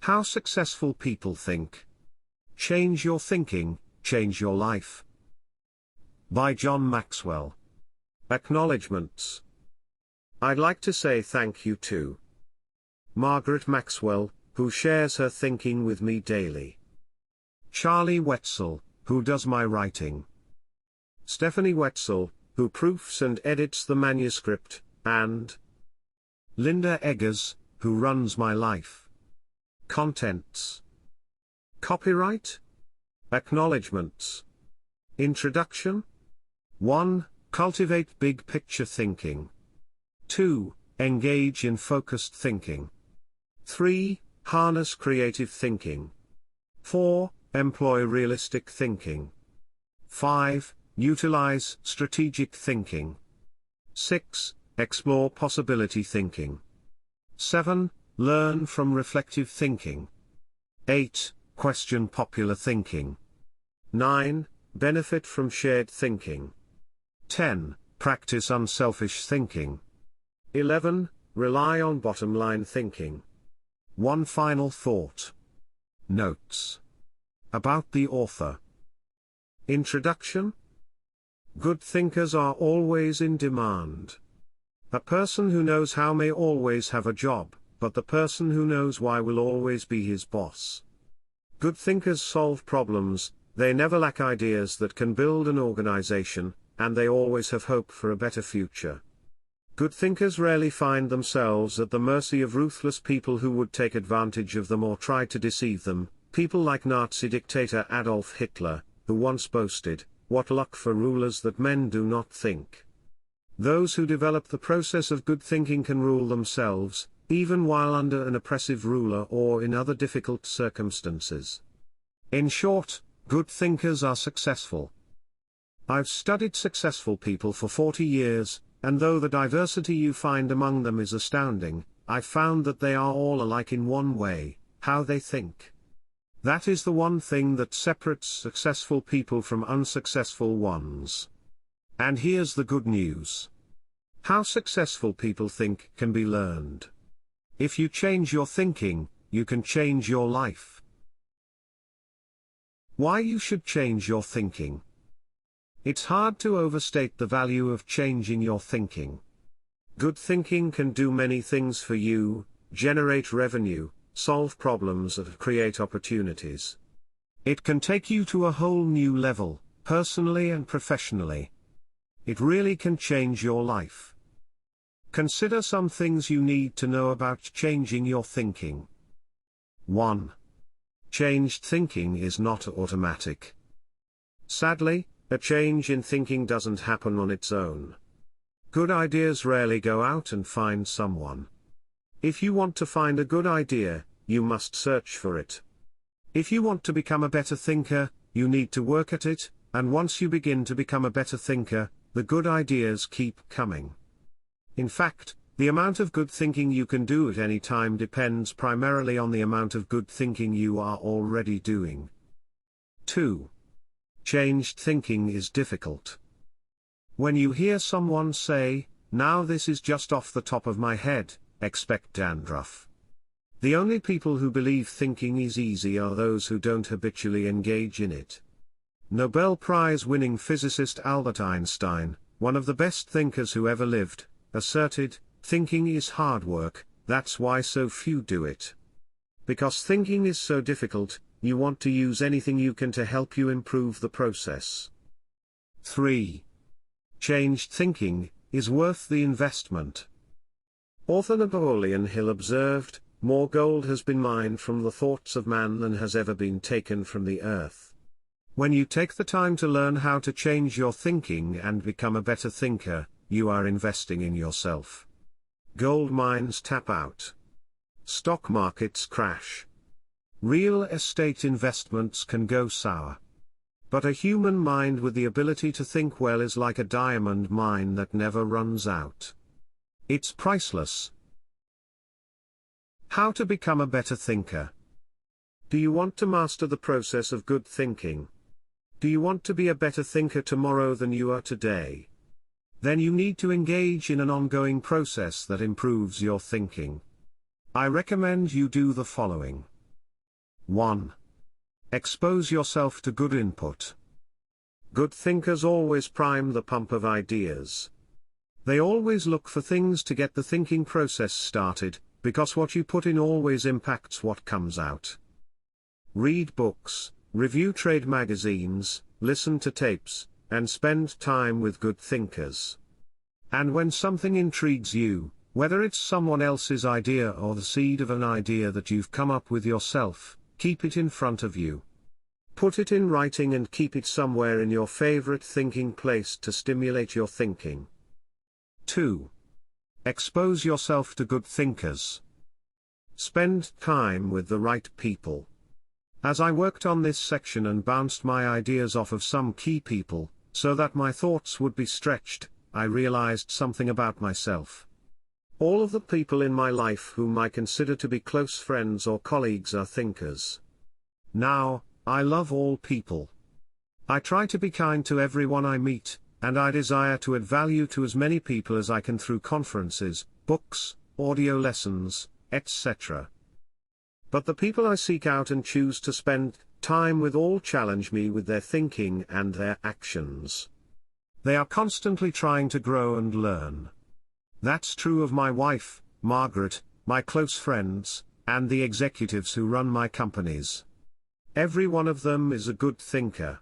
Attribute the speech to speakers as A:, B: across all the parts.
A: How successful people think. Change your thinking, change your life. By John Maxwell. Acknowledgements. I'd like to say thank you to Margaret Maxwell, who shares her thinking with me daily. Charlie Wetzel, who does my writing. Stephanie Wetzel, who proofs and edits the manuscript, and Linda Eggers, who runs my life. Contents. Copyright. Acknowledgements. Introduction. 1. Cultivate big picture thinking. 2. Engage in focused thinking. 3. Harness creative thinking. 4. Employ realistic thinking. 5. Utilize strategic thinking. 6. Explore possibility thinking. 7. Learn from reflective thinking. 8. Question popular thinking. 9. Benefit from shared thinking. 10. Practice unselfish thinking. 11. Rely on bottom-line thinking. One final thought. Notes. About the author. Introduction. Good thinkers are always in demand. A person who knows how may always have a job, but the person who knows why will always be his boss. Good thinkers solve problems, they never lack ideas that can build an organization, and they always have hope for a better future. Good thinkers rarely find themselves at the mercy of ruthless people who would take advantage of them or try to deceive them, people like Nazi dictator Adolf Hitler, who once boasted, "What luck for rulers that men do not think." Those who develop the process of good thinking can rule themselves, even while under an oppressive ruler or in other difficult circumstances. In short, good thinkers are successful. I've studied successful people for 40 years, and though the diversity you find among them is astounding, I've found that they are all alike in one way: how they think. That is the one thing that separates successful people from unsuccessful ones. And here's the good news. How successful people think can be learned. If you change your thinking, you can change your life. Why you should change your thinking. It's hard to overstate the value of changing your thinking. Good thinking can do many things for you: generate revenue, solve problems and create opportunities. It can take you to a whole new level, personally and professionally. It really can change your life. Consider some things you need to know about changing your thinking. 1. Changed thinking is not automatic. Sadly, a change in thinking doesn't happen on its own. Good ideas rarely go out and find someone. If you want to find a good idea, you must search for it. If you want to become a better thinker, you need to work at it, and once you begin to become a better thinker, the good ideas keep coming. In fact, the amount of good thinking you can do at any time depends primarily on the amount of good thinking you are already doing. 2. Changed thinking is difficult. When you hear someone say, "Now this is just off the top of my head," expect dandruff. The only people who believe thinking is easy are those who don't habitually engage in it. Nobel Prize-winning physicist Albert Einstein, one of the best thinkers who ever lived, asserted, "Thinking is hard work, that's why so few do it." Because thinking is so difficult, you want to use anything you can to help you improve the process. 3. Changed thinking is worth the investment. Author Napoleon Hill observed, "More gold has been mined from the thoughts of man than has ever been taken from the earth." When you take the time to learn how to change your thinking and become a better thinker, you are investing in yourself. Gold mines tap out. Stock markets crash. Real estate investments can go sour. But a human mind with the ability to think well is like a diamond mine that never runs out. It's priceless. How to become a better thinker. Do you want to master the process of good thinking? Do you want to be a better thinker tomorrow than you are today? Then you need to engage in an ongoing process that improves your thinking. I recommend you do the following. 1. Expose yourself to good input. Good thinkers always prime the pump of ideas. They always look for things to get the thinking process started, because what you put in always impacts what comes out. Read books, review trade magazines, listen to tapes, and spend time with good thinkers. And when something intrigues you, whether it's someone else's idea or the seed of an idea that you've come up with yourself, keep it in front of you. Put it in writing and keep it somewhere in your favorite thinking place to stimulate your thinking. 2. Expose yourself to good thinkers. Spend time with the right people. As I worked on this section and bounced my ideas off of some key people, so that my thoughts would be stretched, I realized something about myself. All of the people in my life whom I consider to be close friends or colleagues are thinkers. Now, I love all people. I try to be kind to everyone I meet, and I desire to add value to as many people as I can through conferences, books, audio lessons, etc. But the people I seek out and choose to spend time with all challenge me with their thinking and their actions. They are constantly trying to grow and learn. That's true of my wife, Margaret, my close friends, and the executives who run my companies. Every one of them is a good thinker.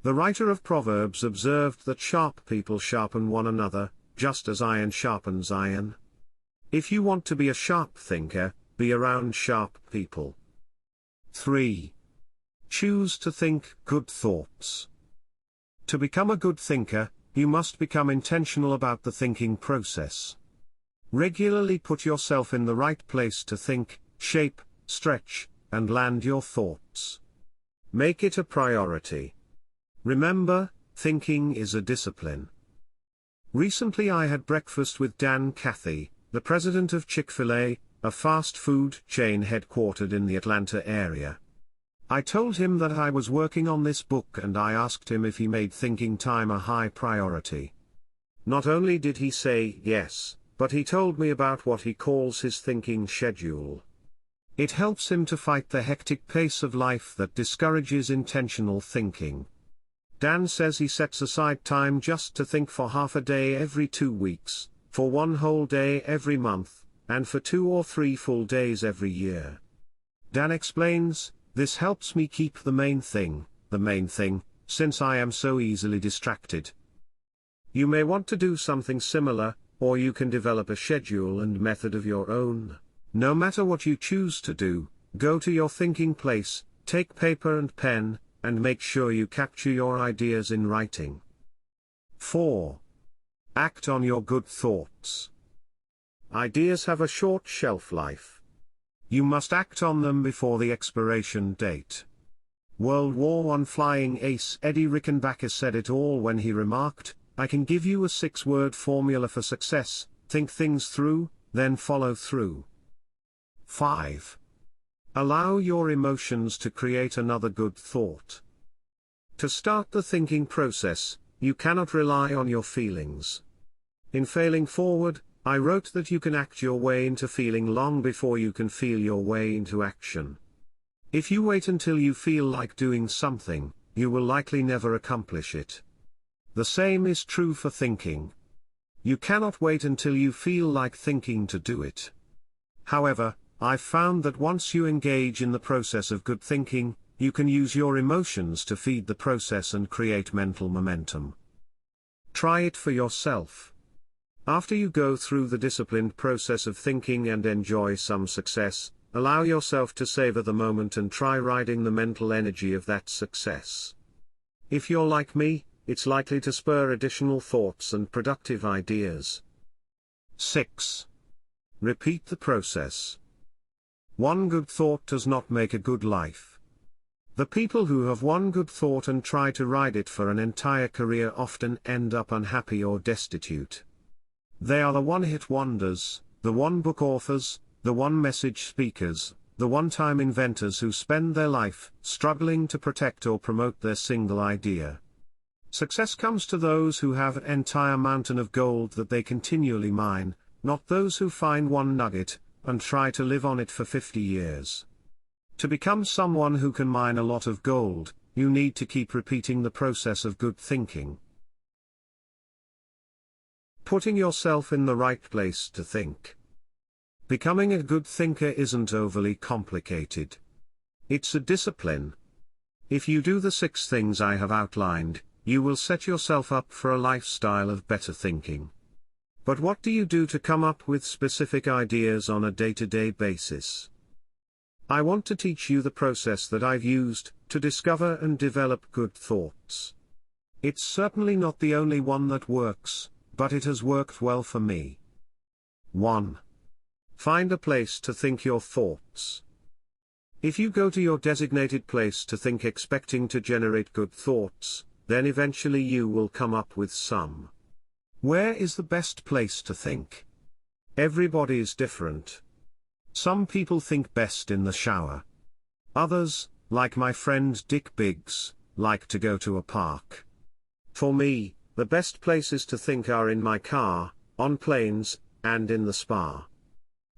A: The writer of Proverbs observed that sharp people sharpen one another, just as iron sharpens iron. If you want to be a sharp thinker, be around sharp people. 3. Choose to think good thoughts. To become a good thinker, you must become intentional about the thinking process. Regularly put yourself in the right place to think, shape, stretch, and land your thoughts. Make it a priority. Remember, thinking is a discipline. Recently I had breakfast with Dan Cathy, the president of Chick-fil-A, a fast food chain headquartered in the Atlanta area. I told him that I was working on this book and I asked him if he made thinking time a high priority. Not only did he say yes, but he told me about what he calls his thinking schedule. It helps him to fight the hectic pace of life that discourages intentional thinking. Dan says he sets aside time just to think for half a day every 2 weeks, for 1 whole day every month, and for 2 or 3 full days every year. Dan explains, "This helps me keep the main thing, since I am so easily distracted." You may want to do something similar, or you can develop a schedule and method of your own. No matter what you choose to do, go to your thinking place, take paper and pen, and make sure you capture your ideas in writing. 4. Act on your good thoughts. Ideas have a short shelf life. You must act on them before the expiration date. World War I flying ace Eddie Rickenbacker said it all when he remarked, "I can give you a 6-word formula for success: think things through, then follow through." 5. Allow your emotions to create another good thought. To start the thinking process, you cannot rely on your feelings. In Failing Forward, I wrote that you can act your way into feeling long before you can feel your way into action. If you wait until you feel like doing something, you will likely never accomplish it. The same is true for thinking. You cannot wait until you feel like thinking to do it. However, I've found that once you engage in the process of good thinking, you can use your emotions to feed the process and create mental momentum. Try it for yourself. After you go through the disciplined process of thinking and enjoy some success, allow yourself to savor the moment and try riding the mental energy of that success. If you're like me, it's likely to spur additional thoughts and productive ideas. 6. Repeat the process. One good thought does not make a good life. The people who have one good thought and try to ride it for an entire career often end up unhappy or destitute. They are the one-hit wonders, the one-book authors, the one-message speakers, the one-time inventors who spend their life struggling to protect or promote their single idea. Success comes to those who have an entire mountain of gold that they continually mine, not those who find one nugget and try to live on it for 50 years. To become someone who can mine a lot of gold, you need to keep repeating the process of good thinking. Putting yourself in the right place to think. Becoming a good thinker isn't overly complicated. It's a discipline. If you do the 6 things I have outlined, you will set yourself up for a lifestyle of better thinking. But what do you do to come up with specific ideas on a day-to-day basis? I want to teach you the process that I've used to discover and develop good thoughts. It's certainly not the only one that works, but it has worked well for me. 1. Find a place to think your thoughts. If you go to your designated place to think expecting to generate good thoughts, then eventually you will come up with some. Where is the best place to think? Everybody is different. Some people think best in the shower. Others, like my friend Dick Biggs, like to go to a park. For me, the best places to think are in my car, on planes, and in the spa.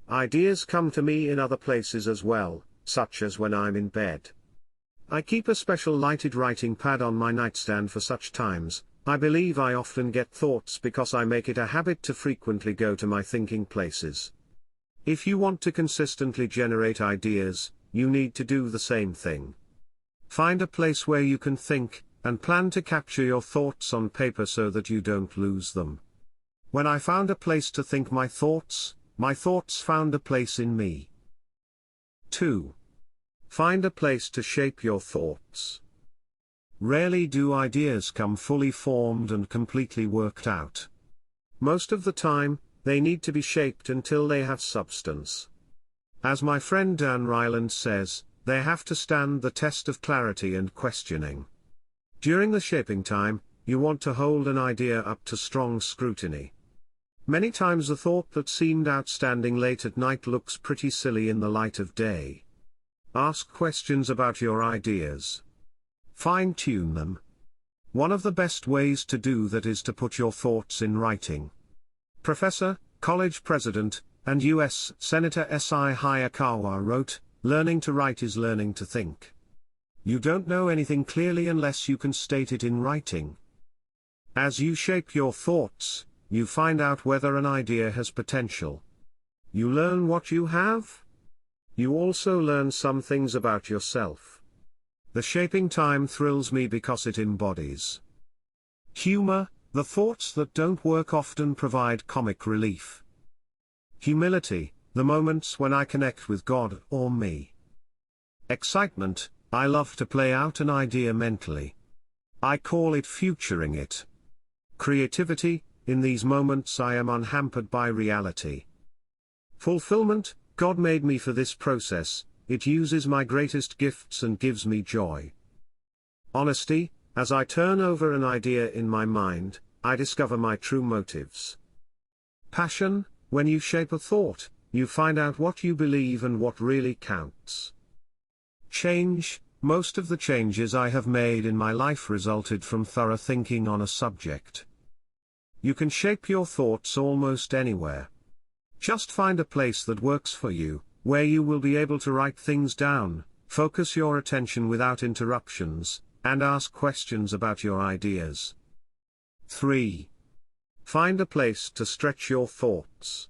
A: Ideas come to me in other places as well, such as when I'm in bed. I keep a special lighted writing pad on my nightstand for such times. I believe I often get thoughts because I make it a habit to frequently go to my thinking places. If you want to consistently generate ideas, you need to do the same thing. Find a place where you can think, and plan to capture your thoughts on paper so that you don't lose them. When I found a place to think my thoughts found a place in me. 2. Find a place to shape your thoughts. Rarely do ideas come fully formed and completely worked out. Most of the time, they need to be shaped until they have substance. As my friend Dan Ryland says, they have to stand the test of clarity and questioning. During the shaping time, you want to hold an idea up to strong scrutiny. Many times a thought that seemed outstanding late at night looks pretty silly in the light of day. Ask questions about your ideas. Fine-tune them. One of the best ways to do that is to put your thoughts in writing. Professor, college president, and U.S. Senator S.I. Hayakawa wrote, "Learning to write is learning to think." You don't know anything clearly unless you can state it in writing. As you shape your thoughts, you find out whether an idea has potential. You learn what you have. You also learn some things about yourself. The shaping time thrills me because it embodies humor. The thoughts that don't work often provide comic relief. Humility, the moments when I connect with God or me. Excitement, I love to play out an idea mentally. I call it futuring it. Creativity, in these moments I am unhampered by reality. Fulfillment, God made me for this process, it uses my greatest gifts and gives me joy. Honesty, as I turn over an idea in my mind, I discover my true motives. Passion, when you shape a thought, you find out what you believe and what really counts. Change, most of the changes I have made in my life resulted from thorough thinking on a subject. You can shape your thoughts almost anywhere. Just find a place that works for you, where you will be able to write things down, focus your attention without interruptions, and ask questions about your ideas. 3. Find a place to stretch your thoughts.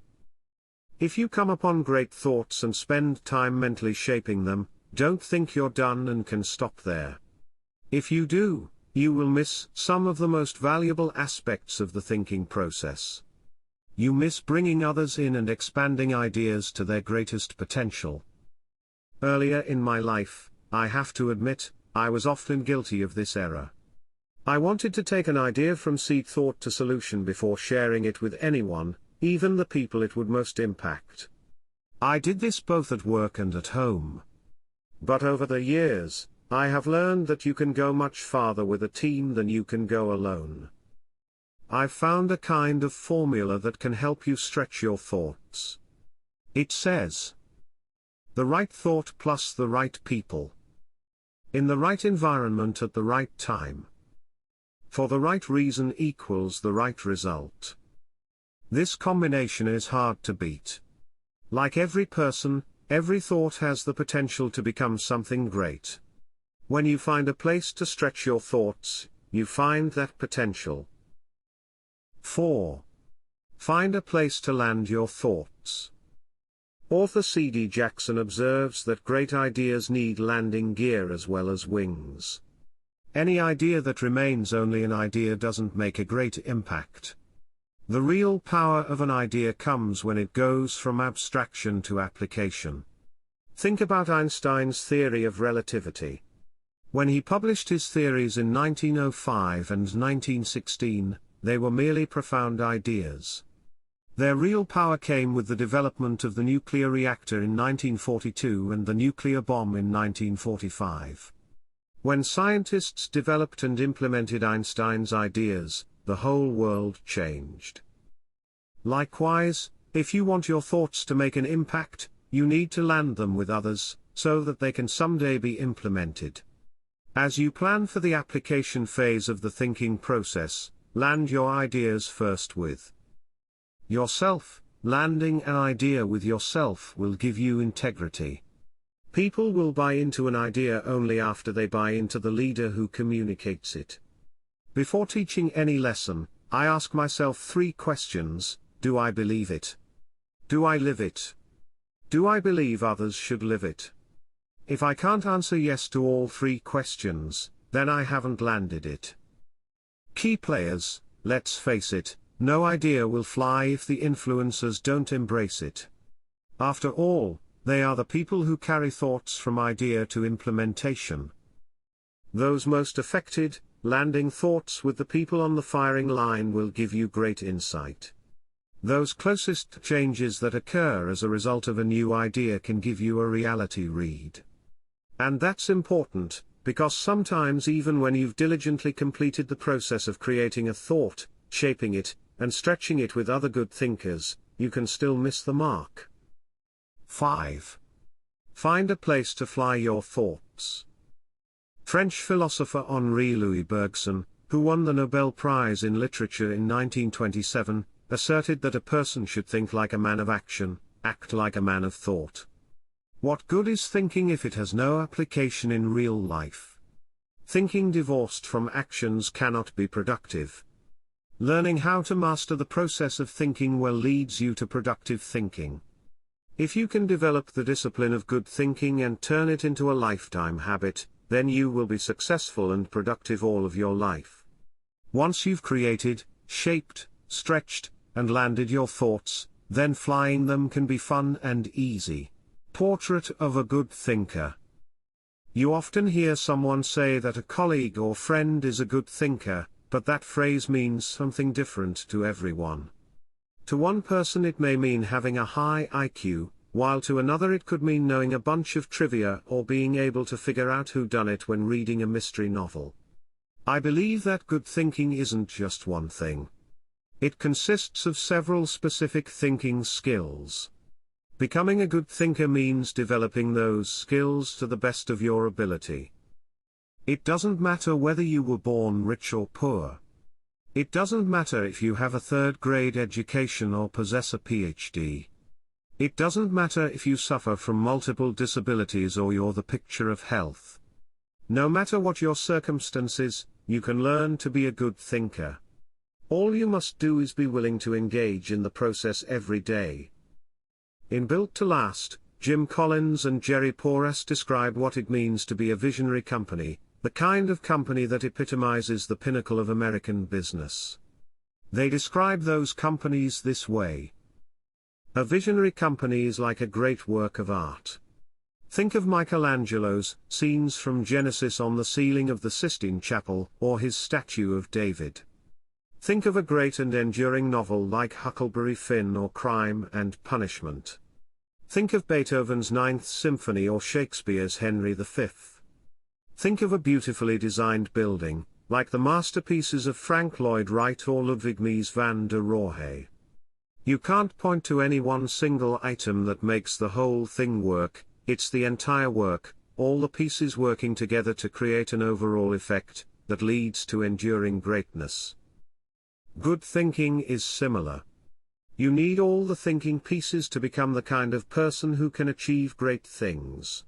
A: If you come upon great thoughts and spend time mentally shaping them, don't think you're done and can stop there. If you do, you will miss some of the most valuable aspects of the thinking process. You miss bringing others in and expanding ideas to their greatest potential. Earlier in my life, I have to admit, I was often guilty of this error. I wanted to take an idea from seed thought to solution before sharing it with anyone, even the people it would most impact. I did this both at work and at home. But over the years, I have learned that you can go much farther with a team than you can go alone. I've found a kind of formula that can help you stretch your thoughts. It says, the right thought plus the right people. In the right environment at the right time. For the right reason equals the right result. This combination is hard to beat. Like every person, Every thought has the potential to become something great. When you find a place to stretch your thoughts, you find that potential. 4. Find a place to land your thoughts. Author C.D. Jackson observes that great ideas need landing gear as well as wings. Any idea that remains only an idea doesn't make a great impact. The real power of an idea comes when it goes from abstraction to application. Think about Einstein's theory of relativity. When he published his theories in 1905 and 1916, they were merely profound ideas. Their real power came with the development of the nuclear reactor in 1942 and the nuclear bomb in 1945. When scientists developed and implemented Einstein's ideas, the whole world changed. Likewise, if you want your thoughts to make an impact, you need to land them with others, so that they can someday be implemented. As you plan for the application phase of the thinking process, land your ideas first with yourself. Landing an idea with yourself will give you integrity. People will buy into an idea only after they buy into the leader who communicates it. Before teaching any lesson, I ask myself 3 questions: do I believe it? Do I live it? Do I believe others should live it? If I can't answer yes to all 3 questions, then I haven't landed it. Key players, let's face it, no idea will fly if the influencers don't embrace it. After all, they are the people who carry thoughts from idea to implementation. Those most affected, landing thoughts with the people on the firing line will give you great insight. Those closest to changes that occur as a result of a new idea can give you a reality read. And that's important, because sometimes even when you've diligently completed the process of creating a thought, shaping it, and stretching it with other good thinkers, you can still miss the mark. 5. Find a place to fly your thoughts. French philosopher Henri Louis Bergson, who won the Nobel Prize in Literature in 1927, asserted that a person should think like a man of action, act like a man of thought. What good is thinking if it has no application in real life? Thinking divorced from actions cannot be productive. Learning how to master the process of thinking well leads you to productive thinking. If you can develop the discipline of good thinking and turn it into a lifetime habit, then you will be successful and productive all of your life. Once you've created, shaped, stretched, and landed your thoughts, then flying them can be fun and easy. Portrait of a good thinker. You often hear someone say that a colleague or friend is a good thinker, but that phrase means something different to everyone. To one person it may mean having a high IQ, while to another it could mean knowing a bunch of trivia or being able to figure out who done it when reading a mystery novel. I believe that good thinking isn't just one thing. It consists of several specific thinking skills. Becoming a good thinker means developing those skills to the best of your ability. It doesn't matter whether you were born rich or poor. It doesn't matter if you have a 3rd-grade education or possess a PhD. It doesn't matter if you suffer from multiple disabilities or you're the picture of health. No matter what your circumstances, you can learn to be a good thinker. All you must do is be willing to engage in the process every day. In Built to Last, Jim Collins and Jerry Porras describe what it means to be a visionary company, the kind of company that epitomizes the pinnacle of American business. They describe those companies this way. A visionary company is like a great work of art. Think of Michelangelo's scenes from Genesis on the ceiling of the Sistine Chapel, or his statue of David. Think of a great and enduring novel like Huckleberry Finn or Crime and Punishment. Think of Beethoven's Ninth Symphony or Shakespeare's Henry V. Think of a beautifully designed building, like the masterpieces of Frank Lloyd Wright or Ludwig Mies van der Rohe. You can't point to any one single item that makes the whole thing work, it's the entire work, all the pieces working together to create an overall effect, that leads to enduring greatness. Good thinking is similar. You need all the thinking pieces to become the kind of person who can achieve great things.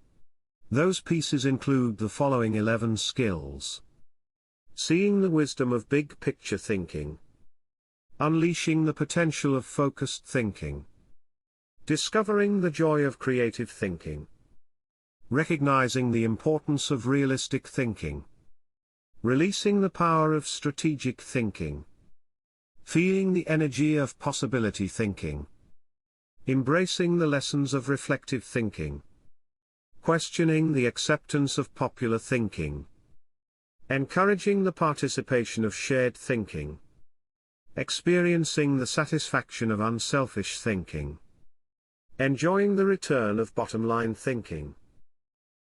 A: Those pieces include the following 11 skills. Seeing the wisdom of big picture thinking. Unleashing the potential of focused thinking. Discovering the joy of creative thinking. Recognizing the importance of realistic thinking. Releasing the power of strategic thinking. Feeling the energy of possibility thinking. Embracing the lessons of reflective thinking. Questioning the acceptance of popular thinking. Encouraging the participation of shared thinking. Experiencing the satisfaction of unselfish thinking. Enjoying the return of bottom-line thinking.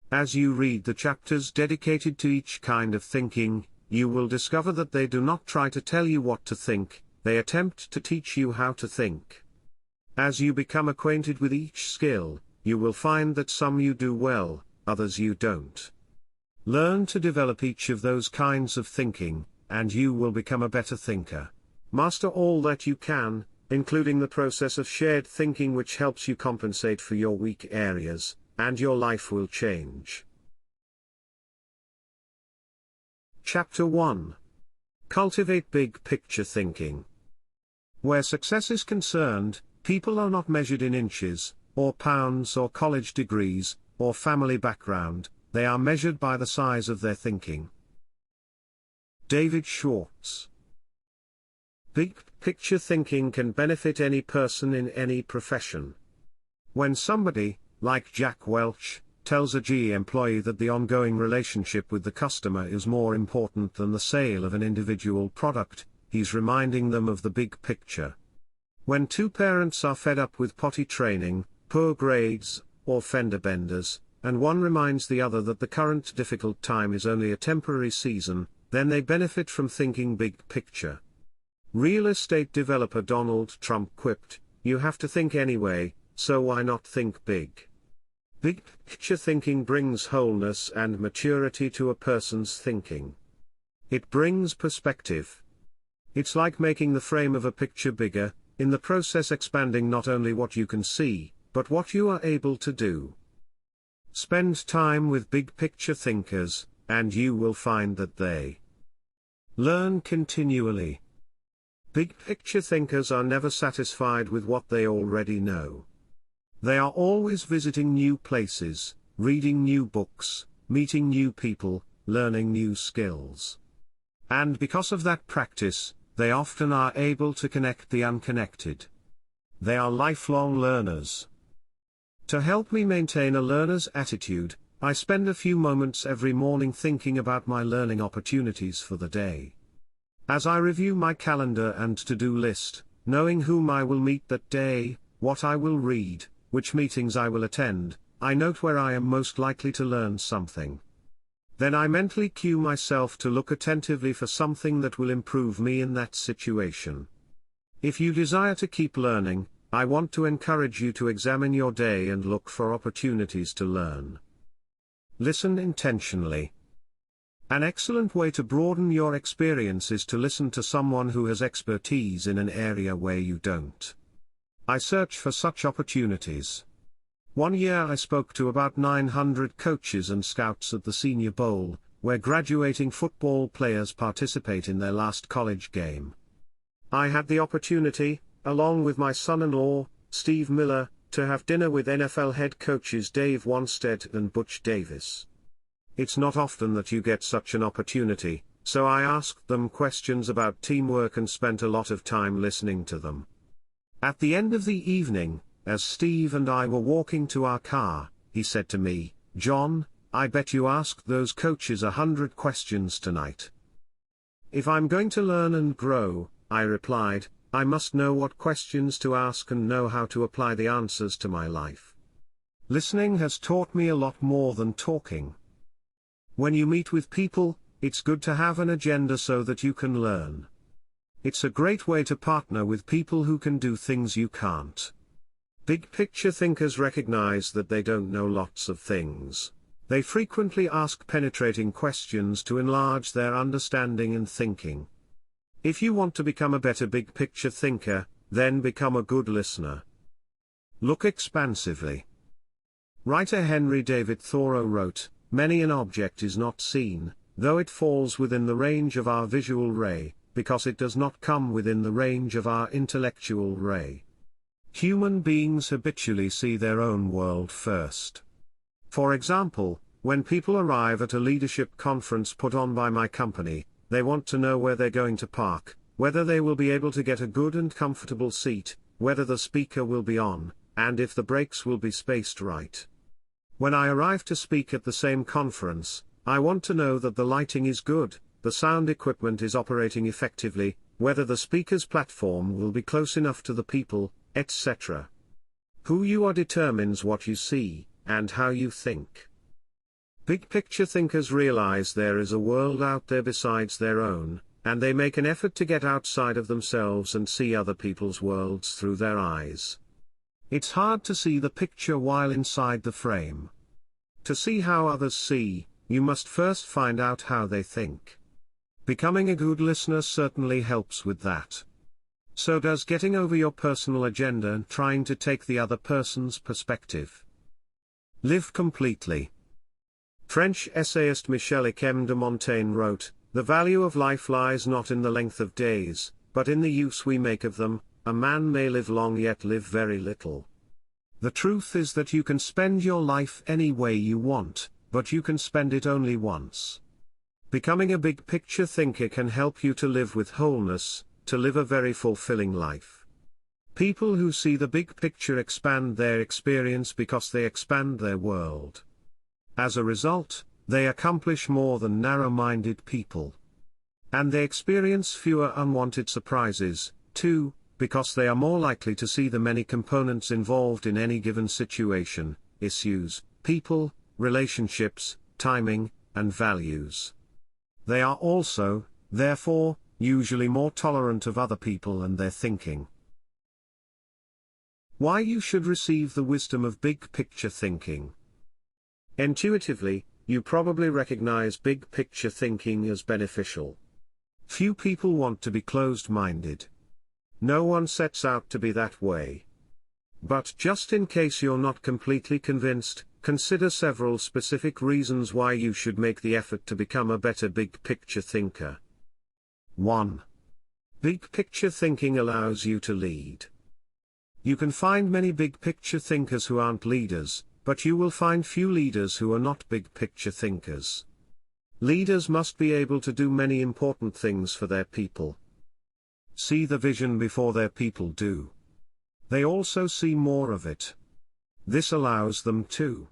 A: As you read the chapters dedicated to each kind of thinking, you will discover that they do not try to tell you what to think, they attempt to teach you how to think. As you become acquainted with each skill, you will find that some you do well, others you don't. Learn to develop each of those kinds of thinking, and you will become a better thinker. Master all that you can, including the process of shared thinking, which helps you compensate for your weak areas, and your life will change. Chapter 1. Cultivate Big Picture Thinking. Where success is concerned, people are not measured in inches, or pounds, or college degrees, or family background, they are measured by the size of their thinking. David Schwartz. Big picture thinking can benefit any person in any profession. When somebody, like Jack Welch, tells a GE employee that the ongoing relationship with the customer is more important than the sale of an individual product, he's reminding them of the big picture. When two parents are fed up with potty training, poor grades, or fender benders, and one reminds the other that the current difficult time is only a temporary season, then they benefit from thinking big picture. Real estate developer Donald Trump quipped, "You have to think anyway, so why not think big?" Big picture thinking brings wholeness and maturity to a person's thinking. It brings perspective. It's like making the frame of a picture bigger, in the process expanding not only what you can see, but what you are able to do. Spend time with big picture thinkers, and you will find that they learn continually. Big picture thinkers are never satisfied with what they already know. They are always visiting new places, reading new books, meeting new people, learning new skills. And because of that practice, they often are able to connect the unconnected. They are lifelong learners. To help me maintain a learner's attitude, I spend a few moments every morning thinking about my learning opportunities for the day. As I review my calendar and to-do list, knowing whom I will meet that day, what I will read, which meetings I will attend, I note where I am most likely to learn something. Then I mentally cue myself to look attentively for something that will improve me in that situation. If you desire to keep learning, I want to encourage you to examine your day and look for opportunities to learn. Listen intentionally. An excellent way to broaden your experience is to listen to someone who has expertise in an area where you don't. I search for such opportunities. One year I spoke to about 900 coaches and scouts at the Senior Bowl, where graduating football players participate in their last college game. I had the opportunity, along with my son-in-law, Steve Miller, to have dinner with NFL head coaches Dave Wanstead and Butch Davis. It's not often that you get such an opportunity, so I asked them questions about teamwork and spent a lot of time listening to them. At the end of the evening, as Steve and I were walking to our car, he said to me, "John, I bet you asked those coaches 100 questions tonight." "If I'm going to learn and grow," I replied, "I must know what questions to ask and know how to apply the answers to my life." Listening has taught me a lot more than talking. When you meet with people, it's good to have an agenda so that you can learn. It's a great way to partner with people who can do things you can't. Big picture thinkers recognize that they don't know lots of things. They frequently ask penetrating questions to enlarge their understanding and thinking. If you want to become a better big picture thinker, then become a good listener. Look expansively. Writer Henry David Thoreau wrote, "Many an object is not seen, though it falls within the range of our visual ray, because it does not come within the range of our intellectual ray." Human beings habitually see their own world first. For example, when people arrive at a leadership conference put on by my company, they want to know where they're going to park, whether they will be able to get a good and comfortable seat, whether the speaker will be on, and if the breaks will be spaced right. When I arrive to speak at the same conference, I want to know that the lighting is good, the sound equipment is operating effectively, whether the speaker's platform will be close enough to the people, etc. Who you are determines what you see, and how you think. Big picture thinkers realize there is a world out there besides their own, and they make an effort to get outside of themselves and see other people's worlds through their eyes. It's hard to see the picture while inside the frame. To see how others see, you must first find out how they think. Becoming a good listener certainly helps with that. So does getting over your personal agenda and trying to take the other person's perspective. Live completely. French essayist Michel-Étienne de Montaigne wrote, "The value of life lies not in the length of days, but in the use we make of them. A man may live long yet live very little." The truth is that you can spend your life any way you want, but you can spend it only once. Becoming a big picture thinker can help you to live with wholeness, to live a very fulfilling life. People who see the big picture expand their experience because they expand their world. As a result, they accomplish more than narrow-minded people. And they experience fewer unwanted surprises, too, because they are more likely to see the many components involved in any given situation: issues, people, relationships, timing, and values. They are also, therefore, usually more tolerant of other people and their thinking. Why you should receive the wisdom of big picture thinking. Intuitively, you probably recognize big picture thinking as beneficial. Few people want to be closed-minded. No one sets out to be that way. But just in case you're not completely convinced, consider several specific reasons why you should make the effort to become a better big picture thinker. 1. Big picture thinking allows you to lead. You can find many big picture thinkers who aren't leaders, but you will find few leaders who are not big picture thinkers. Leaders must be able to do many important things for their people. See the vision before their people do. They also see more of it. This allows them to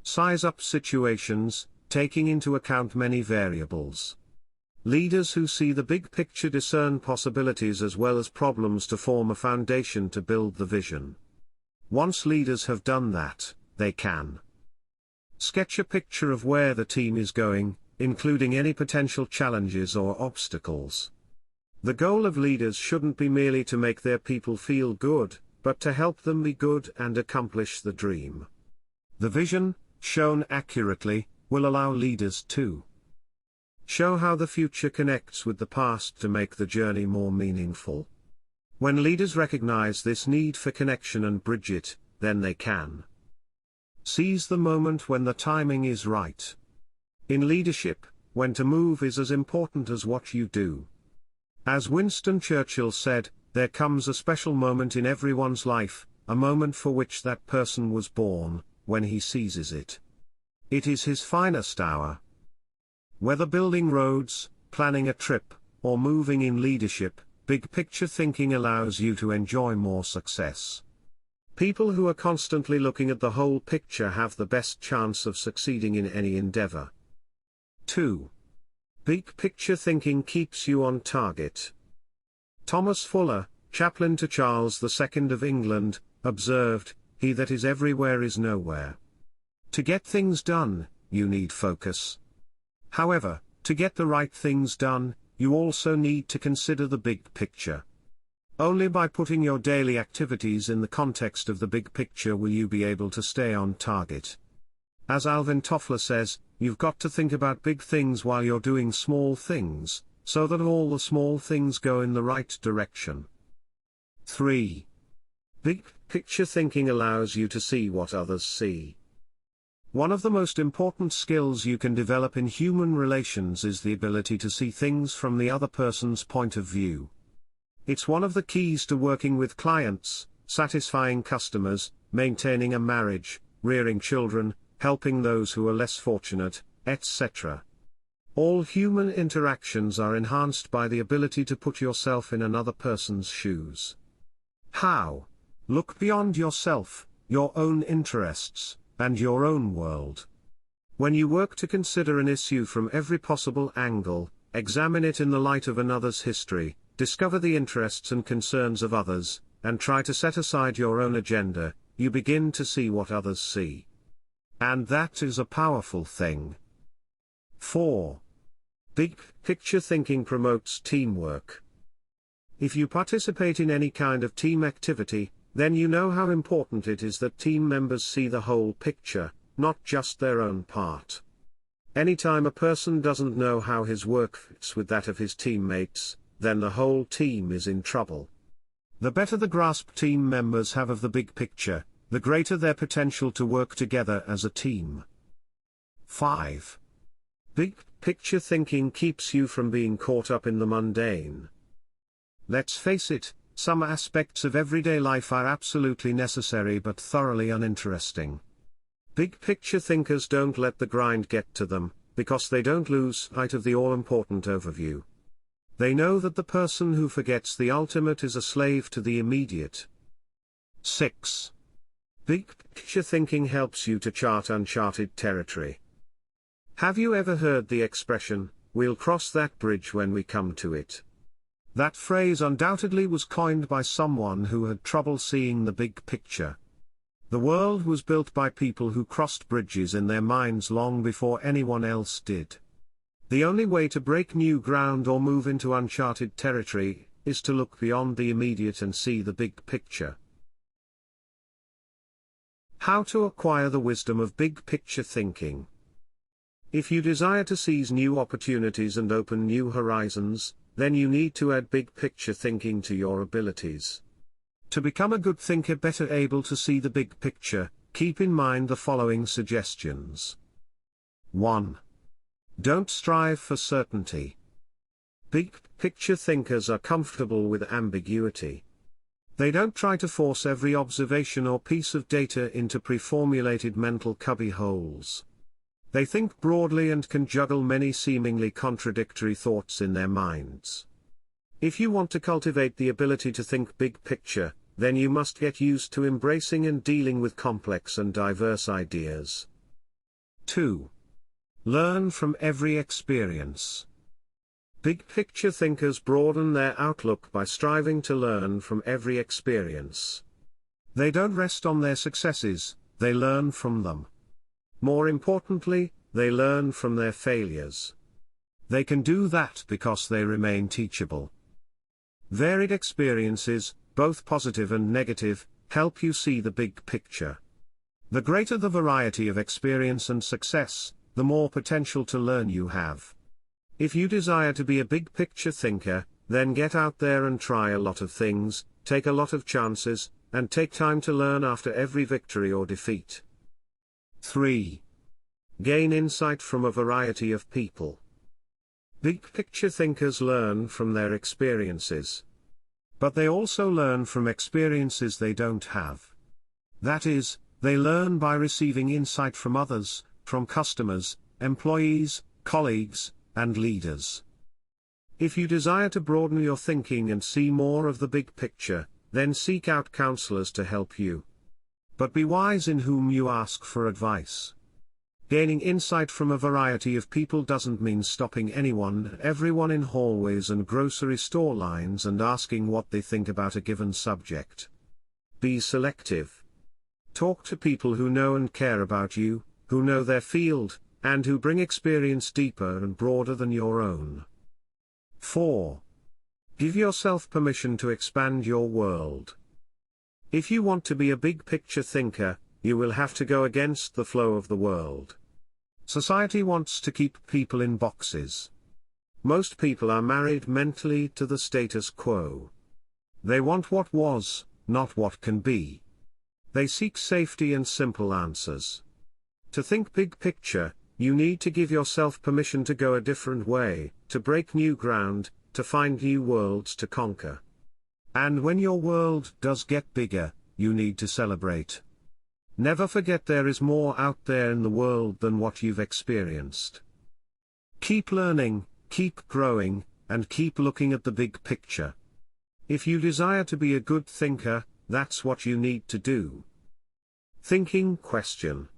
A: size up situations, taking into account many variables. Leaders who see the big picture discern possibilities as well as problems to form a foundation to build the vision. Once leaders have done that, they can sketch a picture of where the team is going, including any potential challenges or obstacles. The goal of leaders shouldn't be merely to make their people feel good, but to help them be good and accomplish the dream. The vision, shown accurately, will allow leaders to show how the future connects with the past to make the journey more meaningful. When leaders recognize this need for connection and bridge it, then they can seize the moment when the timing is right. In leadership, when to move is as important as what you do. As Winston Churchill said, there comes a special moment in everyone's life, a moment for which that person was born, when he seizes it. It is his finest hour. Whether building roads, planning a trip, or moving in leadership, big picture thinking allows you to enjoy more success. People who are constantly looking at the whole picture have the best chance of succeeding in any endeavor. 2. Big picture thinking keeps you on target. Thomas Fuller, chaplain to Charles II of England, observed, "He that is everywhere is nowhere." To get things done, you need focus. However, to get the right things done, you also need to consider the big picture. Only by putting your daily activities in the context of the big picture will you be able to stay on target. As Alvin Toffler says, you've got to think about big things while you're doing small things, so that all the small things go in the right direction. 3. Big picture thinking allows you to see what others see. One of the most important skills you can develop in human relations is the ability to see things from the other person's point of view. It's one of the keys to working with clients, satisfying customers, maintaining a marriage, rearing children, helping those who are less fortunate, etc. All human interactions are enhanced by the ability to put yourself in another person's shoes. How? Look beyond yourself, your own interests, and your own world. When you work to consider an issue from every possible angle, examine it in the light of another's history, discover the interests and concerns of others, and try to set aside your own agenda, you begin to see what others see. And that is a powerful thing. 4. Big picture thinking promotes teamwork. If you participate in any kind of team activity, then you know how important it is that team members see the whole picture, not just their own part. Anytime a person doesn't know how his work fits with that of his teammates, then the whole team is in trouble. The better the grasp team members have of the big picture, the greater their potential to work together as a team. 5. Big picture thinking keeps you from being caught up in the mundane. Let's face it, some aspects of everyday life are absolutely necessary but thoroughly uninteresting. Big picture thinkers don't let the grind get to them, because they don't lose sight of the all-important overview. They know that the person who forgets the ultimate is a slave to the immediate. 6. Big picture thinking helps you to chart uncharted territory. Have you ever heard the expression, "We'll cross that bridge when we come to it"? That phrase undoubtedly was coined by someone who had trouble seeing the big picture. The world was built by people who crossed bridges in their minds long before anyone else did. The only way to break new ground or move into uncharted territory is to look beyond the immediate and see the big picture. How to acquire the wisdom of big picture thinking. If you desire to seize new opportunities and open new horizons, then you need to add big picture thinking to your abilities. To become a good thinker better able to see the big picture, keep in mind the following suggestions. 1. Don't strive for certainty. Big picture thinkers are comfortable with ambiguity. They don't try to force every observation or piece of data into pre-formulated mental cubby holes. They think broadly and can juggle many seemingly contradictory thoughts in their minds. If you want to cultivate the ability to think big picture, then you must get used to embracing and dealing with complex and diverse ideas. 2. Learn from every experience. Big picture thinkers broaden their outlook by striving to learn from every experience. They don't rest on their successes, they learn from them. More importantly, they learn from their failures. They can do that because they remain teachable. Varied experiences, both positive and negative, help you see the big picture. The greater the variety of experience and success, the more potential to learn you have. If you desire to be a big picture thinker, then get out there and try a lot of things, take a lot of chances, and take time to learn after every victory or defeat. 3. Gain insight from a variety of people. Big picture thinkers learn from their experiences. But they also learn from experiences they don't have. That is, they learn by receiving insight from others, from customers, employees, colleagues, and leaders. If you desire to broaden your thinking and see more of the big picture, then seek out counselors to help you. But be wise in whom you ask for advice. Gaining insight from a variety of people doesn't mean stopping anyone and everyone in hallways and grocery store lines and asking what they think about a given subject. Be selective. Talk to people who know and care about you, who know their field, and who bring experience deeper and broader than your own. 4. Give yourself permission to expand your world. If you want to be a big picture thinker, you will have to go against the flow of the world. Society wants to keep people in boxes. Most people are married mentally to the status quo. They want what was, not what can be. They seek safety and simple answers. To think big picture, you need to give yourself permission to go a different way, to break new ground, to find new worlds to conquer. And when your world does get bigger, you need to celebrate. Never forget there is more out there in the world than what you've experienced. Keep learning, keep growing, and keep looking at the big picture. If you desire to be a good thinker, that's what you need to do. Thinking question.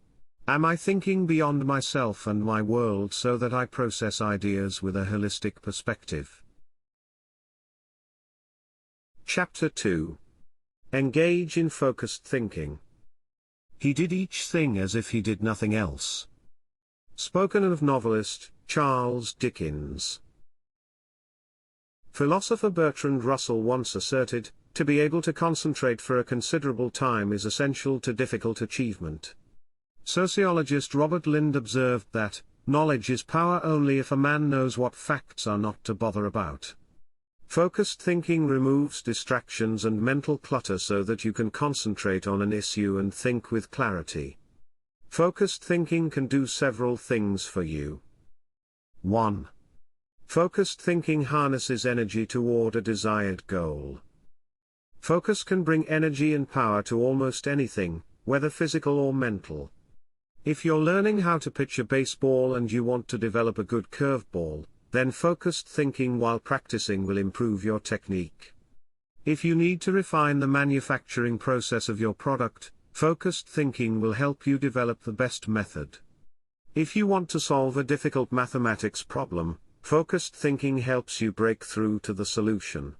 A: Am I thinking beyond myself and my world so that I process ideas with a holistic perspective? Chapter 2. Engage in focused thinking. He did each thing as if he did nothing else. Spoken of novelist, Charles Dickens. Philosopher Bertrand Russell once asserted, to be able to concentrate for a considerable time is essential to difficult achievement. Sociologist Robert Lind observed that, knowledge is power only if a man knows what facts are not to bother about. Focused thinking removes distractions and mental clutter so that you can concentrate on an issue and think with clarity. Focused thinking can do several things for you. 1. Focused thinking harnesses energy toward a desired goal. Focus can bring energy and power to almost anything, whether physical or mental. If you're learning how to pitch a baseball and you want to develop a good curveball, then focused thinking while practicing will improve your technique. If you need to refine the manufacturing process of your product, focused thinking will help you develop the best method. If you want to solve a difficult mathematics problem, focused thinking helps you break through to the solution.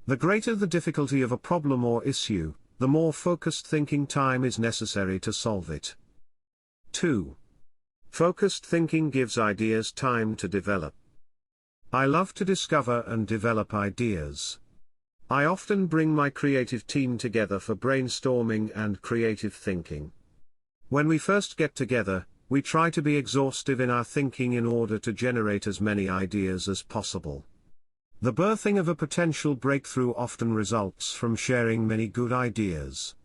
A: The greater the difficulty of a problem or issue, the more focused thinking time is necessary to solve it. 2. Focused thinking gives ideas time to develop. I love to discover and develop ideas. I often bring my creative team together for brainstorming and creative thinking. When we first get together, we try to be exhaustive in our thinking in order to generate as many ideas as possible. The birthing of a potential breakthrough often results from sharing many good ideas.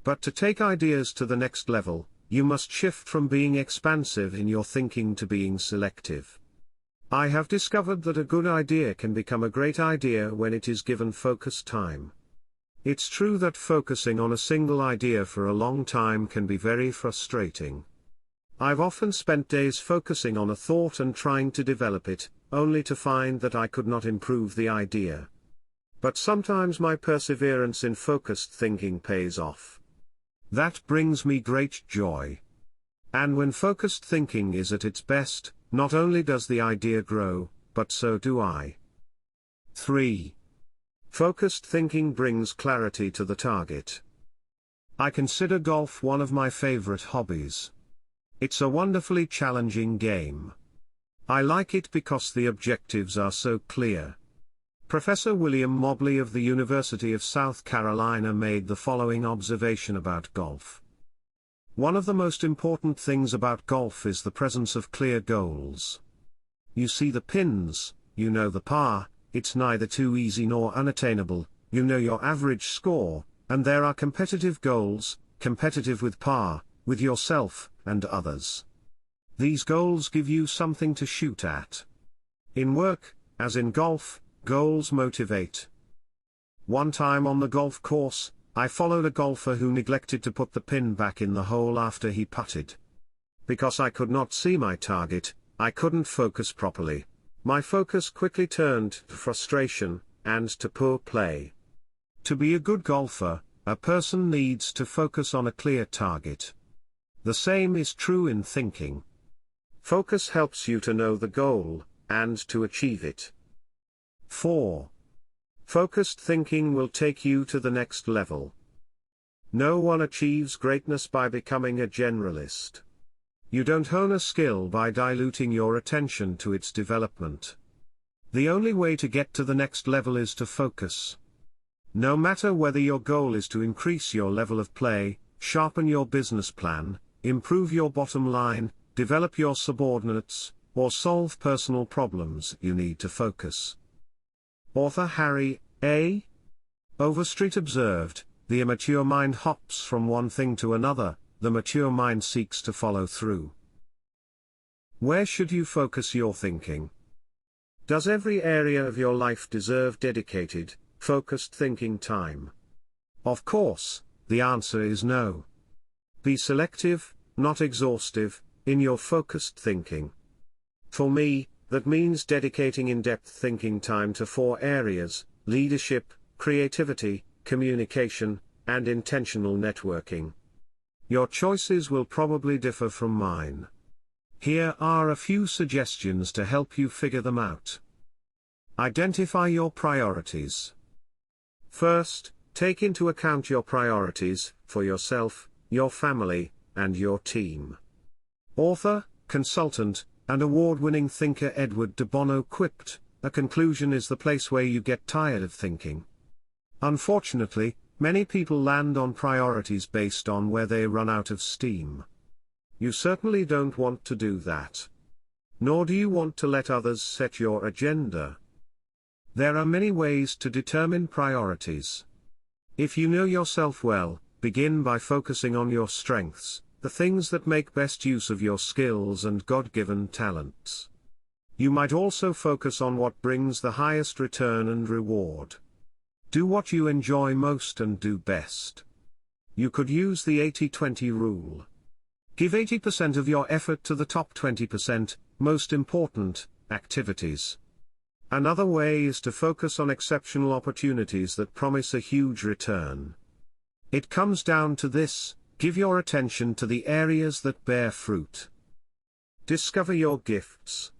A: But to take ideas to the next level, you must shift from being expansive in your thinking to being selective. I have discovered that a good idea can become a great idea when it is given focused time. It's true that focusing on a single idea for a long time can be very frustrating. I've often spent days focusing on a thought and trying to develop it, only to find that I could not improve the idea. But sometimes my perseverance in focused thinking pays off. That brings me great joy. And when focused thinking is at its best, not only does the idea grow, but so do I. 3. Focused thinking brings clarity to the target. I consider golf one of my favorite hobbies. It's a wonderfully challenging game. I like it because the objectives are so clear. Professor William Mobley of the University of South Carolina made the following observation about golf. One of the most important things about golf is the presence of clear goals. You see the pins, you know the par, it's neither too easy nor unattainable, you know your average score, and there are competitive goals, competitive with par, with yourself, and others. These goals give you something to shoot at. In work, as in golf, goals motivate. One time on the golf course, I followed a golfer who neglected to put the pin back in the hole after he putted. Because I could not see my target, I couldn't focus properly. My focus quickly turned to frustration, and to poor play. To be a good golfer, a person needs to focus on a clear target. The same is true in thinking. Focus helps you to know the goal, and to achieve it. 4. Focused thinking will take you to the next level. No one achieves greatness by becoming a generalist. You don't hone a skill by diluting your attention to its development. The only way to get to the next level is to focus. No matter whether your goal is to increase your level of play, sharpen your business plan, improve your bottom line, develop your subordinates, or solve personal problems, you need to focus. Author Harry A. Overstreet observed, "The immature mind hops from one thing to another, the mature mind seeks to follow through." Where should you focus your thinking? Does every area of your life deserve dedicated, focused thinking time? Of course, the answer is no. Be selective, not exhaustive, in your focused thinking. For me, that means dedicating in-depth thinking time to 4 areas: leadership, creativity, communication, and intentional networking. Your choices will probably differ from mine. Here are a few suggestions to help you figure them out. Identify your priorities. First, take into account your priorities for yourself, your family, and your team. Author, consultant, and award-winning thinker Edward de Bono quipped, "A conclusion is the place where you get tired of thinking." Unfortunately, many people land on priorities based on where they run out of steam. You certainly don't want to do that. Nor do you want to let others set your agenda. There are many ways to determine priorities. If you know yourself well, begin by focusing on your strengths, the things that make best use of your skills and God-given talents. You might also focus on what brings the highest return and reward. Do what you enjoy most and do best. You could use the 80-20 rule. Give 80% of your effort to the top 20%, most important, activities. Another way is to focus on exceptional opportunities that promise a huge return. It comes down to this: give your attention to the areas that bear fruit. Discover your gifts.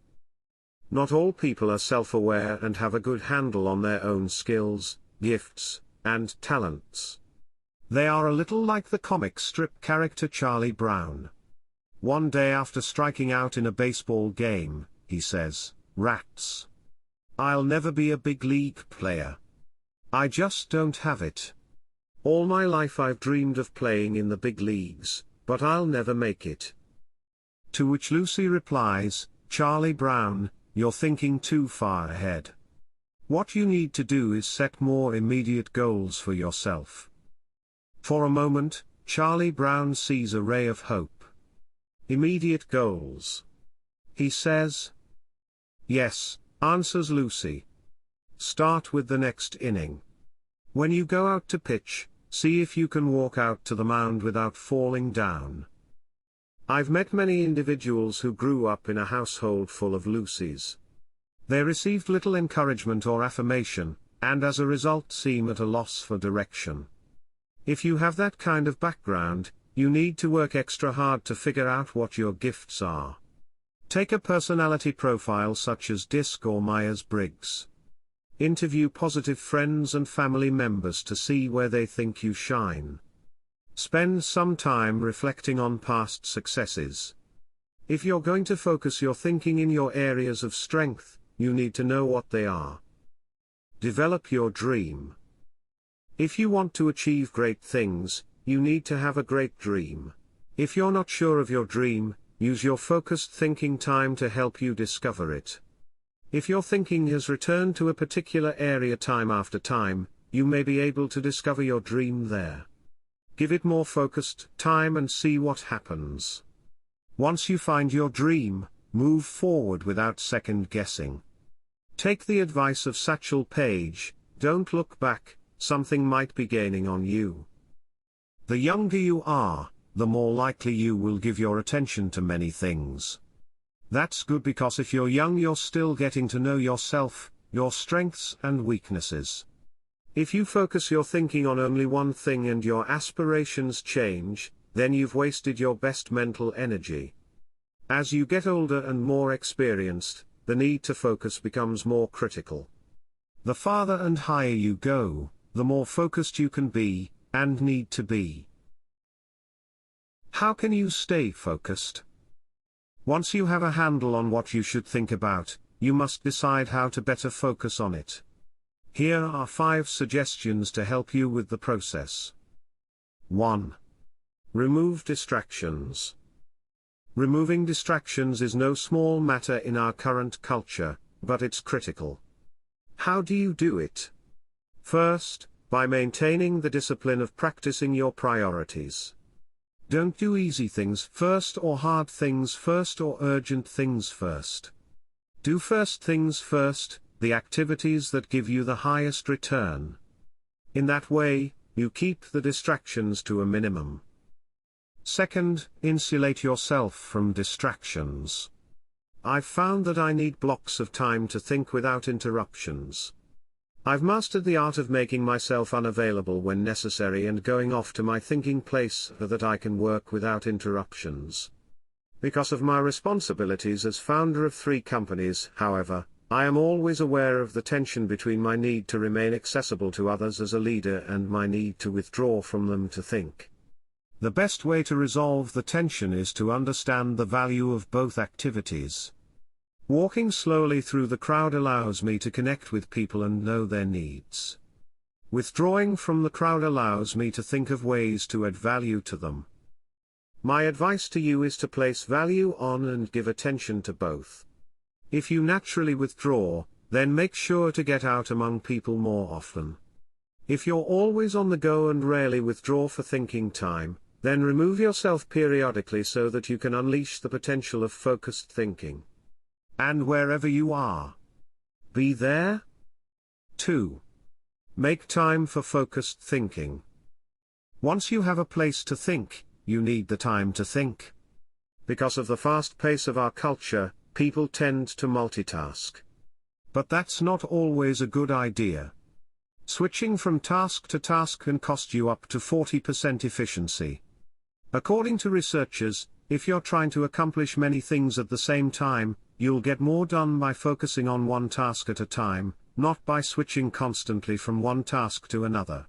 A: Not all people are self-aware and have a good handle on their own skills, gifts, and talents. They are a little like the comic strip character Charlie Brown. One day after striking out in a baseball game, he says, "Rats. I'll never be a big league player. I just don't have it. All my life I've dreamed of playing in the big leagues, but I'll never make it." To which Lucy replies, "Charlie Brown, you're thinking too far ahead. What you need to do is set more immediate goals for yourself." For a moment, Charlie Brown sees a ray of hope. Immediate goals. He says. "Yes," answers Lucy. "Start with the next inning. When you go out to pitch, see if you can walk out to the mound without falling down." I've met many individuals who grew up in a household full of Lucys. They received little encouragement or affirmation, and as a result seem at a loss for direction. If you have that kind of background, you need to work extra hard to figure out what your gifts are. Take a personality profile such as DISC or Myers-Briggs. Interview positive friends and family members to see where they think you shine. Spend some time reflecting on past successes. If you're going to focus your thinking in your areas of strength, you need to know what they are. Develop your dream. If you want to achieve great things, you need to have a great dream. If you're not sure of your dream, use your focused thinking time to help you discover it. If your thinking has returned to a particular area time after time, you may be able to discover your dream there. Give it more focused time and see what happens. Once you find your dream, move forward without second guessing. Take the advice of Satchel Paige, don't look back, something might be gaining on you. The younger you are, the more likely you will give your attention to many things. That's good because if you're young you're still getting to know yourself, your strengths and weaknesses. If you focus your thinking on only one thing and your aspirations change, then you've wasted your best mental energy. As you get older and more experienced, the need to focus becomes more critical. The farther and higher you go, the more focused you can be, and need to be. How can you stay focused? Once you have a handle on what you should think about, you must decide how to better focus on it. Here are 5 suggestions to help you with the process. 1. Remove distractions. Removing distractions is no small matter in our current culture, but it's critical. How do you do it? First, by maintaining the discipline of practicing your priorities. Don't do easy things first or hard things first or urgent things first. Do first things first, the activities that give you the highest return. In that way, you keep the distractions to a minimum. Second, insulate yourself from distractions. I've found that I need blocks of time to think without interruptions. I've mastered the art of making myself unavailable when necessary and going off to my thinking place so that I can work without interruptions. Because of my responsibilities as founder of 3 companies, however, I am always aware of the tension between my need to remain accessible to others as a leader and my need to withdraw from them to think. The best way to resolve the tension is to understand the value of both activities. Walking slowly through the crowd allows me to connect with people and know their needs. Withdrawing from the crowd allows me to think of ways to add value to them. My advice to you is to place value on and give attention to both. If you naturally withdraw, then make sure to get out among people more often. If you're always on the go and rarely withdraw for thinking time, then remove yourself periodically so that you can unleash the potential of focused thinking. And wherever you are, be there. 2. Make time for focused thinking. Once you have a place to think, you need the time to think. Because of the fast pace of our culture, people tend to multitask. But that's not always a good idea. Switching from task to task can cost you up to 40% efficiency. According to researchers, if you're trying to accomplish many things at the same time, you'll get more done by focusing on one task at a time, not by switching constantly from one task to another.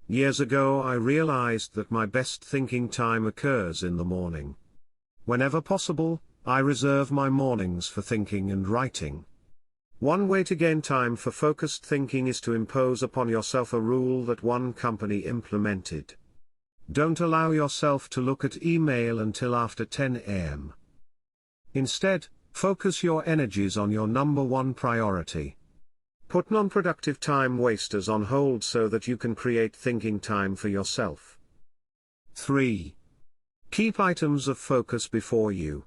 A: Years ago I realized that my best thinking time occurs in the morning. Whenever possible, I reserve my mornings for thinking and writing. One way to gain time for focused thinking is to impose upon yourself a rule that one company implemented. Don't allow yourself to look at email until after 10 a.m. Instead, focus your energies on your number 1 priority. Put non-productive time wasters on hold so that you can create thinking time for yourself. 3. Keep items of focus before you.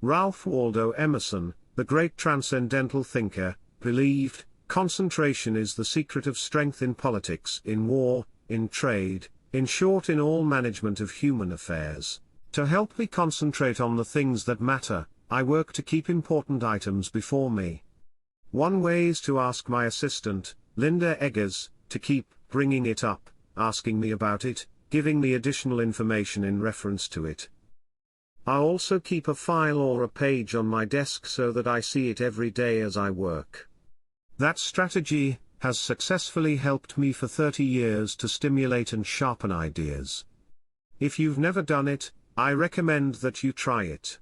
A: Ralph Waldo Emerson, the great transcendental thinker, believed, concentration is the secret of strength in politics, in war, in trade, in short in all management of human affairs. To help me concentrate on the things that matter, I work to keep important items before me. One way is to ask my assistant, Linda Eggers, to keep bringing it up, asking me about it, giving me additional information in reference to it. I also keep a file or a page on my desk so that I see it every day as I work. That strategy has successfully helped me for 30 years to stimulate and sharpen ideas. If you've never done it, I recommend that you try it.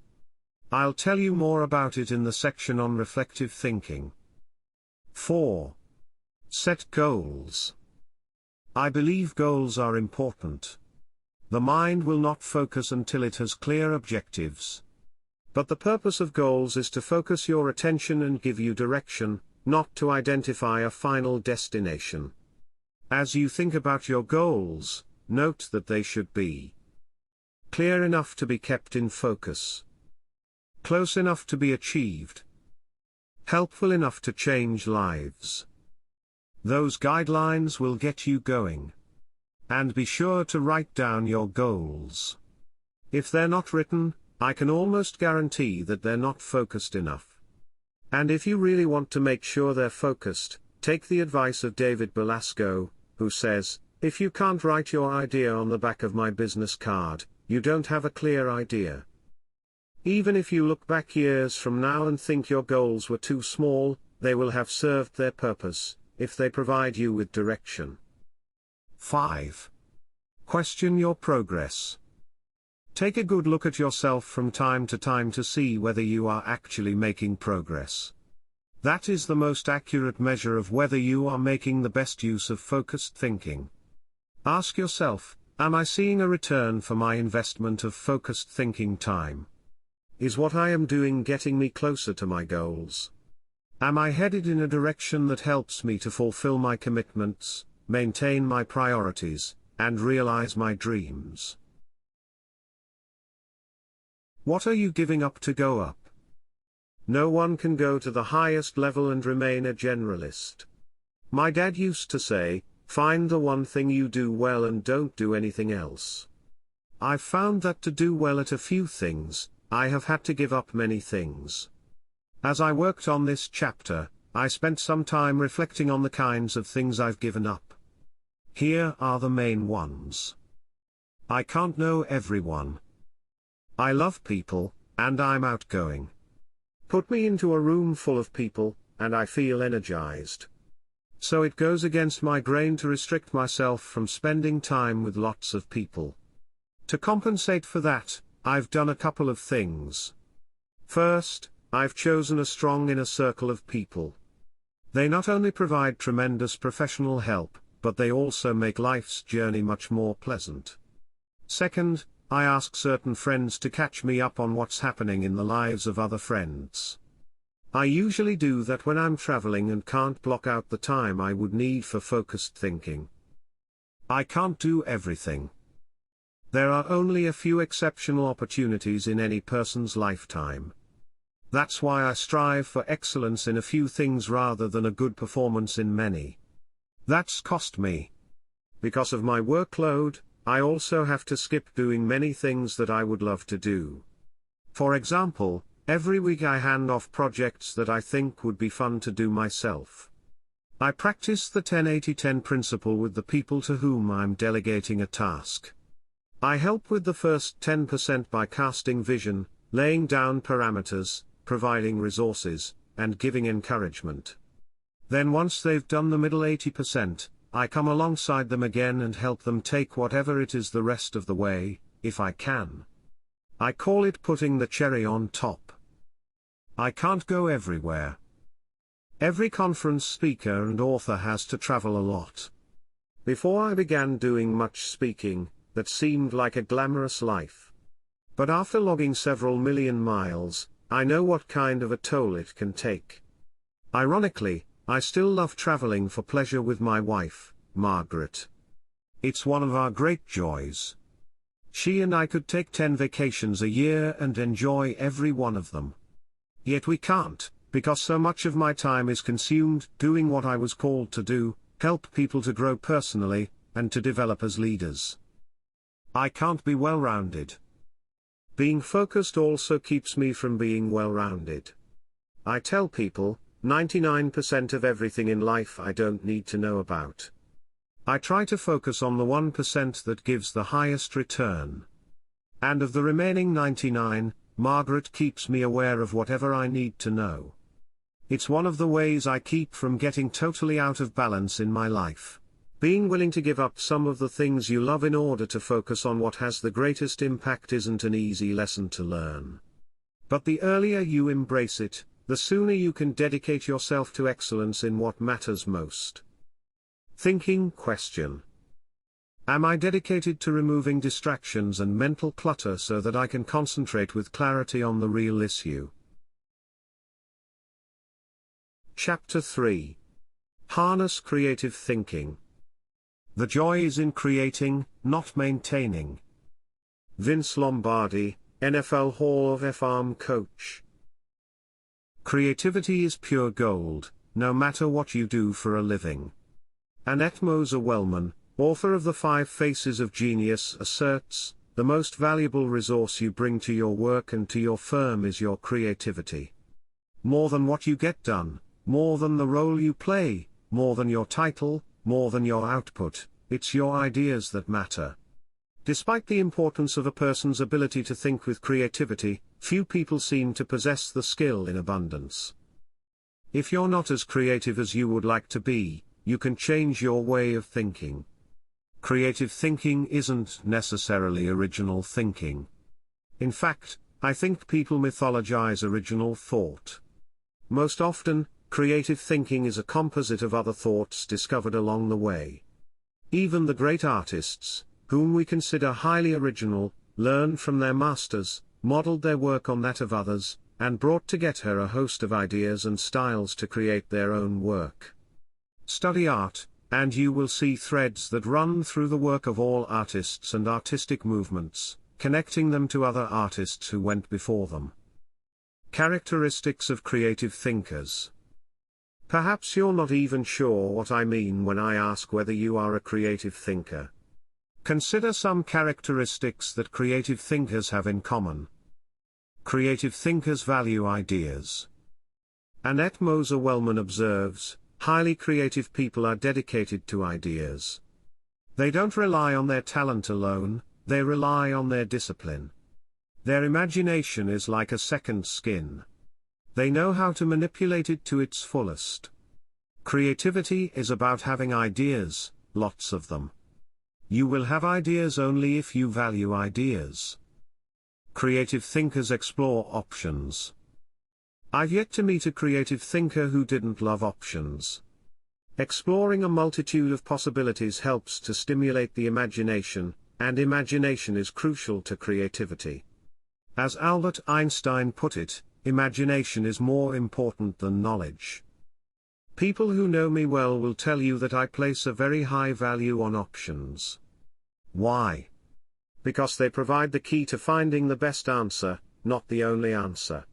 A: I'll tell you more about it in the section on reflective thinking. 4. Set goals. I believe goals are important. The mind will not focus until it has clear objectives. But the purpose of goals is to focus your attention and give you direction, not to identify a final destination. As you think about your goals, note that they should be clear enough to be kept in focus, close enough to be achieved, helpful enough to change lives. Those guidelines will get you going. And be sure to write down your goals. If they're not written, I can almost guarantee that they're not focused enough. And if you really want to make sure they're focused, take the advice of David Belasco, who says, if you can't write your idea on the back of my business card, you don't have a clear idea. Even if you look back years from now and think your goals were too small, they will have served their purpose, if they provide you with direction. 5. Question your progress. Take a good look at yourself from time to time to see whether you are actually making progress. That is the most accurate measure of whether you are making the best use of focused thinking. Ask yourself, am I seeing a return for my investment of focused thinking time? Is what I am doing getting me closer to my goals? Am I headed in a direction that helps me to fulfill my commitments, maintain my priorities, and realize my dreams. What are you giving up to go up? No one can go to the highest level and remain a generalist. My dad used to say, find the one thing you do well and don't do anything else. I've found that to do well at a few things, I have had to give up many things. As I worked on this chapter, I spent some time reflecting on the kinds of things I've given up. Here are the main ones. I can't know everyone. I love people, and I'm outgoing. Put me into a room full of people, and I feel energized. So it goes against my grain to restrict myself from spending time with lots of people. To compensate for that, I've done a couple of things. First, I've chosen a strong inner circle of people. They not only provide tremendous professional help, but they also make life's journey much more pleasant. Second, I ask certain friends to catch me up on what's happening in the lives of other friends. I usually do that when I'm traveling and can't block out the time I would need for focused thinking. I can't do everything. There are only a few exceptional opportunities in any person's lifetime. That's why I strive for excellence in a few things rather than a good performance in many. That's cost me. Because of my workload, I also have to skip doing many things that I would love to do. For example, every week I hand off projects that I think would be fun to do myself. I practice the 10-80-10 principle with the people to whom I'm delegating a task. I help with the first 10% by casting vision, laying down parameters, providing resources, and giving encouragement. Then once they've done the middle 80%, I come alongside them again and help them take whatever it is the rest of the way, if I can. I call it putting the cherry on top. I can't go everywhere. Every conference speaker and author has to travel a lot. Before I began doing much speaking, that seemed like a glamorous life. But after logging several million miles, I know what kind of a toll it can take. Ironically, I still love traveling for pleasure with my wife, Margaret. It's one of our great joys. She and I could take 10 vacations a year and enjoy every one of them. Yet we can't, because so much of my time is consumed doing what I was called to do, help people to grow personally, and to develop as leaders. I can't be well-rounded. Being focused also keeps me from being well-rounded. I tell people, 99% of everything in life I don't need to know about. I try to focus on the 1% that gives the highest return. And of the remaining 99, Margaret keeps me aware of whatever I need to know. It's one of the ways I keep from getting totally out of balance in my life. Being willing to give up some of the things you love in order to focus on what has the greatest impact isn't an easy lesson to learn. But the earlier you embrace it, the sooner you can dedicate yourself to excellence in what matters most. Thinking question. Am I dedicated to removing distractions and mental clutter so that I can concentrate with clarity on the real issue? Chapter 3. Harness Creative Thinking. The joy is in creating, not maintaining. Vince Lombardi, NFL Hall of Fame coach. Creativity is pure gold, no matter what you do for a living. Annette Moser-Wellman, author of The 5 Faces of Genius, asserts, the most valuable resource you bring to your work and to your firm is your creativity. More than what you get done, more than the role you play, more than your title, more than your output, it's your ideas that matter. Despite the importance of a person's ability to think with creativity, few people seem to possess the skill in abundance. If you're not as creative as you would like to be, you can change your way of thinking. Creative thinking isn't necessarily original thinking. In fact, I think people mythologize original thought. Most often, creative thinking is a composite of other thoughts discovered along the way. Even the great artists, whom we consider highly original, learned from their masters, modeled their work on that of others, and brought together a host of ideas and styles to create their own work. Study art, and you will see threads that run through the work of all artists and artistic movements, connecting them to other artists who went before them. Characteristics of creative thinkers. Perhaps you're not even sure what I mean when I ask whether you are a creative thinker. Consider some characteristics that creative thinkers have in common. Creative thinkers value ideas. Annette Moser-Wellman observes, highly creative people are dedicated to ideas. They don't rely on their talent alone, they rely on their discipline. Their imagination is like a second skin. They know how to manipulate it to its fullest. Creativity is about having ideas, lots of them. You will have ideas only if you value ideas. Creative thinkers explore options. I've yet to meet a creative thinker who didn't love options. Exploring a multitude of possibilities helps to stimulate the imagination, and imagination is crucial to creativity. As Albert Einstein put it, imagination is more important than knowledge. People who know me well will tell you that I place a very high value on options. Why? Because they provide the key to finding the best answer, not the only answer.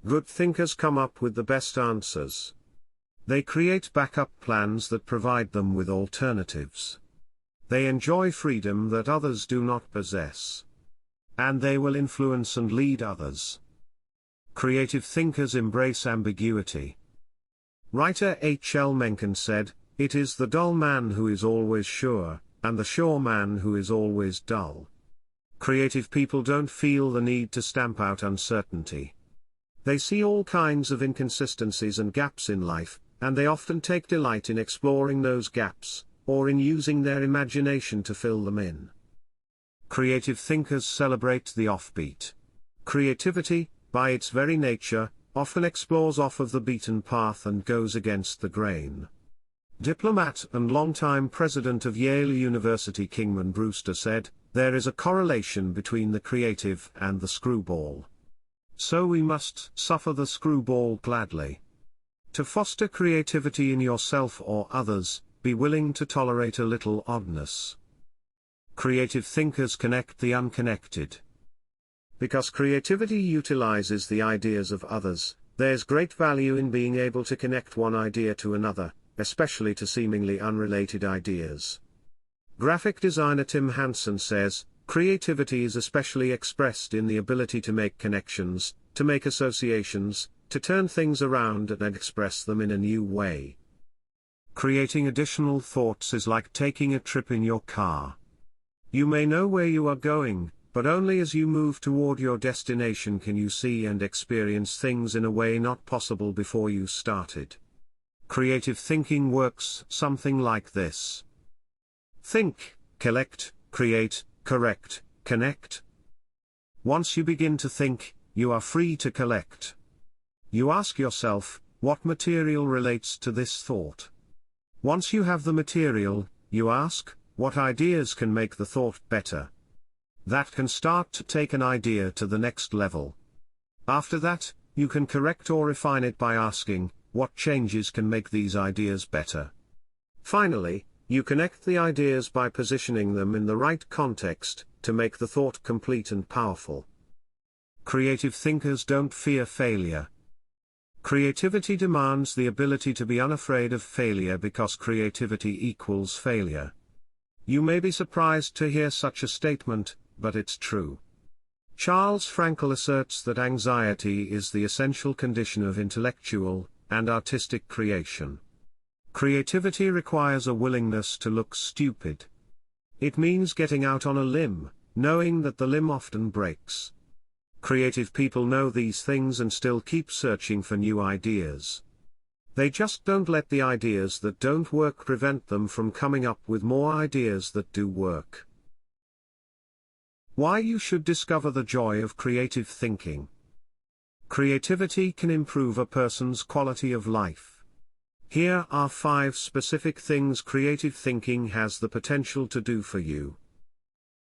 A: Good thinkers come up with the best answers. They create backup plans that provide them with alternatives. They enjoy freedom that others do not possess. And they will influence and lead others. Creative thinkers embrace ambiguity. Writer H. L. Mencken said, "It is the dull man who is always sure, and the sure man who is always dull." Creative people don't feel the need to stamp out uncertainty. They see all kinds of inconsistencies and gaps in life, and they often take delight in exploring those gaps, or in using their imagination to fill them in. Creative thinkers celebrate the offbeat. Creativity, by its very nature, often explores off of the beaten path and goes against the grain. Diplomat and longtime president of Yale University Kingman Brewster said, "There is a correlation between the creative and the screwball. So we must suffer the screwball gladly." To foster creativity in yourself or others, be willing to tolerate a little oddness. Creative thinkers connect the unconnected. Because creativity utilizes the ideas of others, there's great value in being able to connect one idea to another, especially to seemingly unrelated ideas. Graphic designer Tim Hansen says, "Creativity is especially expressed in the ability to make connections, to make associations, to turn things around and express them in a new way." Creating additional thoughts is like taking a trip in your car. You may know where you are going, but only as you move toward your destination can you see and experience things in a way not possible before you started. Creative thinking works something like this. Think, collect, create, correct, connect. Once you begin to think, you are free to collect. You ask yourself, what material relates to this thought? Once you have the material, you ask, what ideas can make the thought better? That can start to take an idea to the next level. After that, you can correct or refine it by asking, what changes can make these ideas better? Finally, you connect the ideas by positioning them in the right context, to make the thought complete and powerful. Creative thinkers don't fear failure. Creativity demands the ability to be unafraid of failure because creativity equals failure. You may be surprised to hear such a statement, but it's true. Charles Frankel asserts that anxiety is the essential condition of intellectual and artistic creation. Creativity requires a willingness to look stupid. It means getting out on a limb, knowing that the limb often breaks. Creative people know these things and still keep searching for new ideas. They just don't let the ideas that don't work prevent them from coming up with more ideas that do work. Why you should discover the joy of creative thinking. Creativity can improve a person's quality of life. Here are 5 specific things creative thinking has the potential to do for you.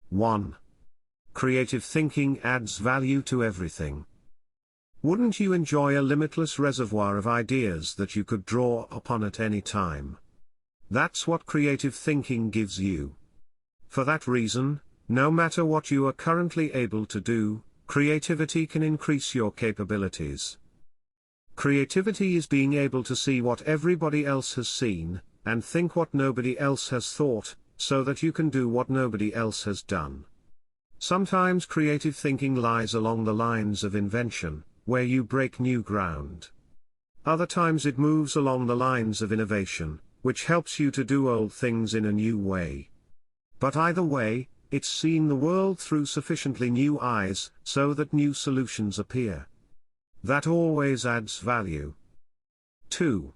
A: 1. Creative thinking adds value to everything. Wouldn't you enjoy a limitless reservoir of ideas that you could draw upon at any time? That's what creative thinking gives you. For that reason, no matter what you are currently able to do, creativity can increase your capabilities. Creativity is being able to see what everybody else has seen, and think what nobody else has thought, so that you can do what nobody else has done. Sometimes creative thinking lies along the lines of invention, where you break new ground. Other times it moves along the lines of innovation, which helps you to do old things in a new way. But either way, it's seeing the world through sufficiently new eyes, so that new solutions appear. That always adds value. 2.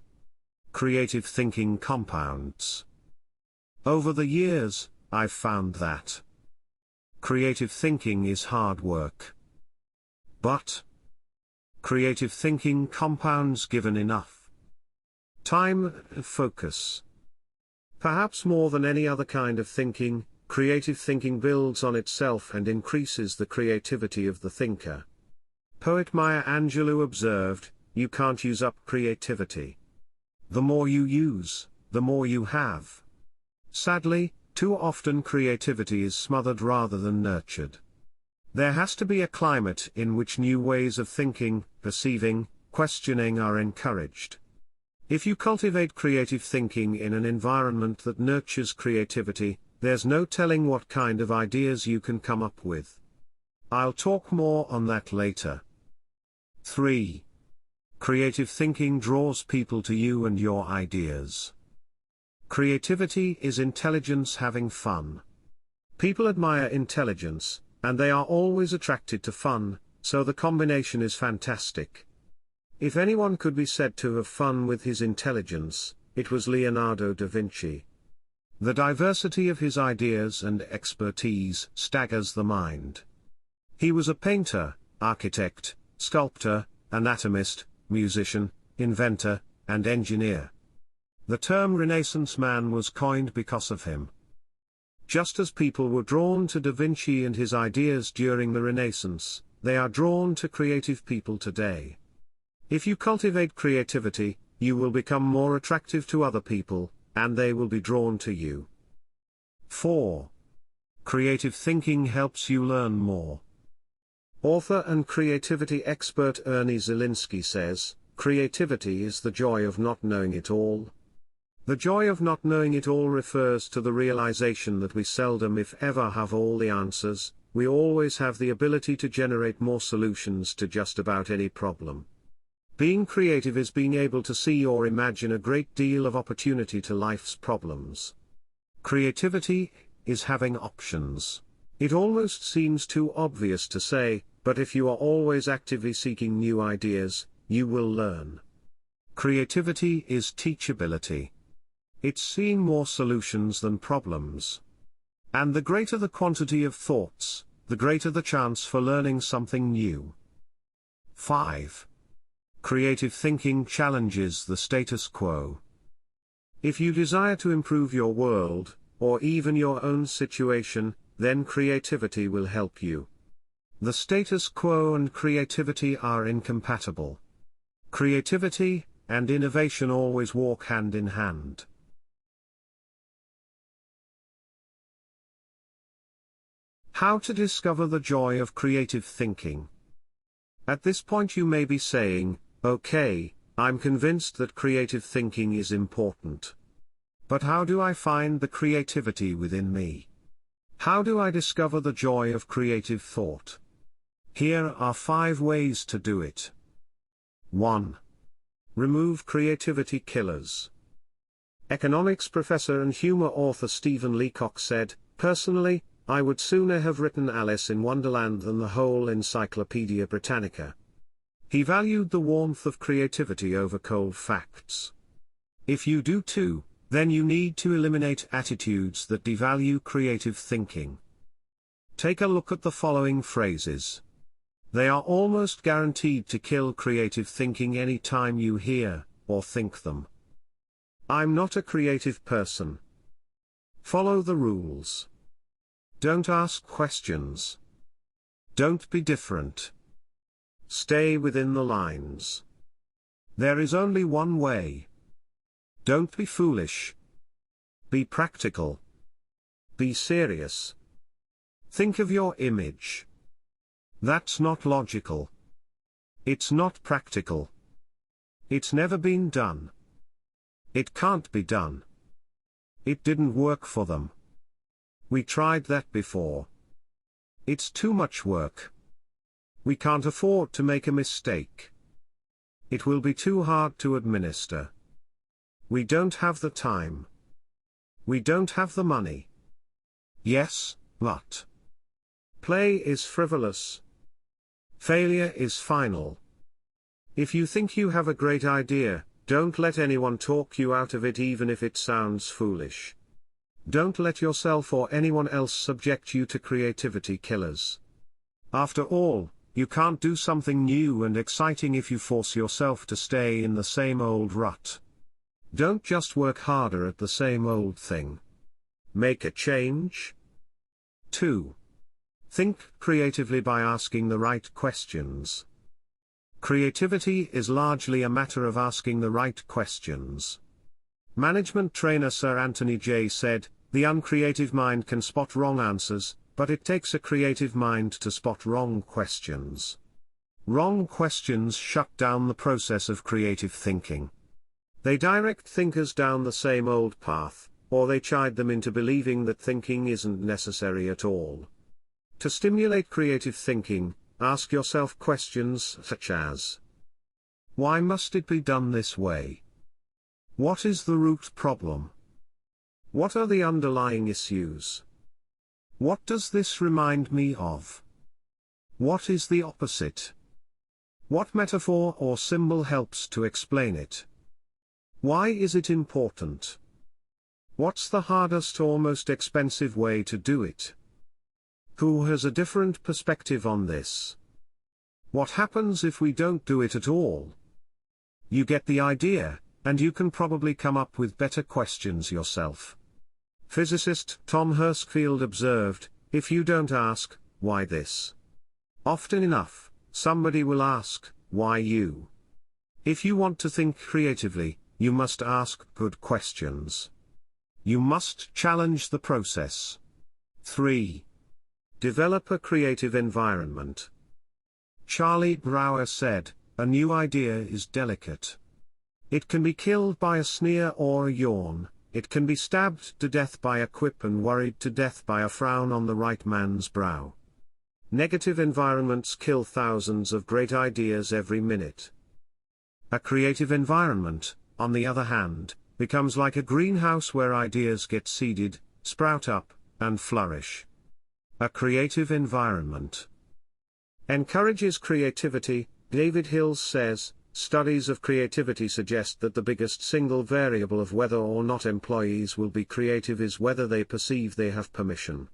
A: Creative thinking compounds. Over the years, I've found that creative thinking is hard work. But creative thinking compounds given enough time and focus. Perhaps more than any other kind of thinking, creative thinking builds on itself and increases the creativity of the thinker. Poet Maya Angelou observed, "You can't use up creativity. The more you use, the more you have." Sadly, too often creativity is smothered rather than nurtured. There has to be a climate in which new ways of thinking, perceiving, questioning are encouraged. If you cultivate creative thinking in an environment that nurtures creativity, there's no telling what kind of ideas you can come up with. I'll talk more on that later. 3. Creative thinking draws people to you and your ideas. Creativity is intelligence having fun. People admire intelligence, and they are always attracted to fun, so the combination is fantastic. If anyone could be said to have fun with his intelligence, it was Leonardo da Vinci. The diversity of his ideas and expertise staggers the mind. He was a painter, architect, sculptor, anatomist, musician, inventor, and engineer. The term Renaissance man was coined because of him. Just as people were drawn to Da Vinci and his ideas during the Renaissance, they are drawn to creative people today. If you cultivate creativity, you will become more attractive to other people, and they will be drawn to you. 4. Creative thinking helps you learn more. Author and creativity expert Ernie Zielinski says, "Creativity is the joy of not knowing it all." The joy of not knowing it all refers to the realization that we seldom if ever have all the answers. We always have the ability to generate more solutions to just about any problem. Being creative is being able to see or imagine a great deal of opportunity to life's problems. Creativity is having options. It almost seems too obvious to say, but if you are always actively seeking new ideas, you will learn. Creativity is teachability. It's seeing more solutions than problems. And the greater the quantity of thoughts, the greater the chance for learning something new. 5. Creative thinking challenges the status quo. If you desire to improve your world, or even your own situation, then creativity will help you. The status quo and creativity are incompatible. Creativity and innovation always walk hand in hand. How to discover the joy of creative thinking. At this point you may be saying, "Okay, I'm convinced that creative thinking is important. But how do I find the creativity within me? How do I discover the joy of creative thought?" Here are 5 ways to do it. 1. Remove creativity killers. Economics professor and humor author Stephen Leacock said, "Personally, I would sooner have written Alice in Wonderland than the whole Encyclopedia Britannica." He valued the warmth of creativity over cold facts. If you do too, then you need to eliminate attitudes that devalue creative thinking. Take a look at the following phrases. They are almost guaranteed to kill creative thinking any time you hear or think them. I'm not a creative person. Follow the rules. Don't ask questions. Don't be different. Stay within the lines. There is only one way. Don't be foolish. Be practical. Be serious. Think of your image. That's not logical. It's not practical. It's never been done. It can't be done. It didn't work for them. We tried that before. It's too much work. We can't afford to make a mistake. It will be too hard to administer. We don't have the time. We don't have the money. Yes, but play is frivolous. Failure is final. If you think you have a great idea, don't let anyone talk you out of it even if it sounds foolish. Don't let yourself or anyone else subject you to creativity killers. After all, you can't do something new and exciting if you force yourself to stay in the same old rut. Don't just work harder at the same old thing. Make a change. 2. Think creatively by asking the right questions. Creativity is largely a matter of asking the right questions. Management trainer Sir Anthony J. said, "The uncreative mind can spot wrong answers, but it takes a creative mind to spot wrong questions." Wrong questions shut down the process of creative thinking. They direct thinkers down the same old path, or they chide them into believing that thinking isn't necessary at all. To stimulate creative thinking, ask yourself questions such as: why must it be done this way? What is the root problem? What are the underlying issues? What does this remind me of? What is the opposite? What metaphor or symbol helps to explain it? Why is it important? What's the hardest or most expensive way to do it? Who has a different perspective on this? What happens if we don't do it at all? You get the idea, and you can probably come up with better questions yourself. Physicist Tom Hurstfield observed, "If you don't ask, why this? Often enough, somebody will ask, why you?" If you want to think creatively, you must ask good questions. You must challenge the process. 3. Develop a creative environment. Charlie Brower said, "A new idea is delicate. It can be killed by a sneer or a yawn, it can be stabbed to death by a quip and worried to death by a frown on the right man's brow." Negative environments kill thousands of great ideas every minute. A creative environment, on the other hand, becomes like a greenhouse where ideas get seeded, sprout up, and flourish. A creative environment encourages creativity. David Hills says, "Studies of creativity suggest that the biggest single variable of whether or not employees will be creative is whether they perceive they have permission.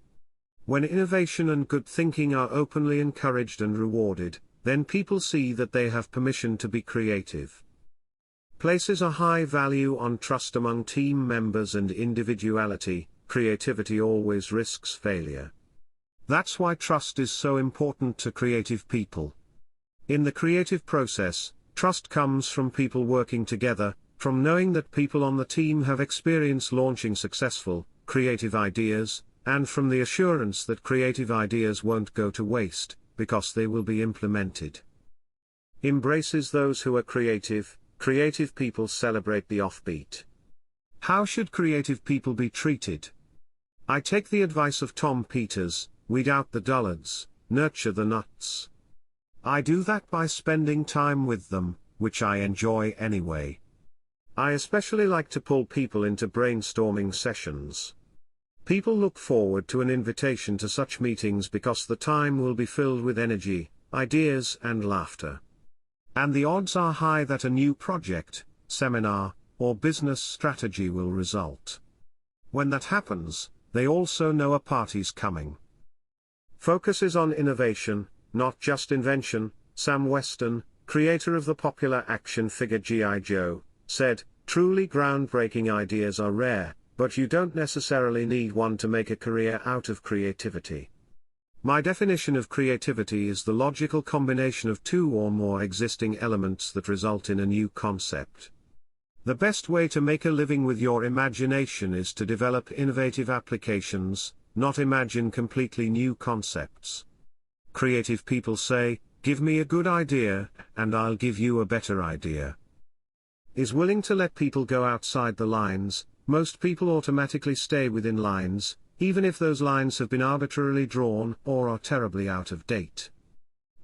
A: When innovation and good thinking are openly encouraged and rewarded, then people see that they have permission to be creative." Places a high value on trust among team members and individuality. Creativity always risks failure. That's why trust is so important to creative people. In the creative process, trust comes from people working together, from knowing that people on the team have experience launching successful, creative ideas, and from the assurance that creative ideas won't go to waste, because they will be implemented. Embraces those who are creative. Creative people celebrate the offbeat. How should creative people be treated? I take the advice of Tom Peters: weed out the dullards, nurture the nuts. I do that by spending time with them, which I enjoy anyway. I especially like to pull people into brainstorming sessions. People look forward to an invitation to such meetings because the time will be filled with energy, ideas and laughter. And the odds are high that a new project, seminar, or business strategy will result. When that happens, they also know a party's coming. Focuses on innovation, not just invention. Sam Weston, creator of the popular action figure G.I. Joe, said, "Truly groundbreaking ideas are rare, but you don't necessarily need one to make a career out of creativity. My definition of creativity is the logical combination of two or more existing elements that result in a new concept. The best way to make a living with your imagination is to develop innovative applications, not imagine completely new concepts. Creative people say, "Give me a good idea, and I'll give you a better idea." Is willing to let people go outside the lines. Most people automatically stay within lines, even if those lines have been arbitrarily drawn or are terribly out of date.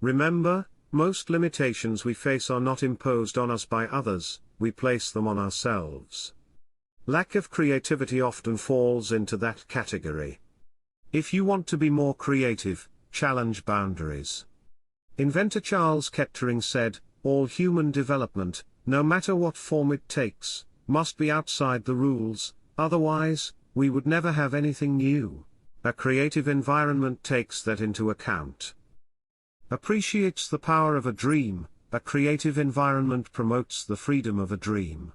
A: Remember, most limitations we face are not imposed on us by others, we place them on ourselves. Lack of creativity often falls into that category. If you want to be more creative, challenge boundaries. Inventor Charles Kettering said, "All human development, no matter what form it takes, must be outside the rules, otherwise, we would never have anything new." A creative environment takes that into account. Appreciates the power of a dream. A creative environment promotes the freedom of a dream.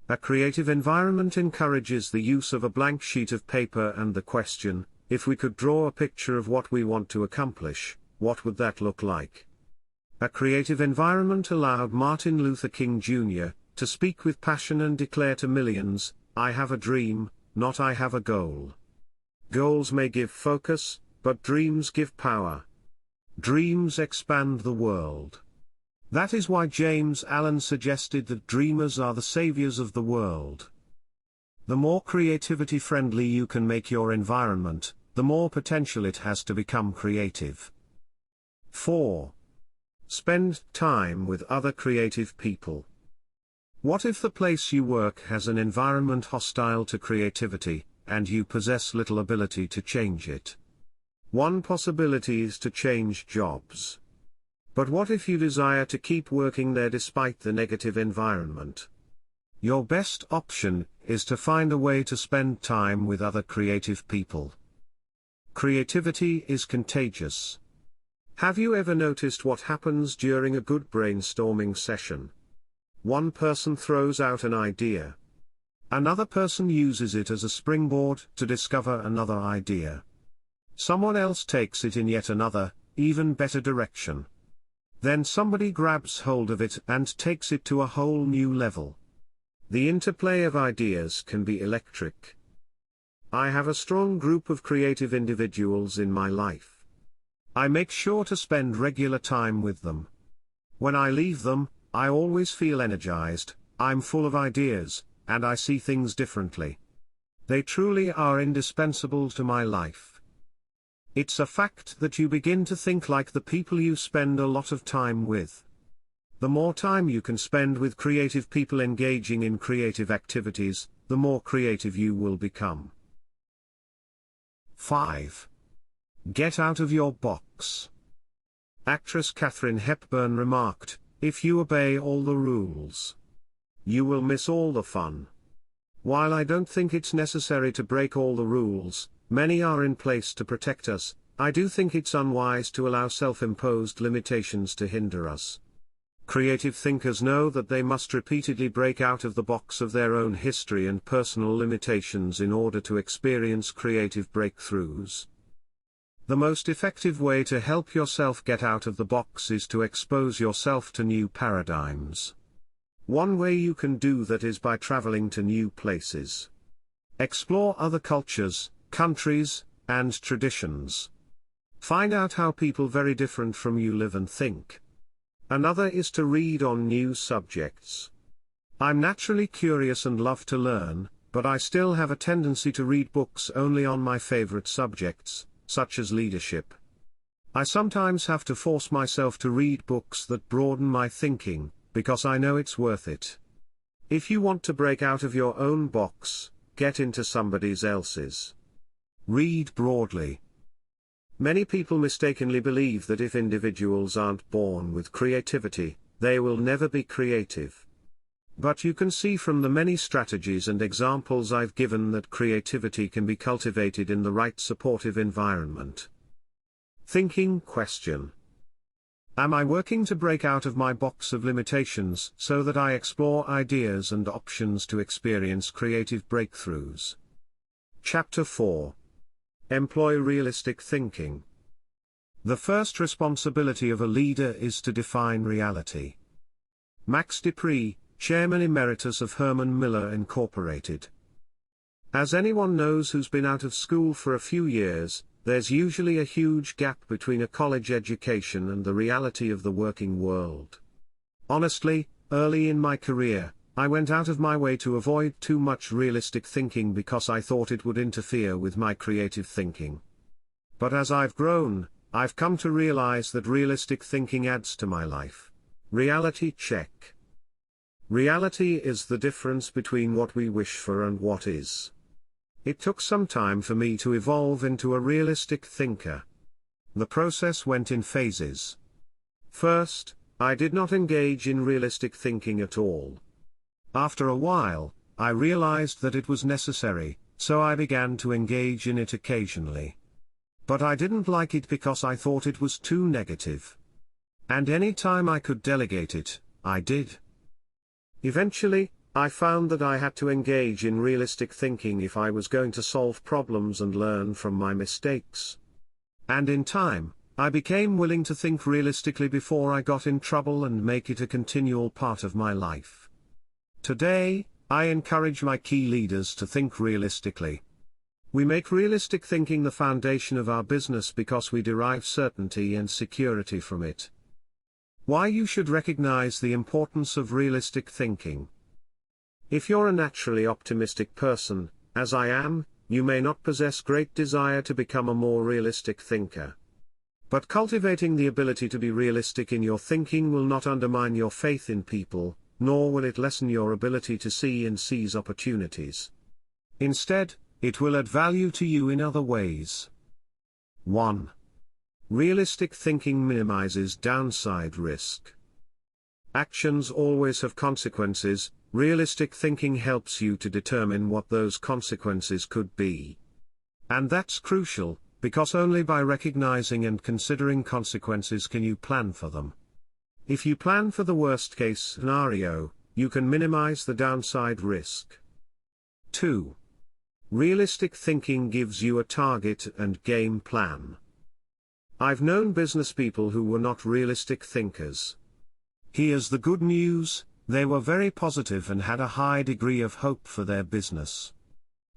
A: A creative environment encourages the use of a blank sheet of paper and the question, if we could draw a picture of what we want to accomplish, what would that look like? A creative environment allowed Martin Luther King Jr. to speak with passion and declare to millions, "I have a dream, not I have a goal." Goals may give focus, but dreams give power. Dreams expand the world. That is why James Allen suggested that dreamers are the saviors of the world. The more creativity-friendly you can make your environment, the more potential it has to become creative. 4. Spend time with other creative people. What if the place you work has an environment hostile to creativity, and you possess little ability to change it? One possibility is to change jobs. But what if you desire to keep working there despite the negative environment? Your best option is to find a way to spend time with other creative people. Creativity is contagious. Have you ever noticed what happens during a good brainstorming session? One person throws out an idea. Another person uses it as a springboard to discover another idea. Someone else takes it in yet another, even better direction. Then somebody grabs hold of it and takes it to a whole new level. The interplay of ideas can be electric. I have a strong group of creative individuals in my life. I make sure to spend regular time with them. When I leave them, I always feel energized, I'm full of ideas, and I see things differently. They truly are indispensable to my life. It's a fact that you begin to think like the people you spend a lot of time with. The more time you can spend with creative people engaging in creative activities, the more creative you will become. 5. Get out of your box. Actress Katharine Hepburn remarked, "If you obey all the rules, you will miss all the fun." While I don't think it's necessary to break all the rules, many are in place to protect us, I do think it's unwise to allow self-imposed limitations to hinder us. Creative thinkers know that they must repeatedly break out of the box of their own history and personal limitations in order to experience creative breakthroughs. The most effective way to help yourself get out of the box is to expose yourself to new paradigms. One way you can do that is by traveling to new places. Explore other cultures, countries, and traditions. Find out how people very different from you live and think. Another is to read on new subjects. I'm naturally curious and love to learn, but I still have a tendency to read books only on my favorite subjects, such as leadership. I sometimes have to force myself to read books that broaden my thinking, because I know it's worth it. If you want to break out of your own box, get into somebody else's. Read broadly. Many people mistakenly believe that if individuals aren't born with creativity, they will never be creative. But you can see from the many strategies and examples I've given that creativity can be cultivated in the right supportive environment. Thinking question. Am I working to break out of my box of limitations so that I explore ideas and options to experience creative breakthroughs? Chapter 4. Employ realistic thinking. The first responsibility of a leader is to define reality. Max Dupree, Chairman Emeritus of Herman Miller Incorporated. As anyone knows who's been out of school for a few years, there's usually a huge gap between a college education and the reality of the working world. Honestly, early in my career, I went out of my way to avoid too much realistic thinking because I thought it would interfere with my creative thinking. But as I've grown, I've come to realize that realistic thinking adds to my life. Reality check. Reality is the difference between what we wish for and what is. It took some time for me to evolve into a realistic thinker. The process went in phases. First, I did not engage in realistic thinking at all. After a while, I realized that it was necessary, so I began to engage in it occasionally. But I didn't like it because I thought it was too negative. And any time I could delegate it, I did. Eventually, I found that I had to engage in realistic thinking if I was going to solve problems and learn from my mistakes. And in time, I became willing to think realistically before I got in trouble and make it a continual part of my life. Today, I encourage my key leaders to think realistically. We make realistic thinking the foundation of our business because we derive certainty and security from it. Why you should recognize the importance of realistic thinking. If you're a naturally optimistic person, as I am, you may not possess great desire to become a more realistic thinker. But cultivating the ability to be realistic in your thinking will not undermine your faith in people, nor will it lessen your ability to see and seize opportunities. Instead, it will add value to you in other ways. 1. Realistic thinking minimizes downside risk. Actions always have consequences. Realistic thinking helps you to determine what those consequences could be. And that's crucial, because only by recognizing and considering consequences can you plan for them. If you plan for the worst-case scenario, you can minimize the downside risk. 2. Realistic thinking gives you a target and game plan. I've known business people who were not realistic thinkers. Here's the good news: they were very positive and had a high degree of hope for their business.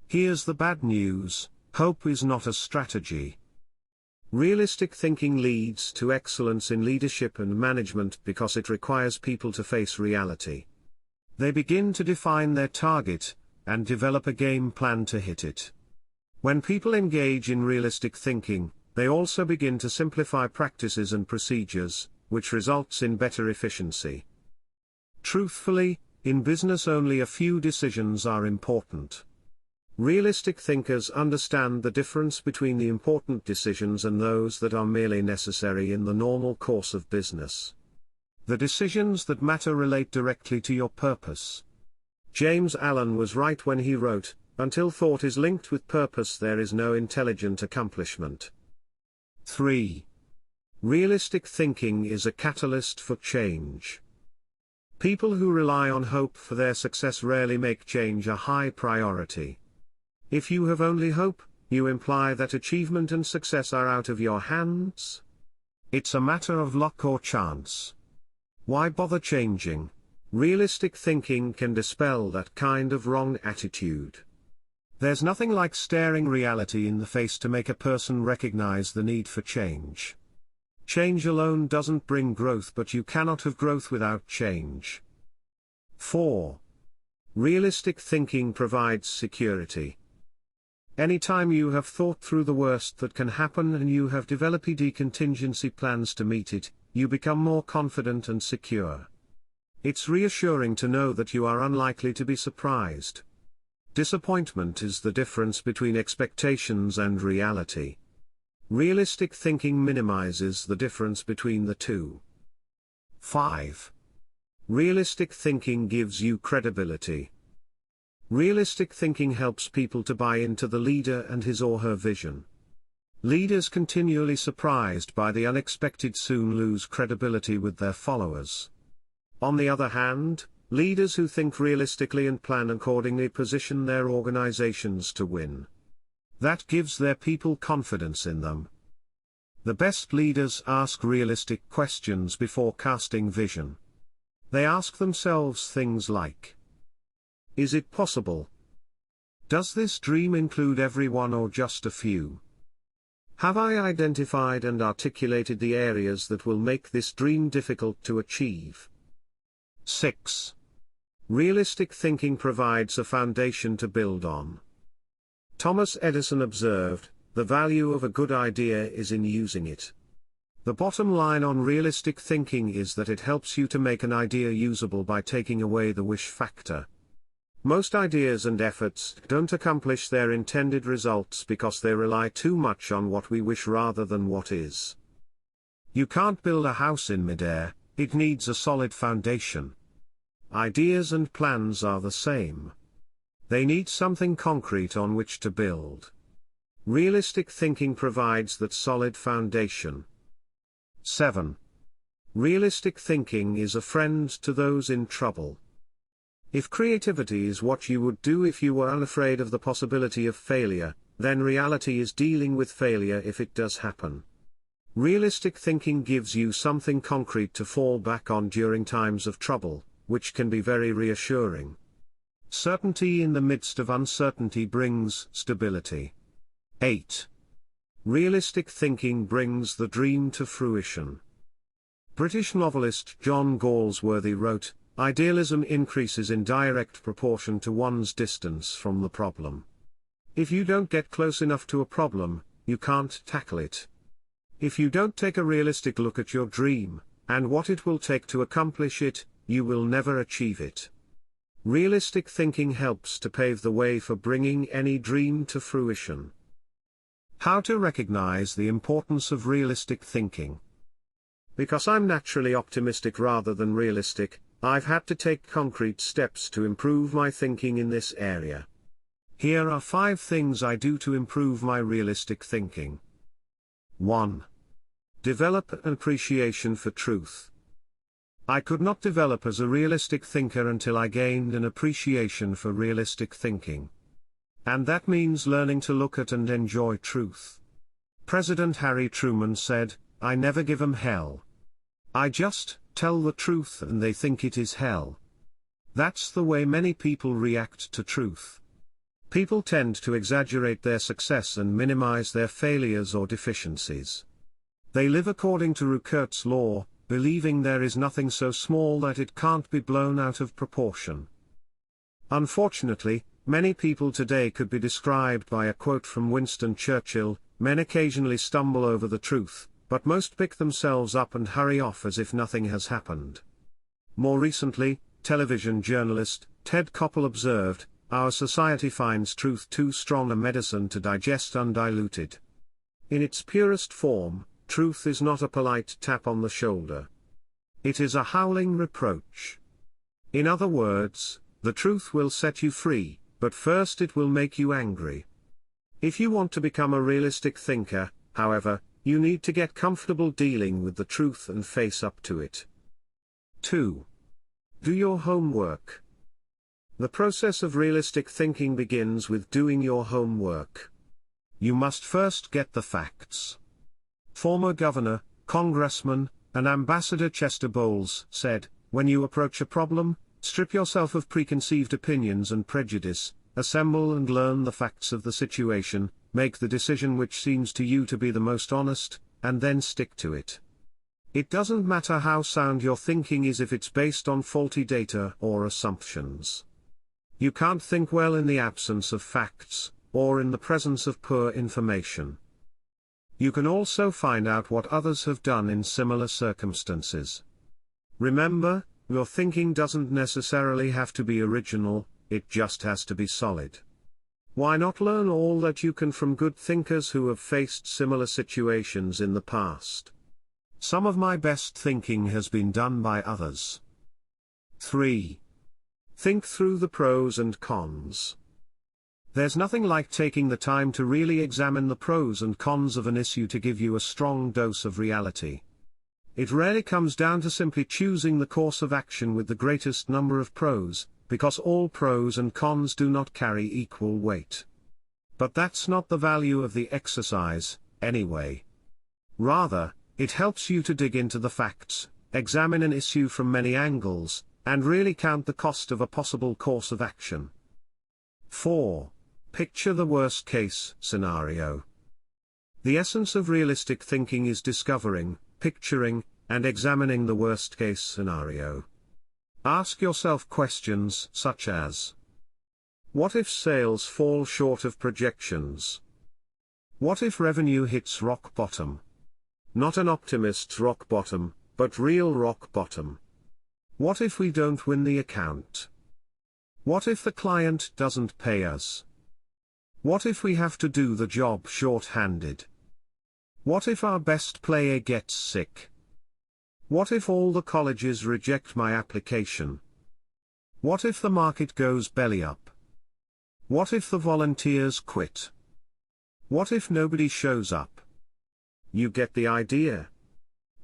A: Here's the bad news: hope is not a strategy. Realistic thinking leads to excellence in leadership and management because it requires people to face reality. They begin to define their target, and develop a game plan to hit it. When people engage in realistic thinking, they also begin to simplify practices and procedures, which results in better efficiency. Truthfully, in business only a few decisions are important. Realistic thinkers understand the difference between the important decisions and those that are merely necessary in the normal course of business. The decisions that matter relate directly to your purpose. James Allen was right when he wrote, "Until thought is linked with purpose, there is no intelligent accomplishment." 3. Realistic thinking is a catalyst for change. People who rely on hope for their success rarely make change a high priority. If you have only hope, you imply that achievement and success are out of your hands. It's a matter of luck or chance. Why bother changing? Realistic thinking can dispel that kind of wrong attitude. There's nothing like staring reality in the face to make a person recognize the need for change. Change alone doesn't bring growth, but you cannot have growth without change. 4. Realistic thinking provides security. Anytime you have thought through the worst that can happen and you have developed contingency plans to meet it, you become more confident and secure. It's reassuring to know that you are unlikely to be surprised. Disappointment is the difference between expectations and reality. Realistic thinking minimizes the difference between the two. 5. Realistic thinking gives you credibility. Realistic thinking helps people to buy into the leader and his or her vision. Leaders continually surprised by the unexpected soon lose credibility with their followers. On the other hand, leaders who think realistically and plan accordingly position their organizations to win. That gives their people confidence in them. The best leaders ask realistic questions before casting vision. They ask themselves things like, is it possible? Does this dream include everyone or just a few? Have I identified and articulated the areas that will make this dream difficult to achieve? 6. Realistic thinking provides a foundation to build on. Thomas Edison observed, the value of a good idea is in using it. The bottom line on realistic thinking is that it helps you to make an idea usable by taking away the wish factor. Most ideas and efforts don't accomplish their intended results because they rely too much on what we wish rather than what is. You can't build a house in midair, it needs a solid foundation. Ideas and plans are the same. They need something concrete on which to build. Realistic thinking provides that solid foundation. 7. Realistic thinking is a friend to those in trouble. If creativity is what you would do if you were unafraid of the possibility of failure, then reality is dealing with failure if it does happen. Realistic thinking gives you something concrete to fall back on during times of trouble, which can be very reassuring. Certainty in the midst of uncertainty brings stability. 8. Realistic thinking brings the dream to fruition. British novelist John Galsworthy wrote, idealism increases in direct proportion to one's distance from the problem. If you don't get close enough to a problem, you can't tackle it. If you don't take a realistic look at your dream, and what it will take to accomplish it, you will never achieve it. Realistic thinking helps to pave the way for bringing any dream to fruition. How to recognize the importance of realistic thinking? Because I'm naturally optimistic rather than realistic, I've had to take concrete steps to improve my thinking in this area. Here are 5 things I do to improve my realistic thinking. 1. Develop an appreciation for truth. I could not develop as a realistic thinker until I gained an appreciation for realistic thinking. And that means learning to look at and enjoy truth. President Harry Truman said, I never give 'em hell. I just tell the truth and they think it is hell. That's the way many people react to truth. People tend to exaggerate their success and minimize their failures or deficiencies. They live according to Rupert's law, believing there is nothing so small that it can't be blown out of proportion. Unfortunately, many people today could be described by a quote from Winston Churchill, men occasionally stumble over the truth, but most pick themselves up and hurry off as if nothing has happened. More recently, television journalist Ted Koppel observed, our society finds truth too strong a medicine to digest undiluted. In its purest form, truth is not a polite tap on the shoulder. It is a howling reproach. In other words, the truth will set you free, but first it will make you angry. If you want to become a realistic thinker, however, you need to get comfortable dealing with the truth and face up to it. 2. Do your homework. The process of realistic thinking begins with doing your homework. You must first get the facts. Former Governor, Congressman, and Ambassador Chester Bowles said, when you approach a problem, strip yourself of preconceived opinions and prejudice, assemble and learn the facts of the situation, make the decision which seems to you to be the most honest, and then stick to it. It doesn't matter how sound your thinking is if it's based on faulty data or assumptions. You can't think well in the absence of facts, or in the presence of poor information. You can also find out what others have done in similar circumstances. Remember, your thinking doesn't necessarily have to be original, it just has to be solid. Why not learn all that you can from good thinkers who have faced similar situations in the past? Some of my best thinking has been done by others. 3. Think through the pros and cons. There's nothing like taking the time to really examine the pros and cons of an issue to give you a strong dose of reality. It rarely comes down to simply choosing the course of action with the greatest number of pros, because all pros and cons do not carry equal weight. But that's not the value of the exercise, anyway. Rather, it helps you to dig into the facts, examine an issue from many angles, and really count the cost of a possible course of action. 4. Picture the worst-case scenario. The essence of realistic thinking is discovering, picturing, and examining the worst-case scenario. Ask yourself questions such as: what if sales fall short of projections? What if revenue hits rock bottom? Not an optimist's rock bottom, but real rock bottom. What if we don't win the account? What if the client doesn't pay us? What if we have to do the job short-handed? What if our best player gets sick? What if all the colleges reject my application? What if the market goes belly up? What if the volunteers quit? What if nobody shows up? You get the idea.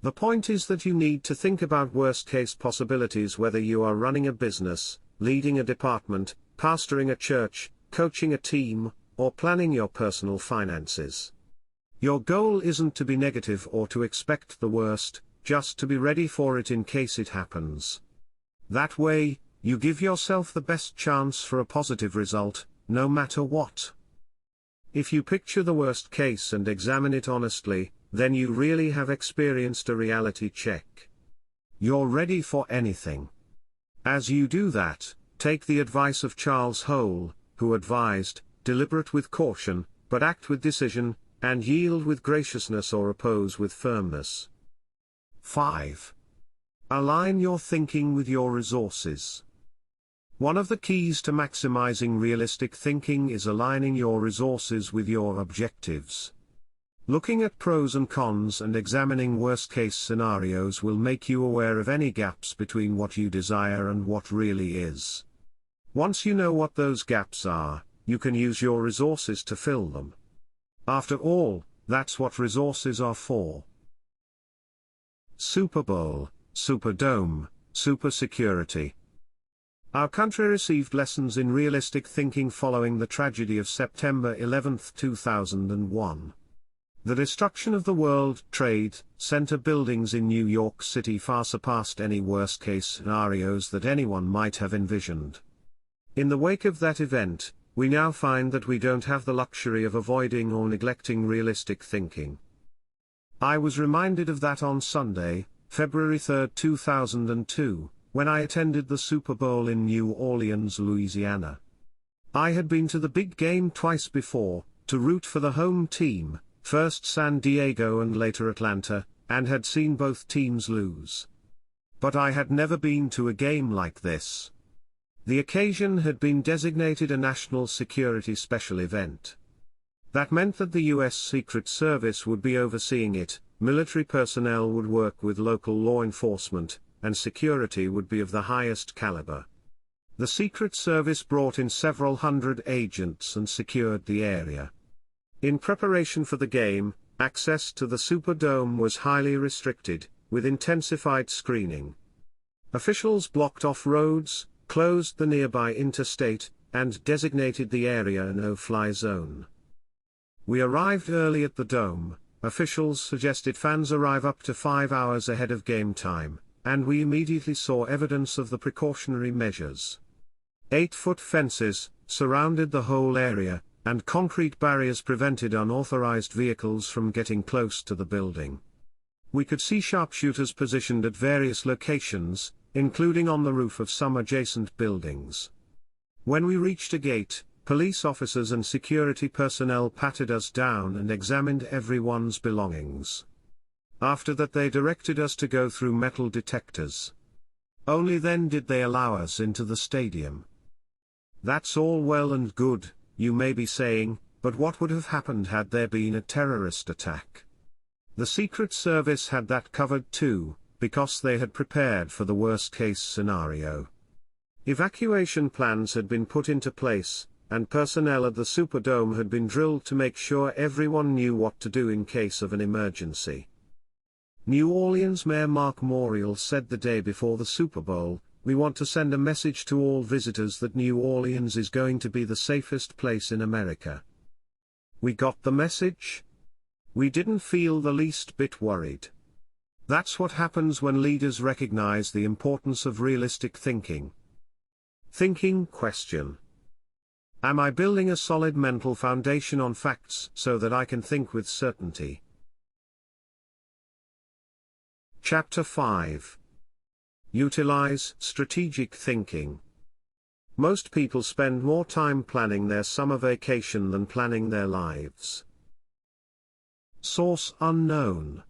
A: The point is that you need to think about worst-case possibilities, whether you are running a business, leading a department, pastoring a church, coaching a team, or planning your personal finances. Your goal isn't to be negative or to expect the worst, just to be ready for it in case it happens. That way, you give yourself the best chance for a positive result, no matter what. If you picture the worst case and examine it honestly, then you really have experienced a reality check. You're ready for anything. As you do that, take the advice of Charles Hole, who advised, deliberate with caution, but act with decision, and yield with graciousness or oppose with firmness. 5. Align your thinking with your resources. One of the keys to maximizing realistic thinking is aligning your resources with your objectives. Looking at pros and cons and examining worst-case scenarios will make you aware of any gaps between what you desire and what really is. Once you know what those gaps are, you can use your resources to fill them. After all, that's what resources are for. Super Bowl, Superdome, Super Security. Our country received lessons in realistic thinking following the tragedy of September 11, 2001. The destruction of the World Trade Center buildings in New York City far surpassed any worst-case scenarios that anyone might have envisioned. In the wake of that event, we now find that we don't have the luxury of avoiding or neglecting realistic thinking. I was reminded of that on Sunday, February 3, 2002, when I attended the Super Bowl in New Orleans, Louisiana. I had been to the big game twice before, to root for the home team, first San Diego and later Atlanta, and had seen both teams lose. But I had never been to a game like this. The occasion had been designated a national security special event. That meant that the U.S. Secret Service would be overseeing it, military personnel would work with local law enforcement, and security would be of the highest caliber. The Secret Service brought in several hundred agents and secured the area. In preparation for the game, access to the Superdome was highly restricted, with intensified screening. Officials blocked off roads, closed the nearby interstate, and designated the area a no-fly zone. We arrived early at the Dome. Officials suggested fans arrive up to 5 hours ahead of game time, and we immediately saw evidence of the precautionary measures. 8-foot fences surrounded the whole area, and concrete barriers prevented unauthorized vehicles from getting close to the building. We could see sharpshooters positioned at various locations, including on the roof of some adjacent buildings. When we reached a gate, police officers and security personnel patted us down and examined everyone's belongings. After that, they directed us to go through metal detectors. Only then did they allow us into the stadium. That's all well and good, you may be saying, but what would have happened had there been a terrorist attack? The Secret Service had that covered too, because they had prepared for the worst-case scenario. Evacuation plans had been put into place, and personnel at the Superdome had been drilled to make sure everyone knew what to do in case of an emergency. New Orleans Mayor Mark Morial said the day before the Super Bowl, "We want to send a message to all visitors that New Orleans is going to be the safest place in America." We got the message. We didn't feel the least bit worried. That's what happens when leaders recognize the importance of realistic thinking. Thinking question. Am I building a solid mental foundation on facts so that I can think with certainty? Chapter 5. Utilize strategic thinking. Most people spend more time planning their summer vacation than planning their lives. Source unknown.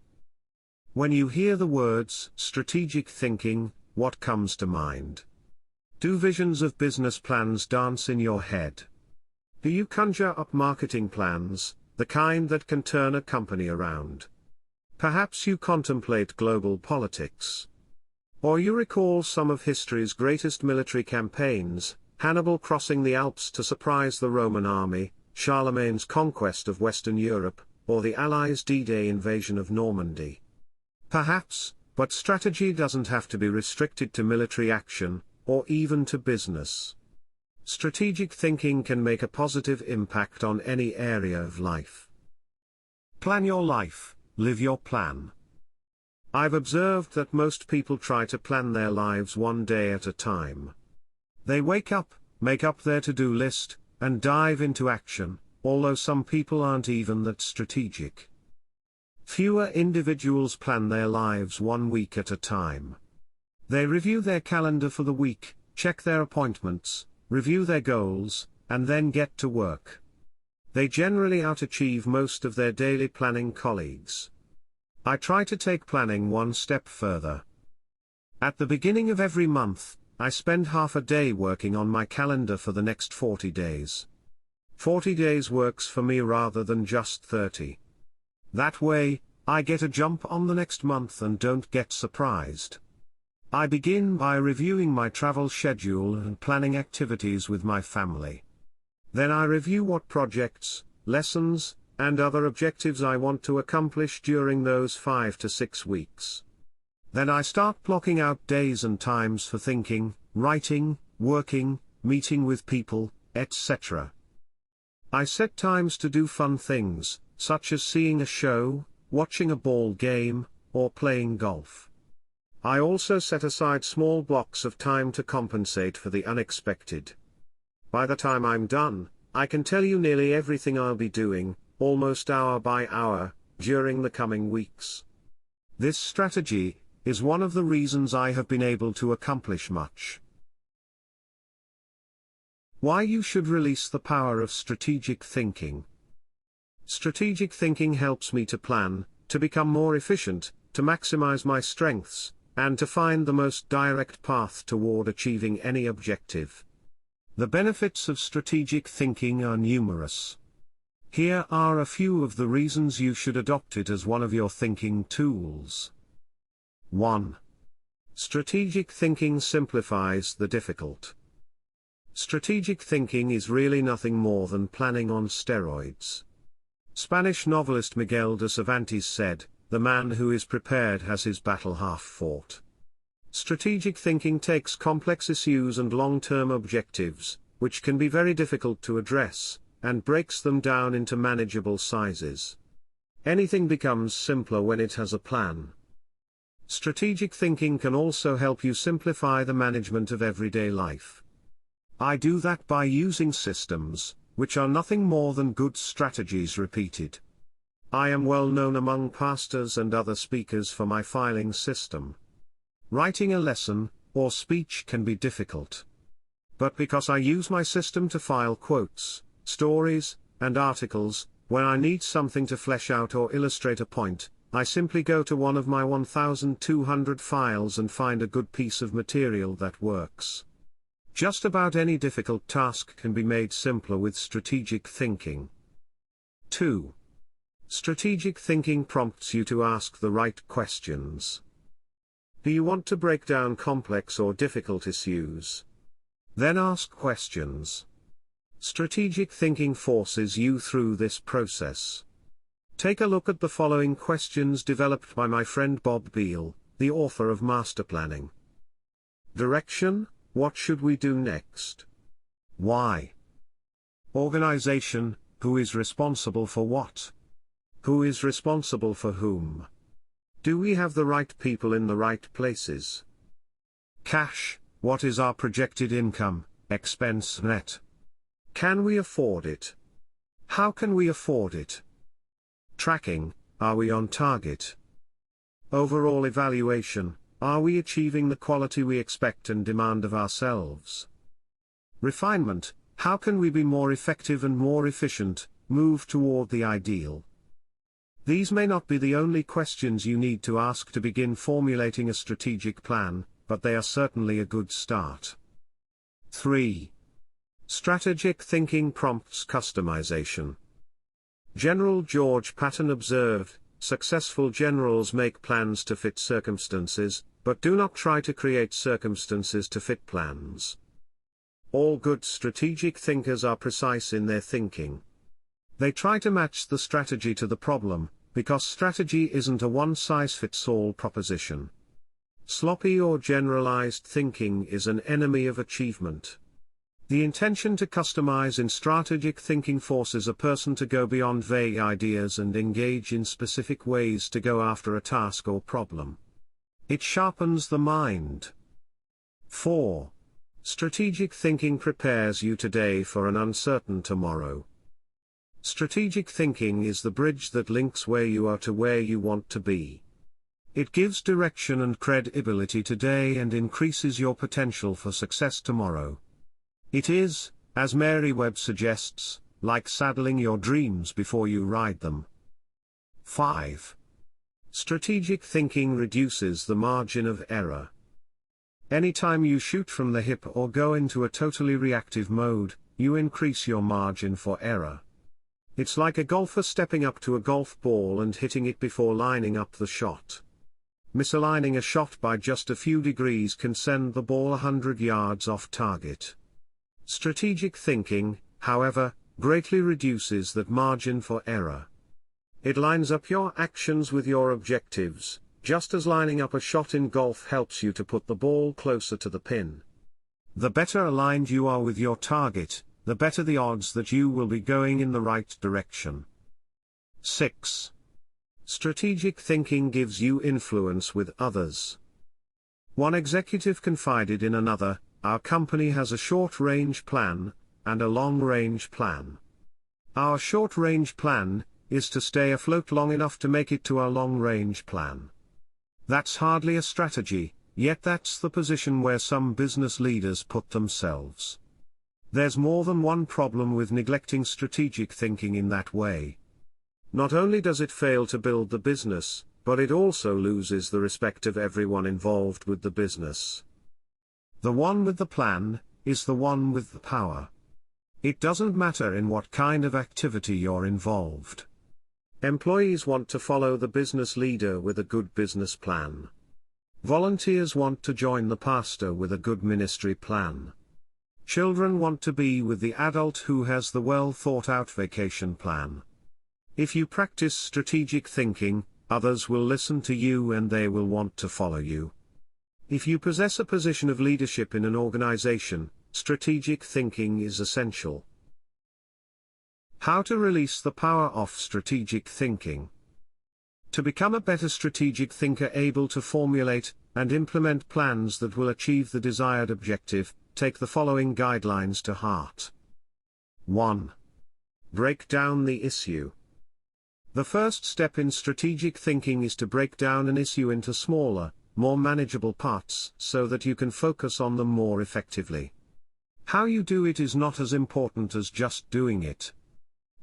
A: When you hear the words strategic thinking, what comes to mind? Do visions of business plans dance in your head? Do you conjure up marketing plans, the kind that can turn a company around? Perhaps you contemplate global politics. Or you recall some of history's greatest military campaigns, Hannibal crossing the Alps to surprise the Roman army, Charlemagne's conquest of Western Europe, or the Allies' D-Day invasion of Normandy. Perhaps, but strategy doesn't have to be restricted to military action, or even to business. Strategic thinking can make a positive impact on any area of life. Plan your life, live your plan. I've observed that most people try to plan their lives one day at a time. They wake up, make up their to-do list, and dive into action, although some people aren't even that strategic. Fewer individuals plan their lives 1 week at a time. They review their calendar for the week, check their appointments, review their goals, and then get to work. They generally outachieve most of their daily planning colleagues. I try to take planning one step further. At the beginning of every month, I spend half a day working on my calendar for the next 40 days. 40 days works for me rather than just 30. That way, I get a jump on the next month and don't get surprised. I begin by reviewing my travel schedule and planning activities with my family. Then I review what projects, lessons, and other objectives I want to accomplish during those 5 to 6 weeks. Then I start blocking out days and times for thinking, writing, working, meeting with people, etc. I set times to do fun things, such as seeing a show, watching a ball game, or playing golf. I also set aside small blocks of time to compensate for the unexpected. By the time I'm done, I can tell you nearly everything I'll be doing, almost hour by hour, during the coming weeks. This strategy is one of the reasons I have been able to accomplish much. Why you should release the power of strategic thinking. Strategic thinking helps me to plan, to become more efficient, to maximize my strengths, and to find the most direct path toward achieving any objective. The benefits of strategic thinking are numerous. Here are a few of the reasons you should adopt it as one of your thinking tools. 1. Strategic thinking simplifies the difficult. Strategic thinking is really nothing more than planning on steroids. Spanish novelist Miguel de Cervantes said, "The man who is prepared has his battle half fought." Strategic thinking takes complex issues and long-term objectives, which can be very difficult to address, and breaks them down into manageable sizes. Anything becomes simpler when it has a plan. Strategic thinking can also help you simplify the management of everyday life. I do that by using systems, which are nothing more than good strategies repeated. I am well known among pastors and other speakers for my filing system. Writing a lesson, or speech can be difficult. But because I use my system to file quotes, stories, and articles, when I need something to flesh out or illustrate a point, I simply go to one of my 1,200 files and find a good piece of material that works. Just about any difficult task can be made simpler with strategic thinking. 2. Strategic thinking prompts you to ask the right questions. Do you want to break down complex or difficult issues? Then ask questions. Strategic thinking forces you through this process. Take a look at the following questions developed by my friend Bob Beale, the author of Master Planning. Direction: what should we do next? Why? Organization: who is responsible for what? Who is responsible for whom? Do we have the right people in the right places? Cash, what is our projected income, expense net? Can we afford it? How can we afford it? Tracking, are we on target? Overall evaluation, are we achieving the quality we expect and demand of ourselves? Refinement, how can we be more effective and more efficient, move toward the ideal? These may not be the only questions you need to ask to begin formulating a strategic plan, but they are certainly a good start. 3. Strategic thinking prompts customization. General George Patton observed, "Successful generals make plans to fit circumstances, but do not try to create circumstances to fit plans." All good strategic thinkers are precise in their thinking. They try to match the strategy to the problem, because strategy isn't a one-size-fits-all proposition. Sloppy or generalized thinking is an enemy of achievement. The intention to customize in strategic thinking forces a person to go beyond vague ideas and engage in specific ways to go after a task or problem. It sharpens the mind. 4. Strategic thinking prepares you today for an uncertain tomorrow. Strategic thinking is the bridge that links where you are to where you want to be. It gives direction and credibility today and increases your potential for success tomorrow. It is, as Mary Webb suggests, like saddling your dreams before you ride them. 5. Strategic thinking reduces the margin of error. Anytime you shoot from the hip or go into a totally reactive mode, you increase your margin for error. It's like a golfer stepping up to a golf ball and hitting it before lining up the shot. Misaligning a shot by just a few degrees can send the ball 100 yards off target. Strategic thinking, however, greatly reduces that margin for error. It lines up your actions with your objectives, just as lining up a shot in golf helps you to put the ball closer to the pin. The better aligned you are with your target, the better the odds that you will be going in the right direction. 6. Strategic thinking gives you influence with others. One executive confided in another, "Our company has a short-range plan, and a long-range plan. Our short-range plan is to stay afloat long enough to make it to our long-range plan." That's hardly a strategy, yet that's the position where some business leaders put themselves. There's more than one problem with neglecting strategic thinking in that way. Not only does it fail to build the business, but it also loses the respect of everyone involved with the business. The one with the plan is the one with the power. It doesn't matter in what kind of activity you're involved. Employees want to follow the business leader with a good business plan. Volunteers want to join the pastor with a good ministry plan. Children want to be with the adult who has the well-thought-out vacation plan. If you practice strategic thinking, others will listen to you and they will want to follow you. If you possess a position of leadership in an organization, strategic thinking is essential. How to release the power of strategic thinking. To become a better strategic thinker able to formulate and implement plans that will achieve the desired objective, take the following guidelines to heart. 1. Break down the issue. The first step in strategic thinking is to break down an issue into smaller, more manageable parts so that you can focus on them more effectively. How you do it is not as important as just doing it.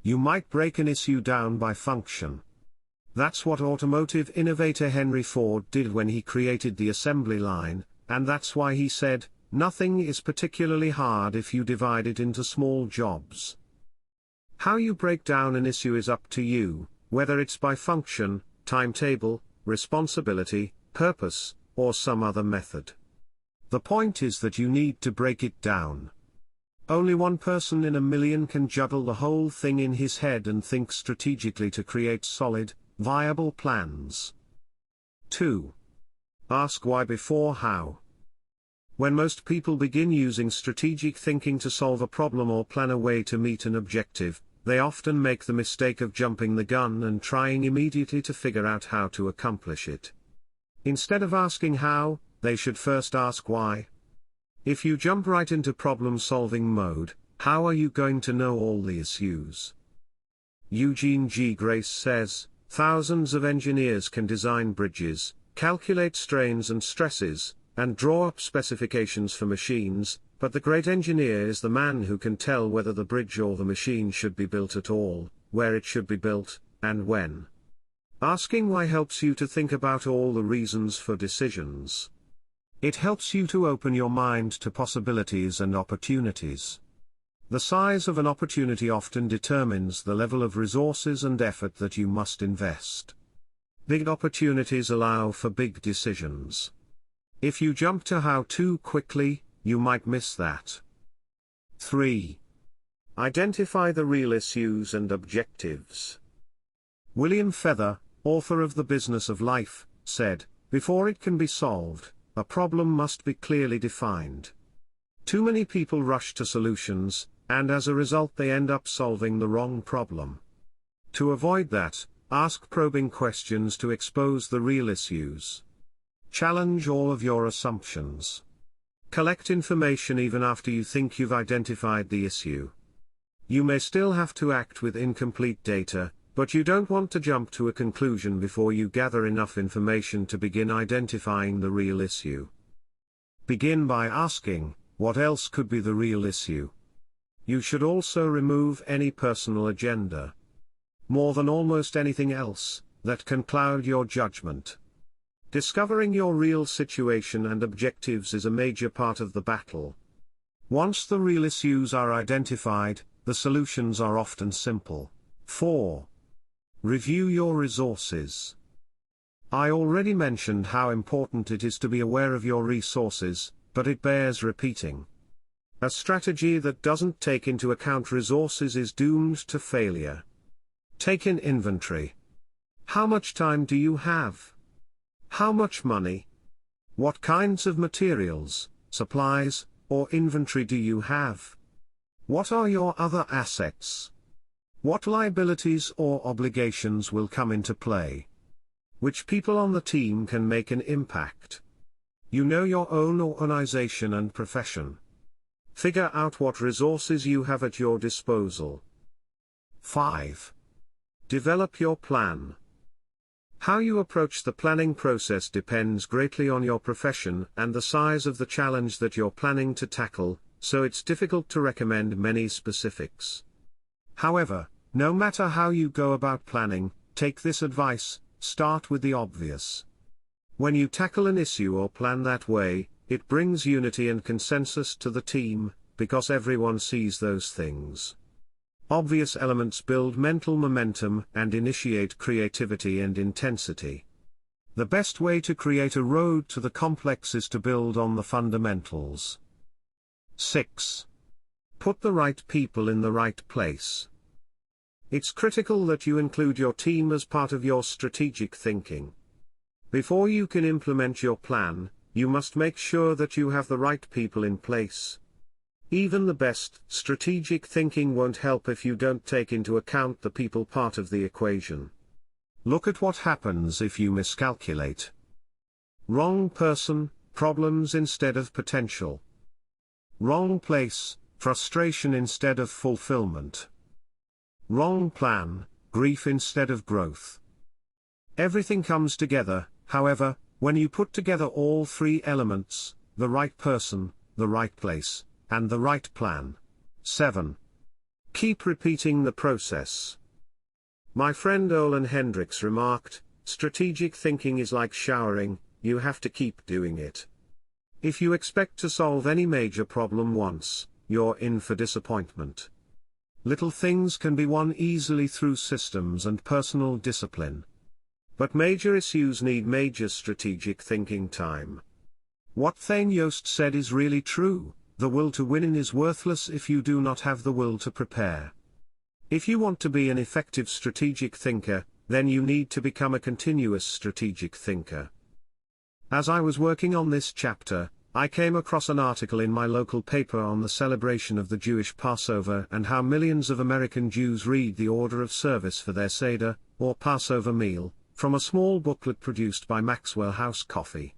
A: You might break an issue down by function. That's what automotive innovator Henry Ford did when he created the assembly line, and that's why he said, "Nothing is particularly hard if you divide it into small jobs." How you break down an issue is up to you, whether it's by function, timetable, responsibility, purpose, or some other method. The point is that you need to break it down. Only one person in a million can juggle the whole thing in his head and think strategically to create solid, viable plans. 2. Ask why before how. When most people begin using strategic thinking to solve a problem or plan a way to meet an objective, they often make the mistake of jumping the gun and trying immediately to figure out how to accomplish it. Instead of asking how, they should first ask why. If you jump right into problem-solving mode, how are you going to know all the issues? Eugene G. Grace says, thousands of engineers can design bridges, calculate strains and stresses, and draw up specifications for machines, but the great engineer is the man who can tell whether the bridge or the machine should be built at all, where it should be built, and when. Asking why helps you to think about all the reasons for decisions. It helps you to open your mind to possibilities and opportunities. The size of an opportunity often determines the level of resources and effort that you must invest. Big opportunities allow for big decisions. If you jump to how too quickly, you might miss that. 3. Identify the real issues and objectives. William Feather, author of The Business of Life, said, before it can be solved, a problem must be clearly defined. Too many people rush to solutions, and as a result they end up solving the wrong problem. To avoid that, ask probing questions to expose the real issues. Challenge all of your assumptions. Collect information even after you think you've identified the issue. You may still have to act with incomplete data, but you don't want to jump to a conclusion before you gather enough information to begin identifying the real issue. Begin by asking, what else could be the real issue? You should also remove any personal agenda. More than almost anything else, that can cloud your judgment. Discovering your real situation and objectives is a major part of the battle. Once the real issues are identified, the solutions are often simple. 4. Review your resources. I already mentioned how important it is to be aware of your resources, but it bears repeating. A strategy that doesn't take into account resources is doomed to failure. Take an inventory. How much time do you have? How much money? What kinds of materials, supplies, or inventory do you have? What are your other assets? What liabilities or obligations will come into play? Which people on the team can make an impact? You know your own organization and profession. Figure out what resources you have at your disposal. 5. Develop your plan. How you approach the planning process depends greatly on your profession and the size of the challenge that you're planning to tackle, so it's difficult to recommend many specifics. However, no matter how you go about planning, take this advice: start with the obvious. When you tackle an issue or plan that way, it brings unity and consensus to the team, because everyone sees those things. Obvious elements build mental momentum and initiate creativity and intensity. The best way to create a road to the complex is to build on the fundamentals. 6. Put the right people in the right place. It's critical that you include your team as part of your strategic thinking. Before you can implement your plan, you must make sure that you have the right people in place. Even the best strategic thinking won't help if you don't take into account the people part of the equation. Look at what happens if you miscalculate. Wrong person, problems instead of potential. Wrong place, frustration instead of fulfillment. Wrong plan, grief instead of growth. Everything comes together, however, when you put together all three elements: the right person, the right place, and the right plan. 7. Keep repeating the process. My friend Olin Hendricks remarked, strategic thinking is like showering, you have to keep doing it. If you expect to solve any major problem once, you're in for disappointment. Little things can be won easily through systems and personal discipline. But major issues need major strategic thinking time. What Thane Yost said is really true: the will to win is worthless if you do not have the will to prepare. If you want to be an effective strategic thinker, then you need to become a continuous strategic thinker. As I was working on this chapter, I came across an article in my local paper on the celebration of the Jewish Passover and how millions of American Jews read the order of service for their Seder, or Passover meal, from a small booklet produced by Maxwell House Coffee.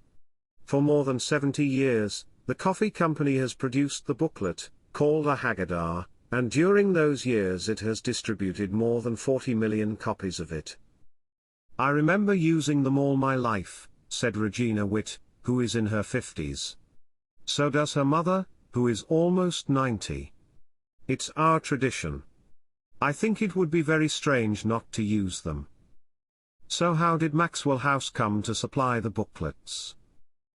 A: For more than 70 years, the coffee company has produced the booklet, called a Haggadah, and during those years it has distributed more than 40 million copies of it. I remember using them all my life, said Regina Witt, who is in her 50s. So does her mother, who is almost 90. It's our tradition. I think it would be very strange not to use them. So how did Maxwell House come to supply the booklets?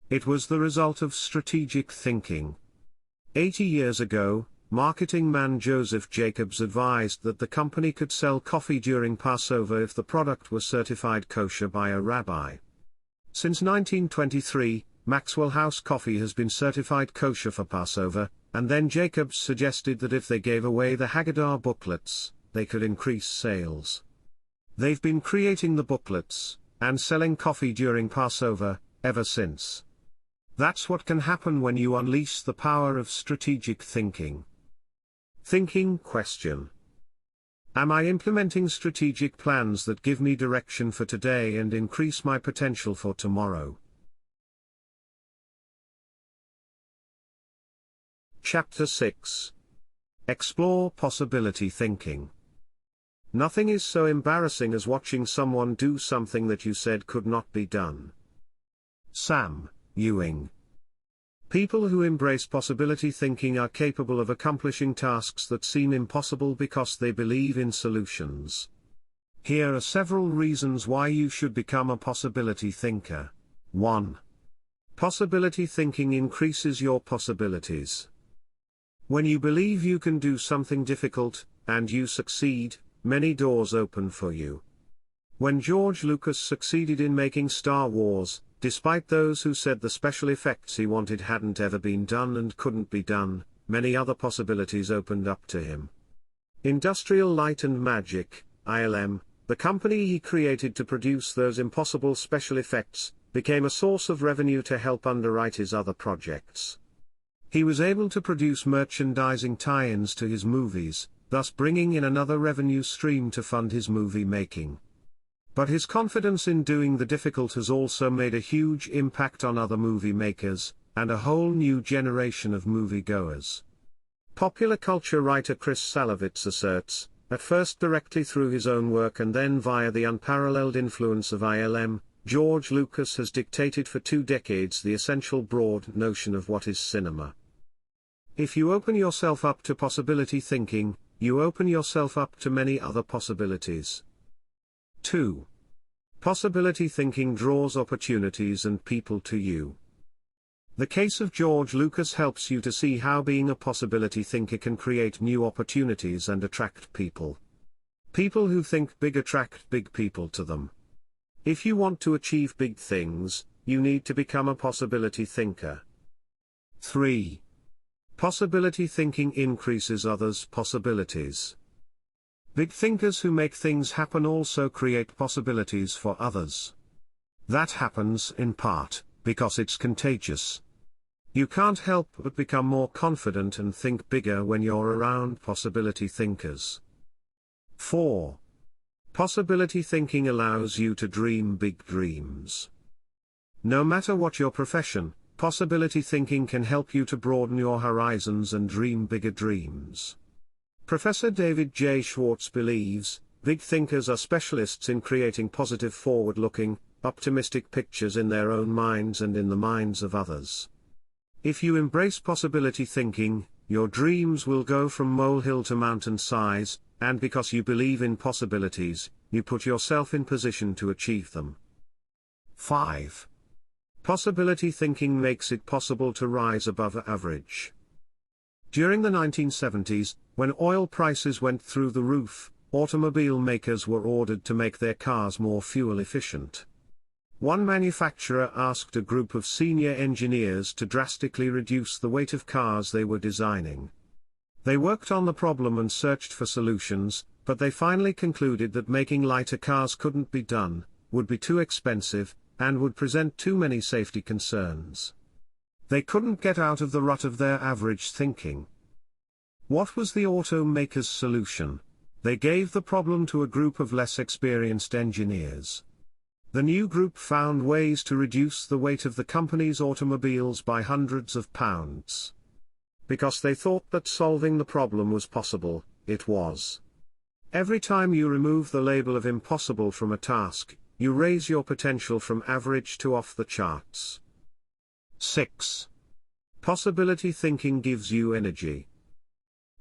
A: It was the result of strategic thinking. 80 years ago, marketing man Joseph Jacobs advised that the company could sell coffee during Passover if the product was certified kosher by a rabbi. Since 1923, Maxwell House Coffee has been certified kosher for Passover, and then Jacobs suggested that if they gave away the Haggadah booklets, they could increase sales. They've been creating the booklets, and selling coffee during Passover, ever since. That's what can happen when you unleash the power of strategic thinking. Thinking question. Am I implementing strategic plans that give me direction for today and increase my potential for tomorrow? Chapter 6. Explore possibility thinking. Nothing is so embarrassing as watching someone do something that you said could not be done. Sam Ewing. People who embrace possibility thinking are capable of accomplishing tasks that seem impossible because they believe in solutions. Here are several reasons why you should become a possibility thinker. 1. Possibility thinking increases your possibilities. When you believe you can do something difficult, and you succeed, many doors open for you. When George Lucas succeeded in making Star Wars, despite those who said the special effects he wanted hadn't ever been done and couldn't be done, many other possibilities opened up to him. Industrial Light and Magic, ILM, the company he created to produce those impossible special effects, became a source of revenue to help underwrite his other projects. He was able to produce merchandising tie-ins to his movies, thus bringing in another revenue stream to fund his movie making. But his confidence in doing the difficult has also made a huge impact on other movie makers, and a whole new generation of moviegoers. Popular culture writer Chris Salovitz asserts, at first directly through his own work and then via the unparalleled influence of ILM, George Lucas has dictated for 2 decades the essential broad notion of what is cinema. If you open yourself up to possibility thinking, you open yourself up to many other possibilities. 2. Possibility thinking draws opportunities and people to you. The case of George Lucas helps you to see how being a possibility thinker can create new opportunities and attract people. People who think big attract big people to them. If you want to achieve big things, you need to become a possibility thinker. 3. Possibility thinking increases others' possibilities. Big thinkers who make things happen also create possibilities for others. That happens, in part, because it's contagious. You can't help but become more confident and think bigger when you're around possibility thinkers. 4. Possibility thinking allows you to dream big dreams. No matter what your profession, possibility thinking can help you to broaden your horizons and dream bigger dreams. Professor David J. Schwartz believes, big thinkers are specialists in creating positive forward-looking, optimistic pictures in their own minds and in the minds of others. If you embrace possibility thinking, your dreams will go from molehill to mountain size, and because you believe in possibilities, you put yourself in position to achieve them. 5. Possibility thinking makes it possible to rise above average. During the 1970s, when oil prices went through the roof, automobile makers were ordered to make their cars more fuel efficient. One manufacturer asked a group of senior engineers to drastically reduce the weight of cars they were designing. They worked on the problem and searched for solutions, but they finally concluded that making lighter cars couldn't be done, would be too expensive, and would present too many safety concerns. They couldn't get out of the rut of their average thinking. What was the automaker's solution? They gave the problem to a group of less experienced engineers. The new group found ways to reduce the weight of the company's automobiles by hundreds of pounds. Because they thought that solving the problem was possible, it was. Every time you remove the label of impossible from a task, you raise your potential from average to off the charts. 6. Possibility thinking gives you energy.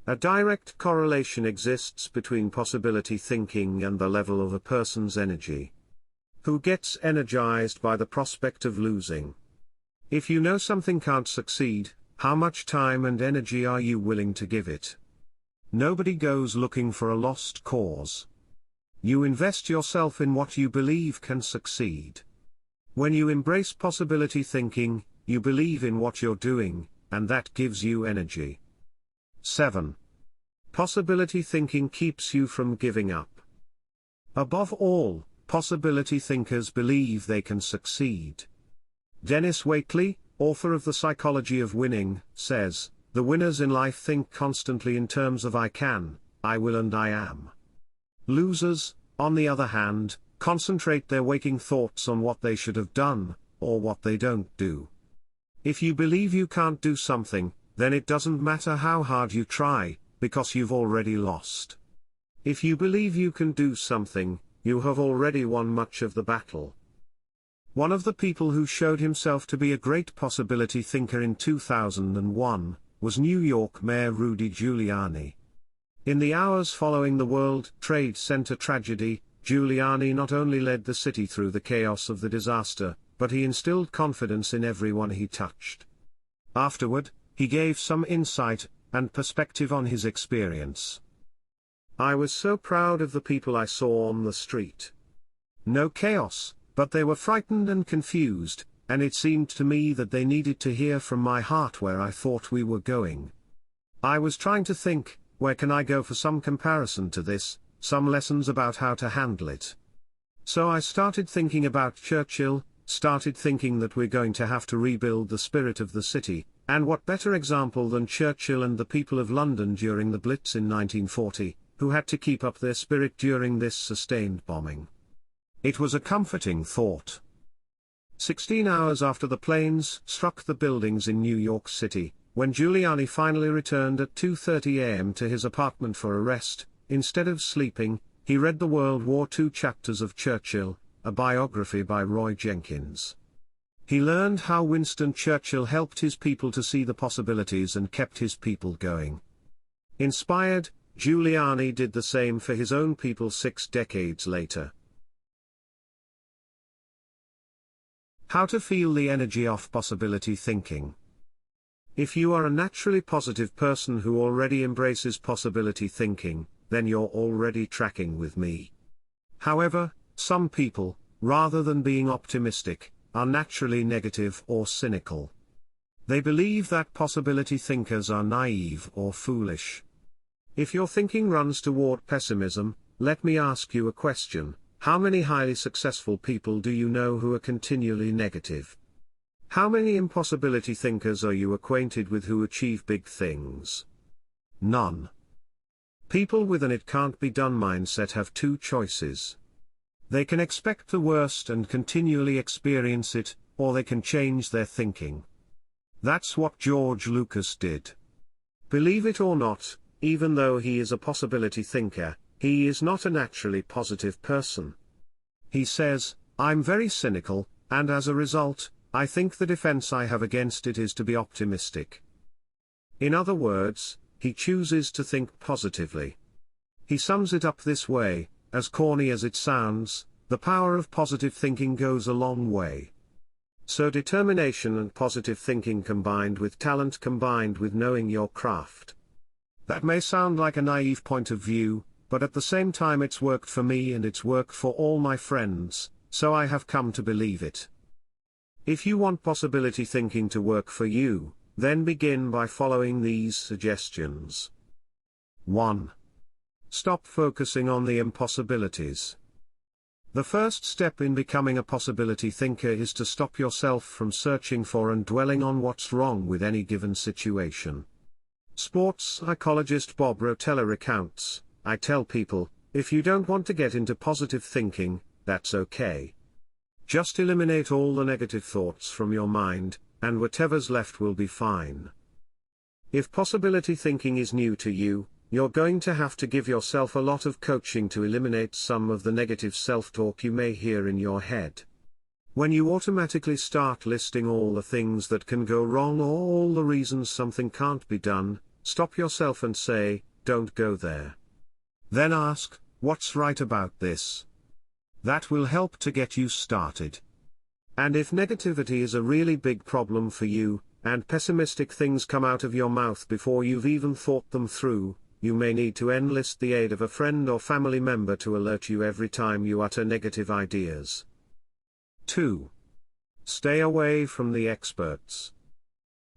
A: A direct correlation exists between possibility thinking and the level of a person's energy. Who gets energized by the prospect of losing? If you know something can't succeed, how much time and energy are you willing to give it? Nobody goes looking for a lost cause. You invest yourself in what you believe can succeed. When you embrace possibility thinking, you believe in what you're doing, and that gives you energy. 7. Possibility thinking keeps you from giving up. Above all, possibility thinkers believe they can succeed. Dennis Waitley, author of The Psychology of Winning, says, "The winners in life think constantly in terms of I can, I will and I am." Losers, on the other hand, concentrate their waking thoughts on what they should have done, or what they don't do. If you believe you can't do something, then it doesn't matter how hard you try, because you've already lost. If you believe you can do something, you have already won much of the battle. One of the people who showed himself to be a great possibility thinker in 2001, was New York Mayor Rudy Giuliani. In the hours following the World Trade Center tragedy, Giuliani not only led the city through the chaos of the disaster, but he instilled confidence in everyone he touched. Afterward, he gave some insight and perspective on his experience. "I was so proud of the people I saw on the street. No chaos, but they were frightened and confused, and it seemed to me that they needed to hear from my heart where I thought we were going. I was trying to think, where can I go for some comparison to this, some lessons about how to handle it. So I started thinking about Churchill, started thinking that we're going to have to rebuild the spirit of the city, and what better example than Churchill and the people of London during the Blitz in 1940, who had to keep up their spirit during this sustained bombing. It was a comforting thought." 16 hours after the planes struck the buildings in New York City, when Giuliani finally returned at 2:30 a.m. to his apartment for a rest, instead of sleeping, he read the World War II chapters of Churchill, a biography by Roy Jenkins. He learned how Winston Churchill helped his people to see the possibilities and kept his people going. Inspired, Giuliani did the same for his own people 6 decades later. How to feel the energy of possibility thinking. If you are a naturally positive person who already embraces possibility thinking, then you're already tracking with me. However, some people, rather than being optimistic, are naturally negative or cynical. They believe that possibility thinkers are naive or foolish. If your thinking runs toward pessimism, let me ask you a question: how many highly successful people do you know who are continually negative? How many impossibility thinkers are you acquainted with who achieve big things? None. People with an "it can't be done" mindset have two choices. They can expect the worst and continually experience it, or they can change their thinking. That's what George Lucas did. Believe it or not, even though he is a possibility thinker, he is not a naturally positive person. He says, "I'm very cynical, and as a result, I think the defense I have against it is to be optimistic." In other words, he chooses to think positively. He sums it up this way: as corny as it sounds, the power of positive thinking goes a long way. So determination and positive thinking combined with talent, combined with knowing your craft. That may sound like a naive point of view, but at the same time it's worked for me and it's worked for all my friends, so I have come to believe it. If you want possibility thinking to work for you, then begin by following these suggestions. 1. Stop focusing on the impossibilities. The first step in becoming a possibility thinker is to stop yourself from searching for and dwelling on what's wrong with any given situation. Sports psychologist Bob Rotella recounts, "I tell people, if you don't want to get into positive thinking, that's okay. Just eliminate all the negative thoughts from your mind, and whatever's left will be fine." If possibility thinking is new to you, you're going to have to give yourself a lot of coaching to eliminate some of the negative self-talk you may hear in your head. When you automatically start listing all the things that can go wrong or all the reasons something can't be done, stop yourself and say, "Don't go there." Then ask, "What's right about this?" That will help to get you started. And if negativity is a really big problem for you, and pessimistic things come out of your mouth before you've even thought them through, you may need to enlist the aid of a friend or family member to alert you every time you utter negative ideas. 2. Stay away from the experts.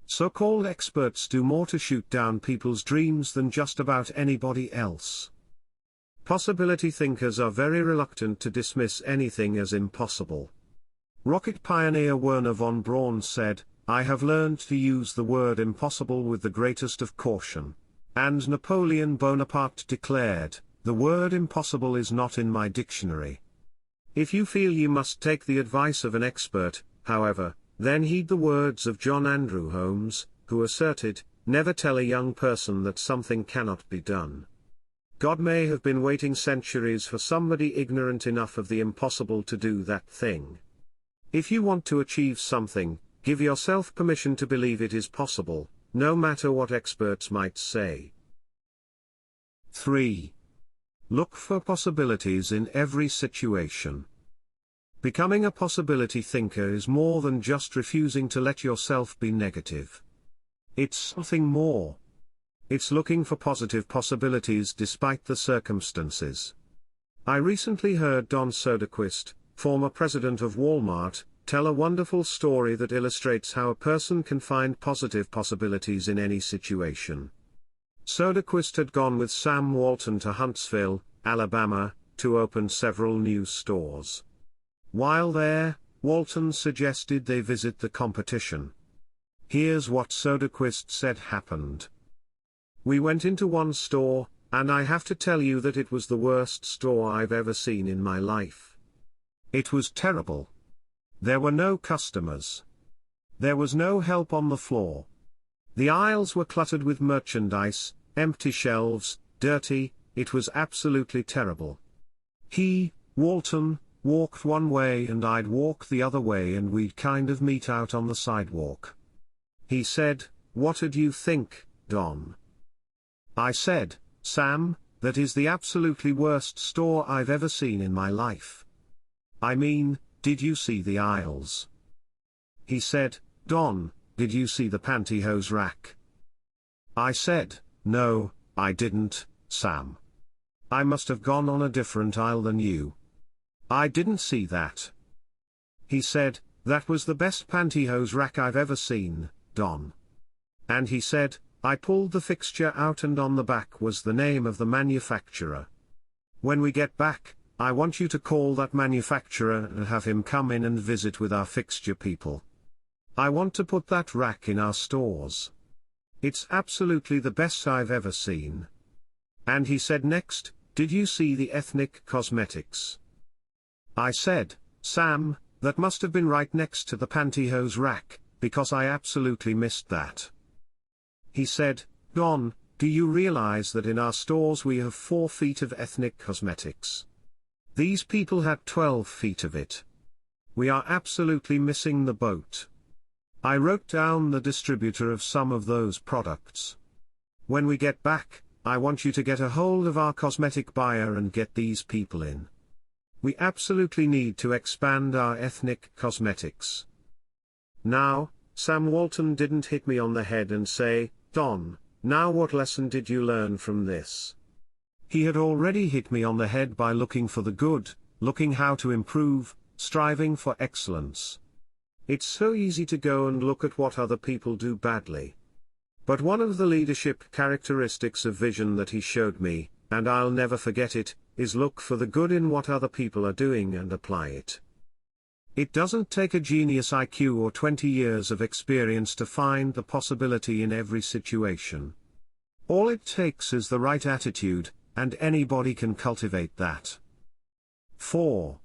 A: So-called experts do more to shoot down people's dreams than just about anybody else. Possibility thinkers are very reluctant to dismiss anything as impossible. Rocket pioneer Wernher von Braun said, "I have learned to use the word impossible with the greatest of caution." And Napoleon Bonaparte declared, "The word impossible is not in my dictionary." If you feel you must take the advice of an expert, however, then heed the words of John Andrew Holmes, who asserted, "Never tell a young person that something cannot be done." God may have been waiting centuries for somebody ignorant enough of the impossible to do that thing. If you want to achieve something, give yourself permission to believe it is possible, no matter what experts might say. 3. Look for possibilities in every situation. Becoming a possibility thinker is more than just refusing to let yourself be negative. It's something more. It's looking for positive possibilities despite the circumstances. I recently heard Don Soderquist, former president of Walmart, tell a wonderful story that illustrates how a person can find positive possibilities in any situation. Soderquist had gone with Sam Walton to Huntsville, Alabama, to open several new stores. While there, Walton suggested they visit the competition. Here's what Soderquist said happened. "We went into one store, and I have to tell you that it was the worst store I've ever seen in my life. It was terrible. There were no customers. There was no help on the floor. The aisles were cluttered with merchandise, empty shelves, dirty. It was absolutely terrible. He, Walton, walked one way and I'd walk the other way and we'd kind of meet out on the sidewalk. He said, 'What did you think, Don?' I said, 'Sam, that is the absolutely worst store I've ever seen in my life. I mean, did you see the aisles?' He said, 'Don, did you see the pantyhose rack?' I said, 'No, I didn't, Sam. I must have gone on a different aisle than you. I didn't see that.' He said, 'That was the best pantyhose rack I've ever seen, Don.' And he said, 'I pulled the fixture out and on the back was the name of the manufacturer. When we get back, I want you to call that manufacturer and have him come in and visit with our fixture people. I want to put that rack in our stores. It's absolutely the best I've ever seen.' And he said next, 'Did you see the ethnic cosmetics?' I said, 'Sam, that must have been right next to the pantyhose rack, because I absolutely missed that.' He said, 'Don, do you realize that in our stores we have 4 feet of ethnic cosmetics? These people had 12 feet of it. We are absolutely missing the boat. I wrote down the distributor of some of those products. When we get back, I want you to get a hold of our cosmetic buyer and get these people in. We absolutely need to expand our ethnic cosmetics.' Now, Sam Walton didn't hit me on the head and say, 'Don, now what lesson did you learn from this?' He had already hit me on the head by looking for the good, looking how to improve, striving for excellence. It's so easy to go and look at what other people do badly. But one of the leadership characteristics of vision that he showed me, and I'll never forget it, is look for the good in what other people are doing and apply it. It doesn't take a genius IQ or 20 years of experience to find the possibility in every situation. All it takes is the right attitude, and anybody can cultivate that. 4.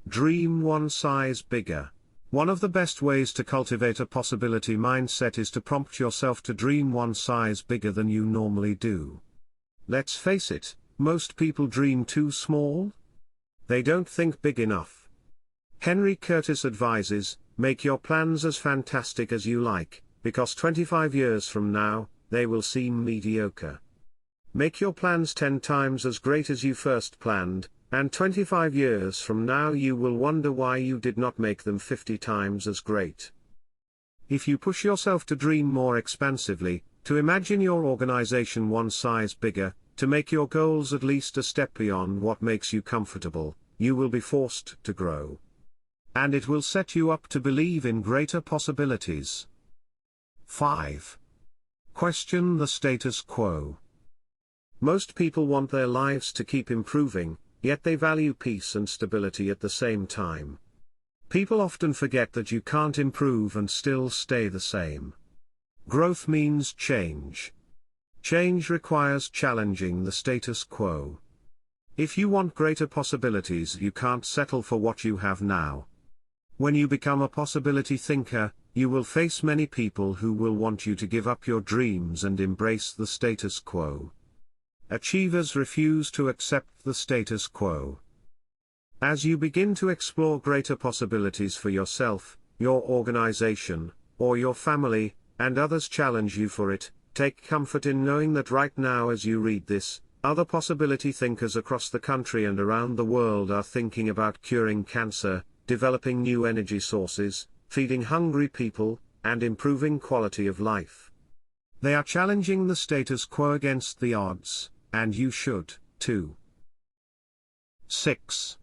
A: Dream one size bigger. One of the best ways to cultivate a possibility mindset is to prompt yourself to dream one size bigger than you normally do. Let's face it, most people dream too small. They don't think big enough. Henry Curtis advises, make your plans as fantastic as you like, because 25 years from now, they will seem mediocre. Make your plans 10 times as great as you first planned, and 25 years from now you will wonder why you did not make them 50 times as great. If you push yourself to dream more expansively, to imagine your organization one size bigger, to make your goals at least a step beyond what makes you comfortable, you will be forced to grow. And it will set you up to believe in greater possibilities. 5. Question the status quo. Most people want their lives to keep improving, yet they value peace and stability at the same time. People often forget that you can't improve and still stay the same. Growth means change. Change requires challenging the status quo. If you want greater possibilities, you can't settle for what you have now. When you become a possibility thinker, you will face many people who will want you to give up your dreams and embrace the status quo. Achievers refuse to accept the status quo. As you begin to explore greater possibilities for yourself, your organization, or your family, and others challenge you for it, take comfort in knowing that right now as you read this, other possibility thinkers across the country and around the world are thinking about curing cancer, developing new energy sources, feeding hungry people, and improving quality of life. They are challenging the status quo against the odds. And you should, too. 6.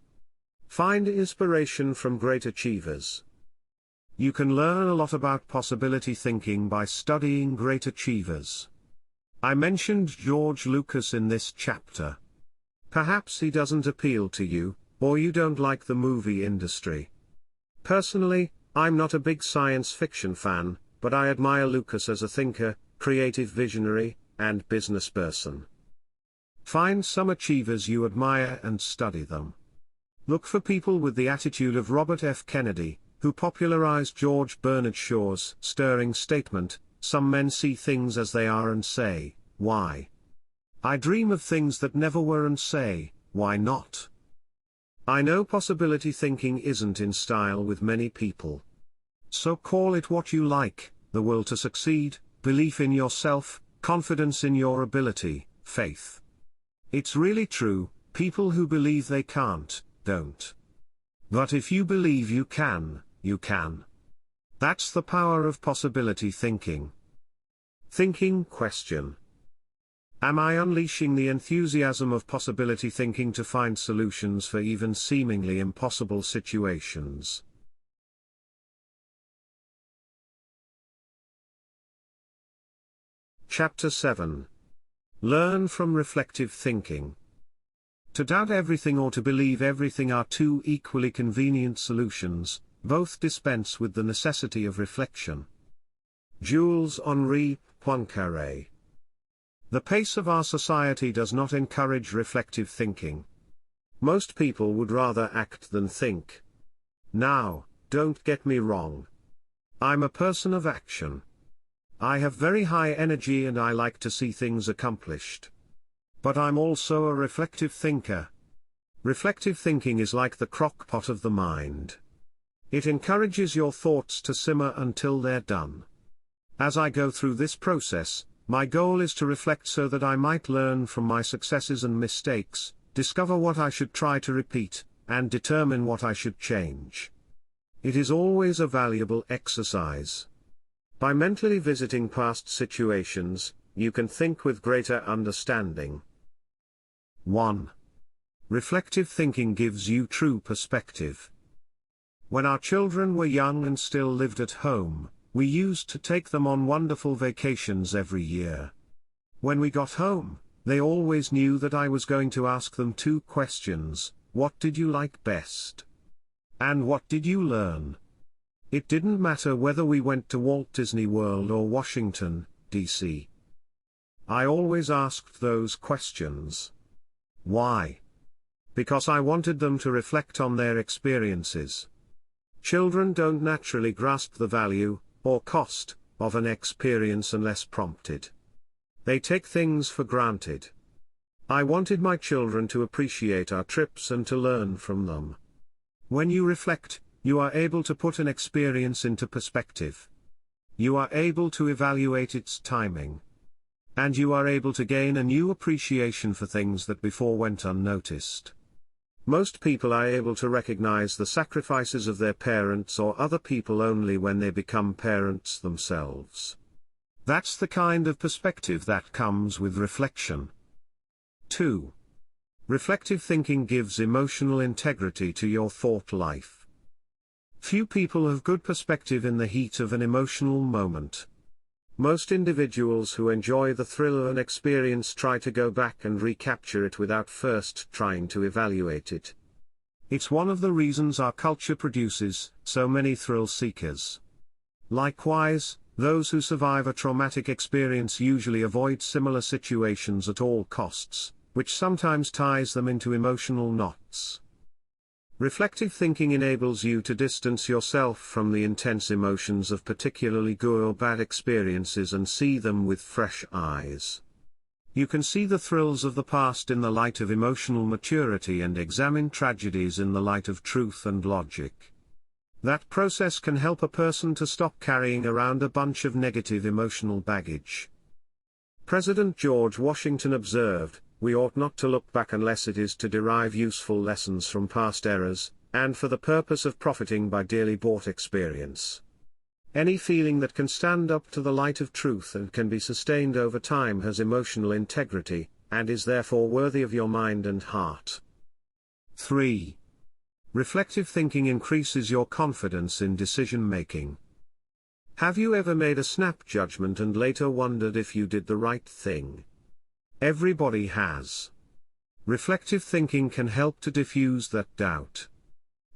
A: Find inspiration from great achievers. You can learn a lot about possibility thinking by studying great achievers. I mentioned George Lucas in this chapter. Perhaps he doesn't appeal to you, or you don't like the movie industry. Personally, I'm not a big science fiction fan, but I admire Lucas as a thinker, creative visionary, and business person. Find some achievers you admire and study them. Look for people with the attitude of Robert F. Kennedy, who popularized George Bernard Shaw's stirring statement, "Some men see things as they are and say, why? I dream of things that never were and say, why not?" I know possibility thinking isn't in style with many people. So call it what you like: the will to succeed, belief in yourself, confidence in your ability, faith. It's really true, people who believe they can't, don't. But if you believe you can, you can. That's the power of possibility thinking. Thinking question. Am I unleashing the enthusiasm of possibility thinking to find solutions for even seemingly impossible situations? Chapter 7. Learn from reflective thinking. To doubt everything or to believe everything are two equally convenient solutions, both dispense with the necessity of reflection. Jules Henri Poincaré. The pace of our society does not encourage reflective thinking. Most people would rather act than think. Now, don't get me wrong. I'm a person of action. I have very high energy and I like to see things accomplished. But I'm also a reflective thinker. Reflective thinking is like the crock pot of the mind. It encourages your thoughts to simmer until they're done. As I go through this process, my goal is to reflect so that I might learn from my successes and mistakes, discover what I should try to repeat, and determine what I should change. It is always a valuable exercise. By mentally visiting past situations, you can think with greater understanding. 1. Reflective thinking gives you true perspective. When our children were young and still lived at home, we used to take them on wonderful vacations every year. When we got home, they always knew that I was going to ask them two questions: what did you like best? And what did you learn? It didn't matter whether we went to Walt Disney World or Washington, D.C. I always asked those questions. Why? Because I wanted them to reflect on their experiences. Children don't naturally grasp the value, or cost, of an experience unless prompted. They take things for granted. I wanted my children to appreciate our trips and to learn from them. When you reflect, you are able to put an experience into perspective. You are able to evaluate its timing. And you are able to gain a new appreciation for things that before went unnoticed. Most people are able to recognize the sacrifices of their parents or other people only when they become parents themselves. That's the kind of perspective that comes with reflection. 2. Reflective thinking gives emotional integrity to your thought life. Few people have good perspective in the heat of an emotional moment. Most individuals who enjoy the thrill of an experience try to go back and recapture it without first trying to evaluate it. It's one of the reasons our culture produces so many thrill seekers. Likewise, those who survive a traumatic experience usually avoid similar situations at all costs, which sometimes ties them into emotional knots. Reflective thinking enables you to distance yourself from the intense emotions of particularly good or bad experiences and see them with fresh eyes. You can see the thrills of the past in the light of emotional maturity and examine tragedies in the light of truth and logic. That process can help a person to stop carrying around a bunch of negative emotional baggage. President George Washington observed, "We ought not to look back unless it is to derive useful lessons from past errors, and for the purpose of profiting by dearly bought experience." Any feeling that can stand up to the light of truth and can be sustained over time has emotional integrity, and is therefore worthy of your mind and heart. 3. Reflective thinking increases your confidence in decision-making. Have you ever made a snap judgment and later wondered if you did the right thing? Everybody has. Reflective thinking can help to diffuse that doubt.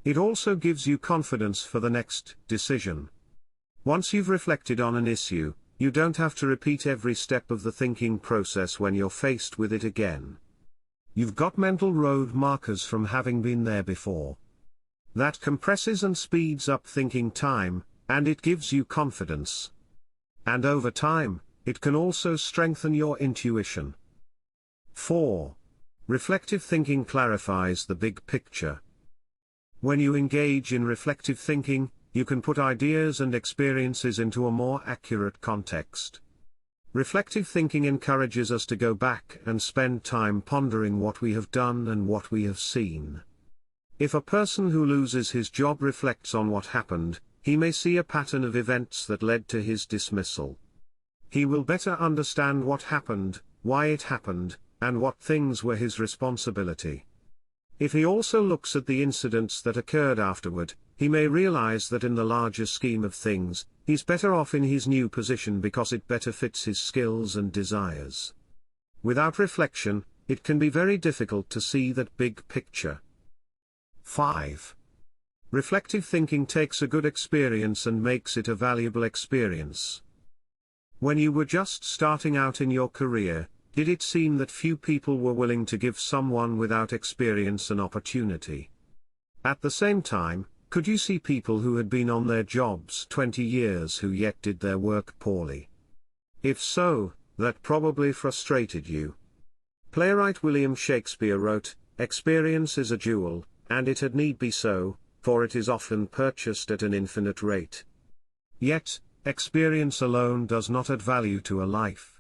A: It also gives you confidence for the next decision. Once you've reflected on an issue, you don't have to repeat every step of the thinking process when you're faced with it again. You've got mental road markers from having been there before. That compresses and speeds up thinking time, and it gives you confidence. And over time, it can also strengthen your intuition. 4. Reflective thinking clarifies the big picture. When you engage in reflective thinking, you can put ideas and experiences into a more accurate context. Reflective thinking encourages us to go back and spend time pondering what we have done and what we have seen. If a person who loses his job reflects on what happened, he may see a pattern of events that led to his dismissal. He will better understand what happened, why it happened, and what things were his responsibility. If he also looks at the incidents that occurred afterward, he may realize that in the larger scheme of things, he's better off in his new position because it better fits his skills and desires. Without reflection, it can be very difficult to see that big picture. 5. Reflective thinking takes a good experience and makes it a valuable experience. When you were just starting out in your career, did it seem that few people were willing to give someone without experience an opportunity? At the same time, could you see people who had been on their jobs 20 years who yet did their work poorly? If so, that probably frustrated you. Playwright William Shakespeare wrote, "Experience is a jewel, and it had need be so, for it is often purchased at an infinite rate." Yet, experience alone does not add value to a life.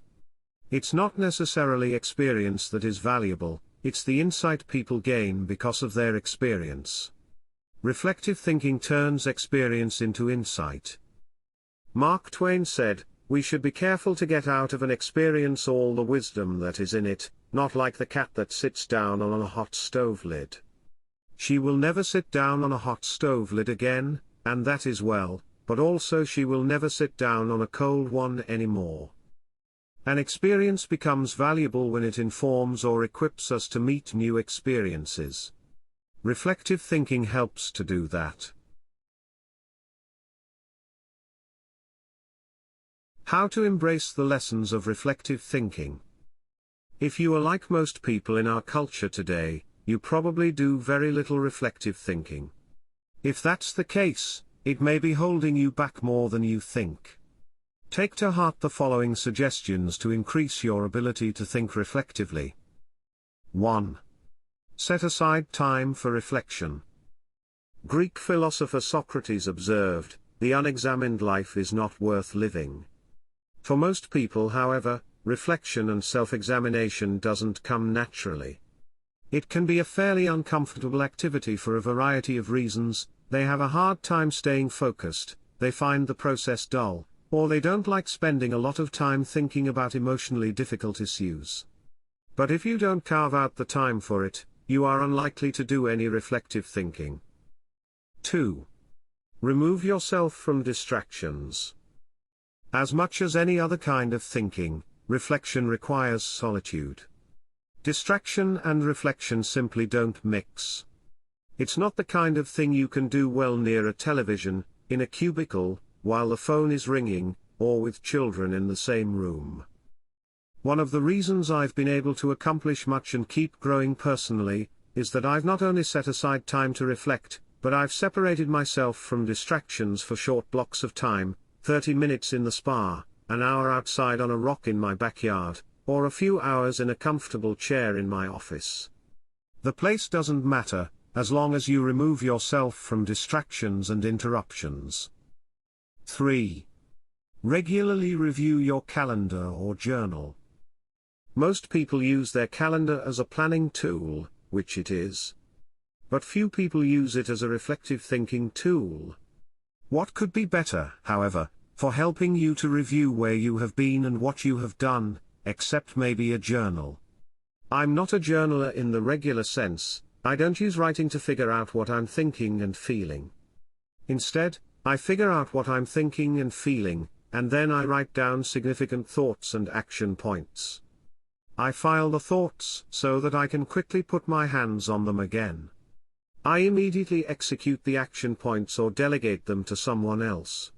A: It's not necessarily experience that is valuable, it's the insight people gain because of their experience. Reflective thinking turns experience into insight. Mark Twain said, "We should be careful to get out of an experience all the wisdom that is in it, not like the cat that sits down on a hot stove lid. She will never sit down on a hot stove lid again, and that is well, but also she will never sit down on a cold one anymore." An experience becomes valuable when it informs or equips us to meet new experiences. Reflective thinking helps to do that. How to embrace the lessons of reflective thinking. If you are like most people in our culture today, you probably do very little reflective thinking. If that's the case, it may be holding you back more than you think. Take to heart the following suggestions to increase your ability to think reflectively. 1. Set aside time for reflection. Greek philosopher Socrates observed, "The unexamined life is not worth living." For most people, however, reflection and self-examination doesn't come naturally. It can be a fairly uncomfortable activity for a variety of reasons. They have a hard time staying focused, they find the process dull, or they don't like spending a lot of time thinking about emotionally difficult issues. But if you don't carve out the time for it, you are unlikely to do any reflective thinking. 2. Remove yourself from distractions. As much as any other kind of thinking, reflection requires solitude. Distraction and reflection simply don't mix. It's not the kind of thing you can do well near a television, in a cubicle, while the phone is ringing, or with children in the same room. One of the reasons I've been able to accomplish much and keep growing personally, is that I've not only set aside time to reflect, but I've separated myself from distractions for short blocks of time, 30 minutes in the spa, an hour outside on a rock in my backyard, or a few hours in a comfortable chair in my office. The place doesn't matter, as long as you remove yourself from distractions and interruptions. 3. Regularly review your calendar or journal. Most people use their calendar as a planning tool, which it is. But few people use it as a reflective thinking tool. What could be better, however, for helping you to review where you have been and what you have done, except maybe a journal? I'm not a journaler in the regular sense. I don't use writing to figure out what I'm thinking and feeling. Instead, I figure out what I'm thinking and feeling, and then I write down significant thoughts and action points. I file the thoughts so that I can quickly put my hands on them again. I immediately execute the action points or delegate them to someone else.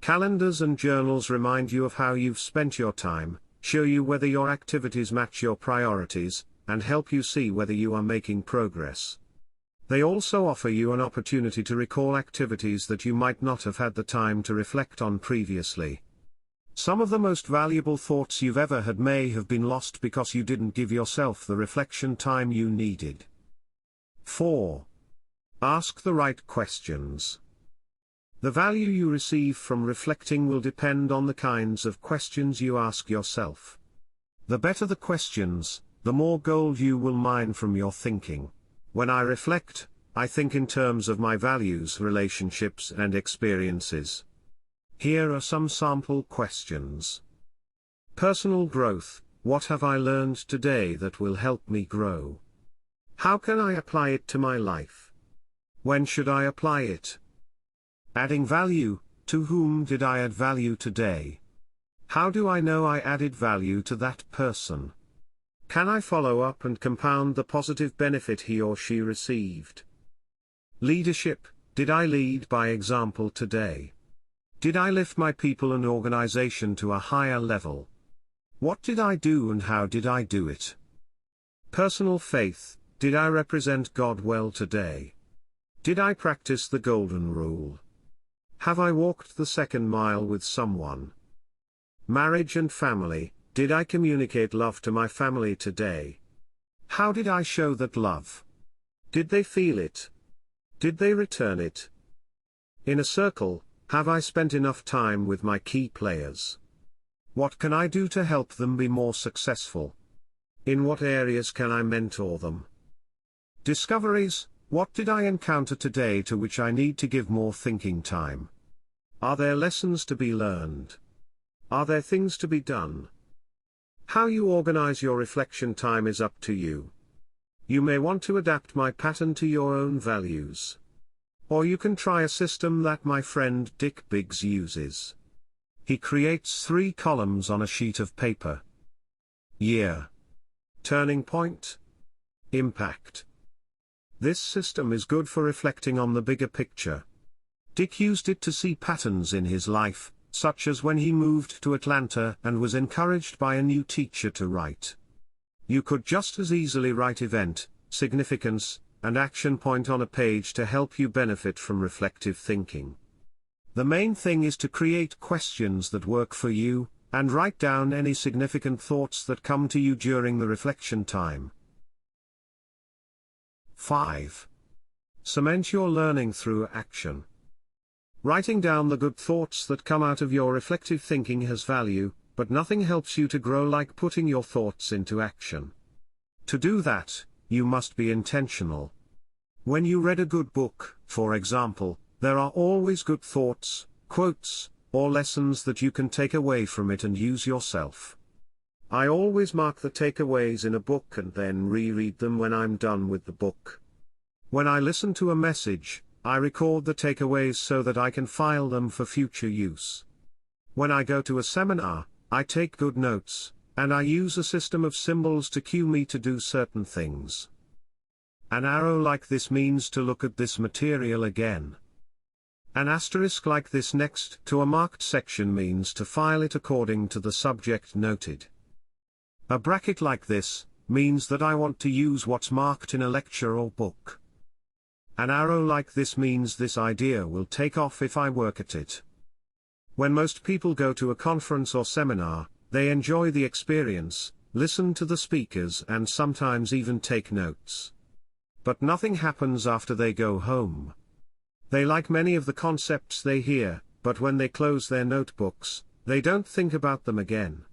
A: Calendars and journals remind you of how you've spent your time, show you whether your activities match your priorities, and help you see whether you are making progress. They also offer you an opportunity to recall activities that you might not have had the time to reflect on previously. Some of the most valuable thoughts you've ever had may have been lost because you didn't give yourself the reflection time you needed. 4. Ask the right questions. The value you receive from reflecting will depend on the kinds of questions you ask yourself. The better the questions, the more gold you will mine from your thinking. When I reflect, I think in terms of my values, relationships, and experiences. Here are some sample questions. Personal growth: what have I learned today that will help me grow? How can I apply it to my life? When should I apply it? Adding value: to whom did I add value today? How do I know I added value to that person? Can I follow up and compound the positive benefit he or she received? Leadership: did I lead by example today? Did I lift my people and organization to a higher level? What did I do and how did I do it? Personal faith: did I represent God well today? Did I practice the golden rule? Have I walked the second mile with someone? Marriage and family: did I communicate love to my family today? How did I show that love? Did they feel it? Did they return it? In a circle: have I spent enough time with my key players? What can I do to help them be more successful? In what areas can I mentor them? Discoveries: what did I encounter today to which I need to give more thinking time? Are there lessons to be learned? Are there things to be done? How you organize your reflection time is up to you. You may want to adapt my pattern to your own values. Or you can try a system that my friend Dick Biggs uses. He creates 3 columns on a sheet of paper. Year. Turning point. Impact. This system is good for reflecting on the bigger picture. Dick used it to see patterns in his life, such as when he moved to Atlanta and was encouraged by a new teacher to write. You could just as easily write event, significance, and action point on a page to help you benefit from reflective thinking. The main thing is to create questions that work for you, and write down any significant thoughts that come to you during the reflection time. 5. Cement your learning through action. Writing down the good thoughts that come out of your reflective thinking has value, but nothing helps you to grow like putting your thoughts into action. To do that, you must be intentional. When you read a good book, for example, there are always good thoughts, quotes, or lessons that you can take away from it and use yourself. I always mark the takeaways in a book and then reread them when I'm done with the book. When I listen to a message, I record the takeaways so that I can file them for future use. When I go to a seminar, I take good notes, and I use a system of symbols to cue me to do certain things. An arrow like this means to look at this material again. An asterisk like this next to a marked section means to file it according to the subject noted. A bracket like this means that I want to use what's marked in a lecture or book. An arrow like this means this idea will take off if I work at it. When most people go to a conference or seminar, they enjoy the experience, listen to the speakers and sometimes even take notes. But nothing happens after they go home. They like many of the concepts they hear, but when they close their notebooks, they don't think about them again.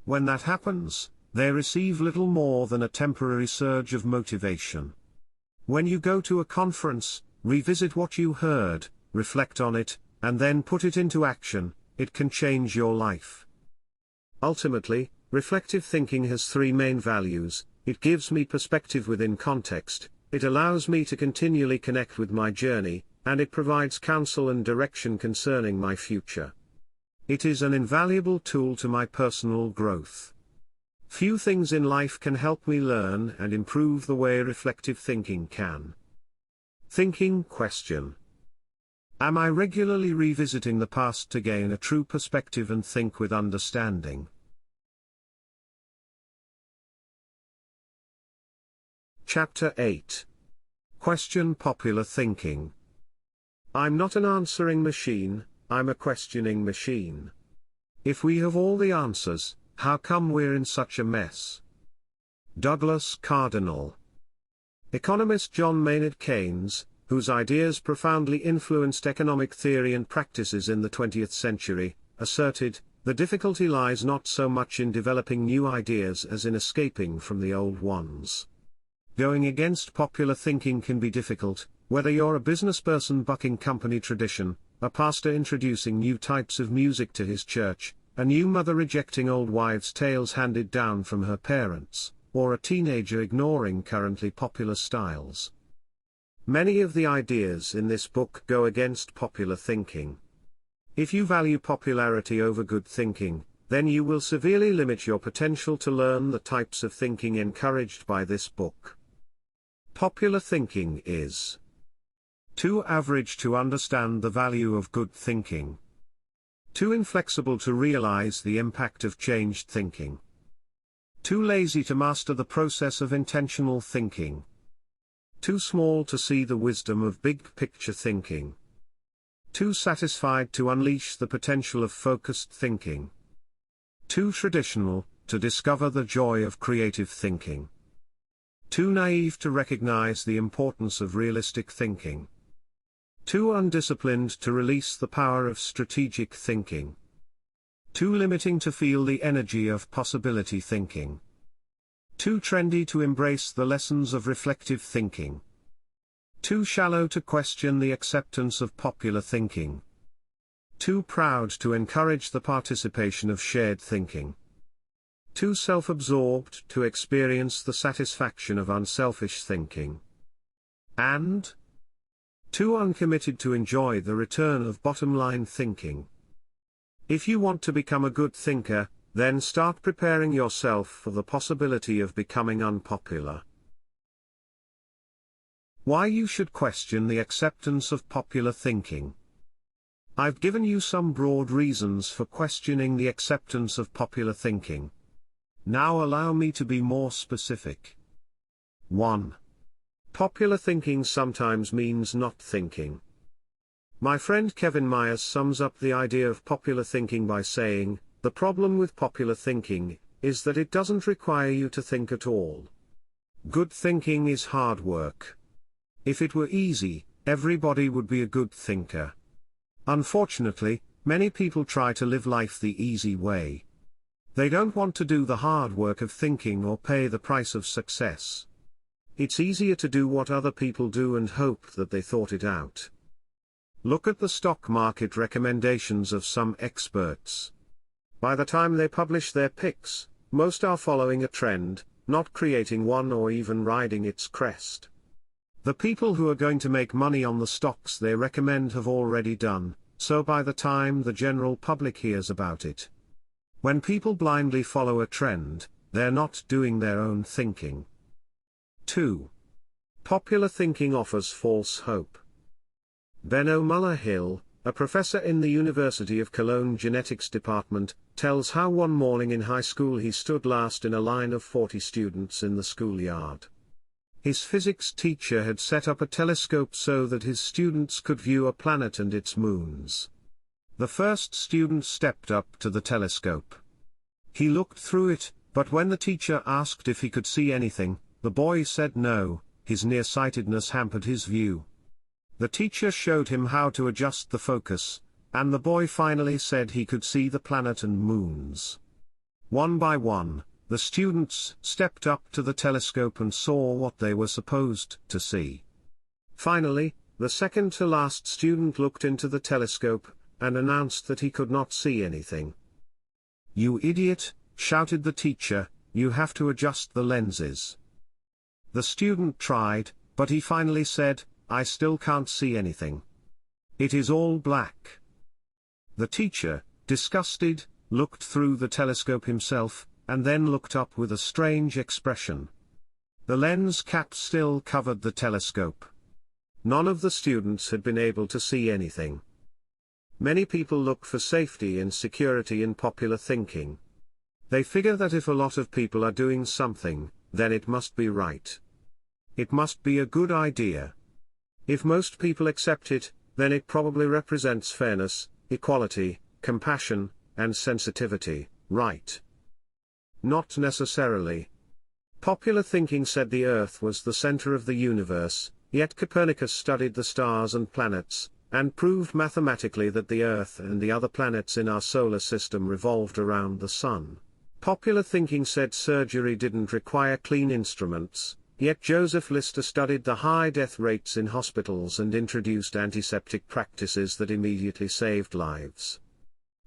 A: When that happens, they receive little more than a temporary surge of motivation. When you go to a conference, revisit what you heard, reflect on it, and then put it into action. It can change your life. Ultimately, reflective thinking has 3 main values. It gives me perspective within context, it allows me to continually connect with my journey, and it provides counsel and direction concerning my future. It is an invaluable tool to my personal growth. Few things in life can help me learn and improve the way reflective thinking can. Thinking question. Am I regularly revisiting the past to gain a true perspective and think with understanding? Chapter 8. Question popular thinking. I'm not an answering machine, I'm a questioning machine. If we have all the answers, how come we're in such a mess? Douglas Cardinal. Economist John Maynard Keynes, whose ideas profoundly influenced economic theory and practices in the 20th century, asserted, the difficulty lies not so much in developing new ideas as in escaping from the old ones. Going against popular thinking can be difficult, whether you're a businessperson bucking company tradition, a pastor introducing new types of music to his church, a new mother rejecting old wives' tales handed down from her parents, or a teenager ignoring currently popular styles. Many of the ideas in this book go against popular thinking. If you value popularity over good thinking, then you will severely limit your potential to learn the types of thinking encouraged by this book. Popular thinking is too average to understand the value of good thinking. Too inflexible to realize the impact of changed thinking. Too lazy to master the process of intentional thinking. Too small to see the wisdom of big picture thinking. Too satisfied to unleash the potential of focused thinking. Too traditional to discover the joy of creative thinking. Too naive to recognize the importance of realistic thinking. Too undisciplined to release the power of strategic thinking. Too limiting to feel the energy of possibility thinking. Too trendy to embrace the lessons of reflective thinking. Too shallow to question the acceptance of popular thinking. Too proud to encourage the participation of shared thinking. Too self-absorbed to experience the satisfaction of unselfish thinking. And too uncommitted to enjoy the return of bottom-line thinking. If you want to become a good thinker, then start preparing yourself for the possibility of becoming unpopular. Why you should question the acceptance of popular thinking. I've given you some broad reasons for questioning the acceptance of popular thinking. Now allow me to be more specific. 1. Popular thinking sometimes means not thinking. My friend Kevin Myers sums up the idea of popular thinking by saying, "The problem with popular thinking is that it doesn't require you to think at all. Good thinking is hard work. If it were easy, everybody would be a good thinker. Unfortunately, many people try to live life the easy way. They don't want to do the hard work of thinking or pay the price of success. It's easier to do what other people do and hope that they thought it out. Look at the stock market recommendations of some experts. By the time they publish their picks, most are following a trend, not creating one or even riding its crest. The people who are going to make money on the stocks they recommend have already done, so by the time the general public hears about it. When people blindly follow a trend, they're not doing their own thinking. 2. Popular thinking offers false hope. Benno Muller-Hill, a professor in the University of Cologne Genetics Department, tells how one morning in high school he stood last in a line of 40 students in the schoolyard. His physics teacher had set up a telescope so that his students could view a planet and its moons. The first student stepped up to the telescope. He looked through it, but when the teacher asked if he could see anything, the boy said no, his nearsightedness hampered his view. The teacher showed him how to adjust the focus, and the boy finally said he could see the planet and moons. One by one, the students stepped up to the telescope and saw what they were supposed to see. Finally, the second-to-last student looked into the telescope, and announced that he could not see anything. "You idiot," shouted the teacher, "you have to adjust the lenses." The student tried, but he finally said, "I still can't see anything. It is all black." The teacher, disgusted, looked through the telescope himself, and then looked up with a strange expression. The lens cap still covered the telescope. None of the students had been able to see anything. Many people look for safety and security in popular thinking. They figure that if a lot of people are doing something, then it must be right. It must be a good idea. If most people accept it, then it probably represents fairness, equality, compassion, and sensitivity, right? Not necessarily. Popular thinking said the Earth was the center of the universe, yet Copernicus studied the stars and planets, and proved mathematically that the Earth and the other planets in our solar system revolved around the Sun. Popular thinking said surgery didn't require clean instruments, yet Joseph Lister studied the high death rates in hospitals and introduced antiseptic practices that immediately saved lives.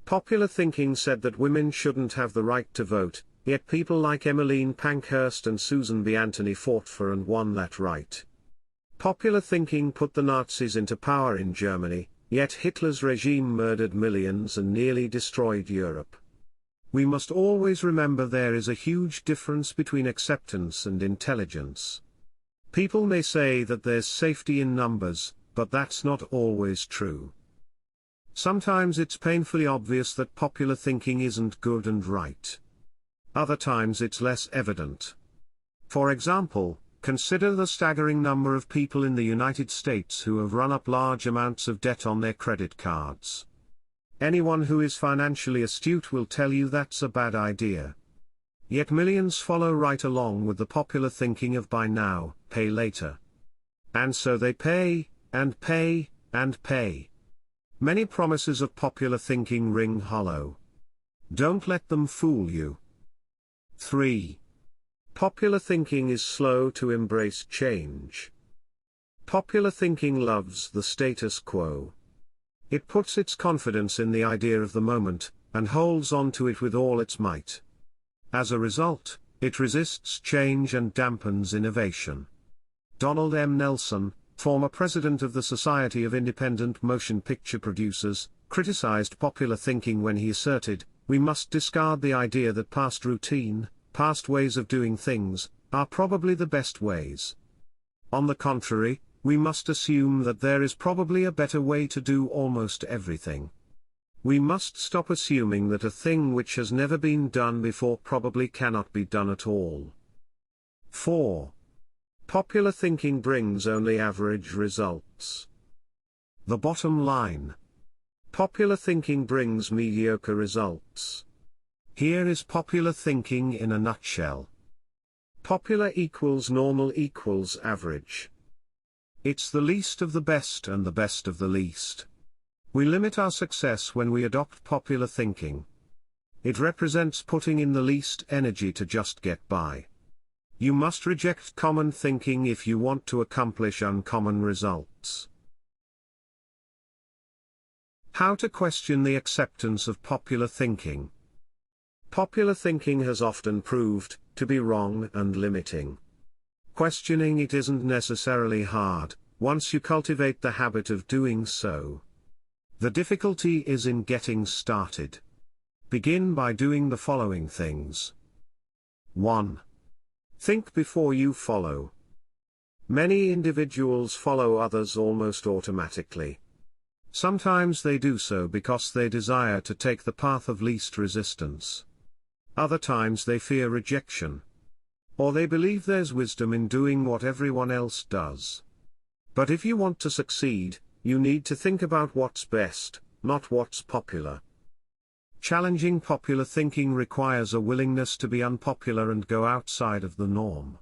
A: Popular thinking said that women shouldn't have the right to vote, yet people like Emmeline Pankhurst and Susan B. Anthony fought for and won that right. Popular thinking put the Nazis into power in Germany, yet Hitler's regime murdered millions and nearly destroyed Europe. We must always remember there is a huge difference between acceptance and intelligence. People may say that there's safety in numbers, but that's not always true. Sometimes it's painfully obvious that popular thinking isn't good and right. Other times it's less evident. For example, consider the staggering number of people in the United States who have run up large amounts of debt on their credit cards. Anyone who is financially astute will tell you that's a bad idea. Yet millions follow right along with the popular thinking of buy now, pay later. And so they pay, and pay, and pay. Many promises of popular thinking ring hollow. Don't let them fool you. 3. Popular thinking is slow to embrace change. Popular thinking loves the status quo. It puts its confidence in the idea of the moment, and holds on to it with all its might. As a result, it resists change and dampens innovation. Donald M. Nelson, former president of the Society of Independent Motion Picture Producers, criticized popular thinking when he asserted, "We must discard the idea that past routine, past ways of doing things, are probably the best ways. On the contrary, we must assume that there is probably a better way to do almost everything. We must stop assuming that a thing which has never been done before probably cannot be done at all." 4. Popular thinking brings only average results. The bottom line. Popular thinking brings mediocre results. Here is popular thinking in a nutshell. Popular equals normal equals average. It's the least of the best and the best of the least. We limit our success when we adopt popular thinking. It represents putting in the least energy to just get by. You must reject common thinking if you want to accomplish uncommon results. How to question the acceptance of popular thinking. Popular thinking has often proved to be wrong and limiting. Questioning it isn't necessarily hard, once you cultivate the habit of doing so. The difficulty is in getting started. Begin by doing the following things. 1. Think before you follow. Many individuals follow others almost automatically. Sometimes they do so because they desire to take the path of least resistance. Other times they fear rejection. Or they believe there's wisdom in doing what everyone else does. But if you want to succeed, you need to think about what's best, not what's popular. Challenging popular thinking requires a willingness to be unpopular and go outside of the norm.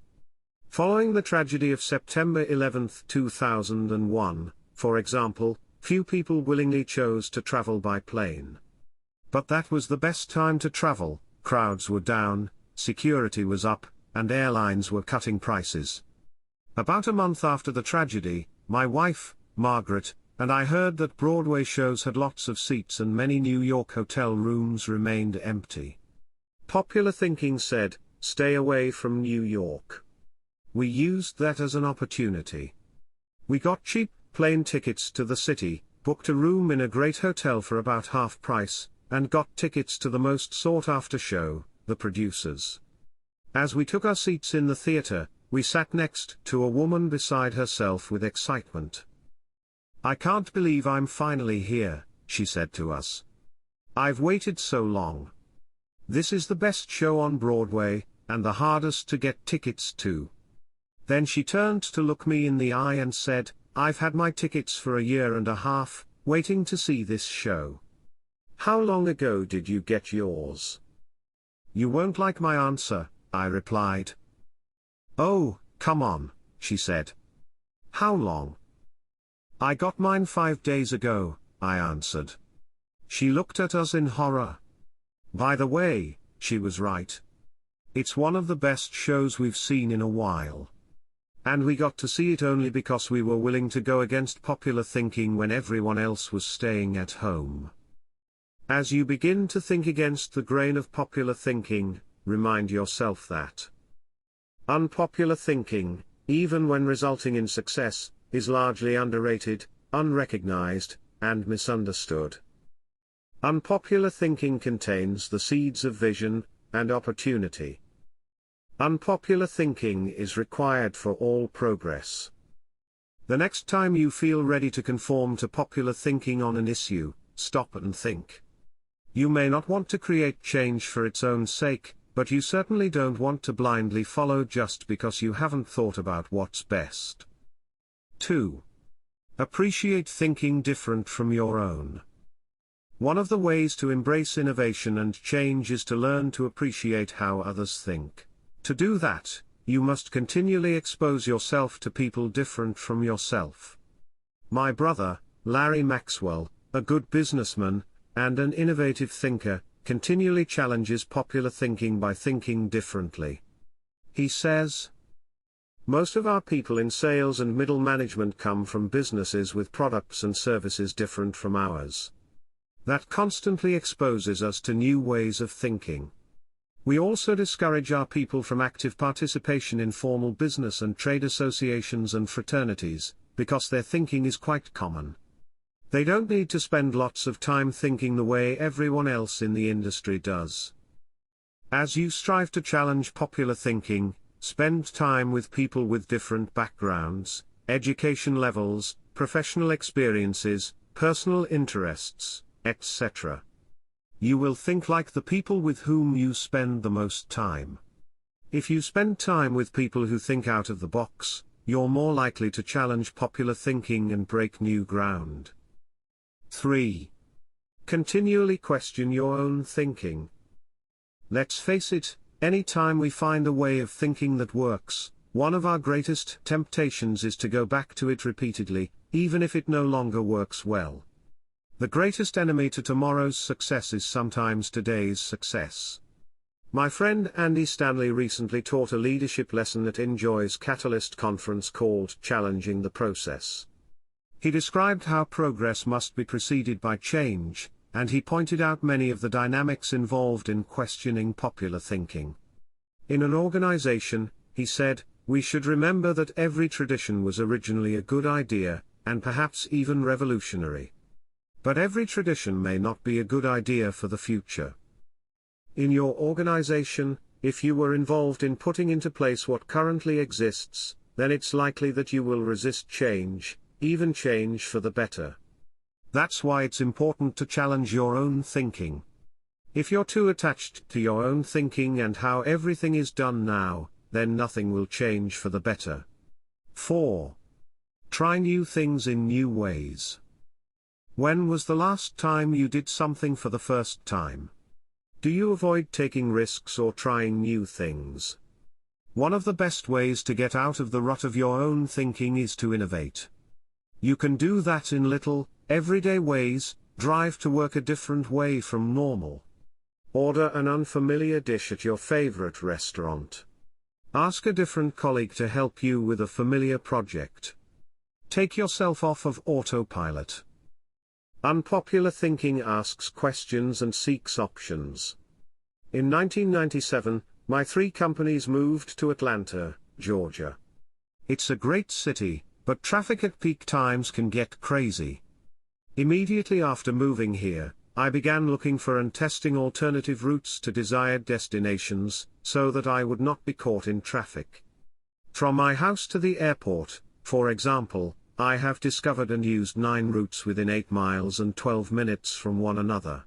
A: Following the tragedy of September 11, 2001, for example, few people willingly chose to travel by plane. But that was the best time to travel. Crowds were down, security was up, and airlines were cutting prices. About a month after the tragedy, my wife, Margaret, and I heard that Broadway shows had lots of seats and many New York hotel rooms remained empty. Popular thinking said, "Stay away from New York." We used that as an opportunity. We got cheap plane tickets to the city, booked a room in a great hotel for about half price, and got tickets to the most sought-after show, The Producers. As we took our seats in the theater, we sat next to a woman beside herself with excitement. "I can't believe I'm finally here," she said to us. "I've waited so long. This is the best show on Broadway, and the hardest to get tickets to." Then she turned to look me in the eye and said, "I've had my tickets for a year and a half, waiting to see this show. How long ago did you get yours?" "You won't like my answer," I replied. "Oh, come on," she said. "How long?" "I got mine 5 days ago," I answered. She looked at us in horror. By the way, she was right. It's one of the best shows we've seen in a while. And we got to see it only because we were willing to go against popular thinking when everyone else was staying at home. As you begin to think against the grain of popular thinking, remind yourself that unpopular thinking, even when resulting in success, is largely underrated, unrecognized, and misunderstood. Unpopular thinking contains the seeds of vision and opportunity. Unpopular thinking is required for all progress. The next time you feel ready to conform to popular thinking on an issue, stop and think. You may not want to create change for its own sake, but you certainly don't want to blindly follow just because you haven't thought about what's best. 2. Appreciate thinking different from your own. One of the ways to embrace innovation and change is to learn to appreciate how others think. To do that, you must continually expose yourself to people different from yourself. My brother, Larry Maxwell, a good businessman, and an innovative thinker, continually challenges popular thinking by thinking differently. He says, "Most of our people in sales and middle management come from businesses with products and services different from ours. That constantly exposes us to new ways of thinking. We also discourage our people from active participation in formal business and trade associations and fraternities, because their thinking is quite common. They don't need to spend lots of time thinking the way everyone else in the industry does. As you strive to challenge popular thinking, spend time with people with different backgrounds, education levels, professional experiences, personal interests, etc. You will think like the people with whom you spend the most time. If you spend time with people who think out of the box, you're more likely to challenge popular thinking and break new ground. 3. Continually question your own thinking. Let's face it, any time we find a way of thinking that works, one of our greatest temptations is to go back to it repeatedly, even if it no longer works well. The greatest enemy to tomorrow's success is sometimes today's success. My friend Andy Stanley recently taught a leadership lesson at Enjoy's Catalyst conference called Challenging the Process. He described how progress must be preceded by change, and he pointed out many of the dynamics involved in questioning popular thinking. In an organization, he said, we should remember that every tradition was originally a good idea, and perhaps even revolutionary. But every tradition may not be a good idea for the future. In your organization, if you were involved in putting into place what currently exists, then it's likely that you will resist change, even change for the better. That's why it's important to challenge your own thinking. If you're too attached to your own thinking and how everything is done now, then nothing will change for the better. 4. Try new things in new ways. When was the last time you did something for the first time? Do you avoid taking risks or trying new things? One of the best ways to get out of the rut of your own thinking is to innovate. You can do that in little, everyday ways. Drive to work a different way from normal. Order an unfamiliar dish at your favorite restaurant. Ask a different colleague to help you with a familiar project. Take yourself off of autopilot. Unpopular thinking asks questions and seeks options. In 1997, my 3 companies moved to Atlanta, Georgia. It's a great city, but traffic at peak times can get crazy. Immediately after moving here, I began looking for and testing alternative routes to desired destinations, so that I would not be caught in traffic. From my house to the airport, for example, I have discovered and used 9 routes within 8 miles and 12 minutes from one another.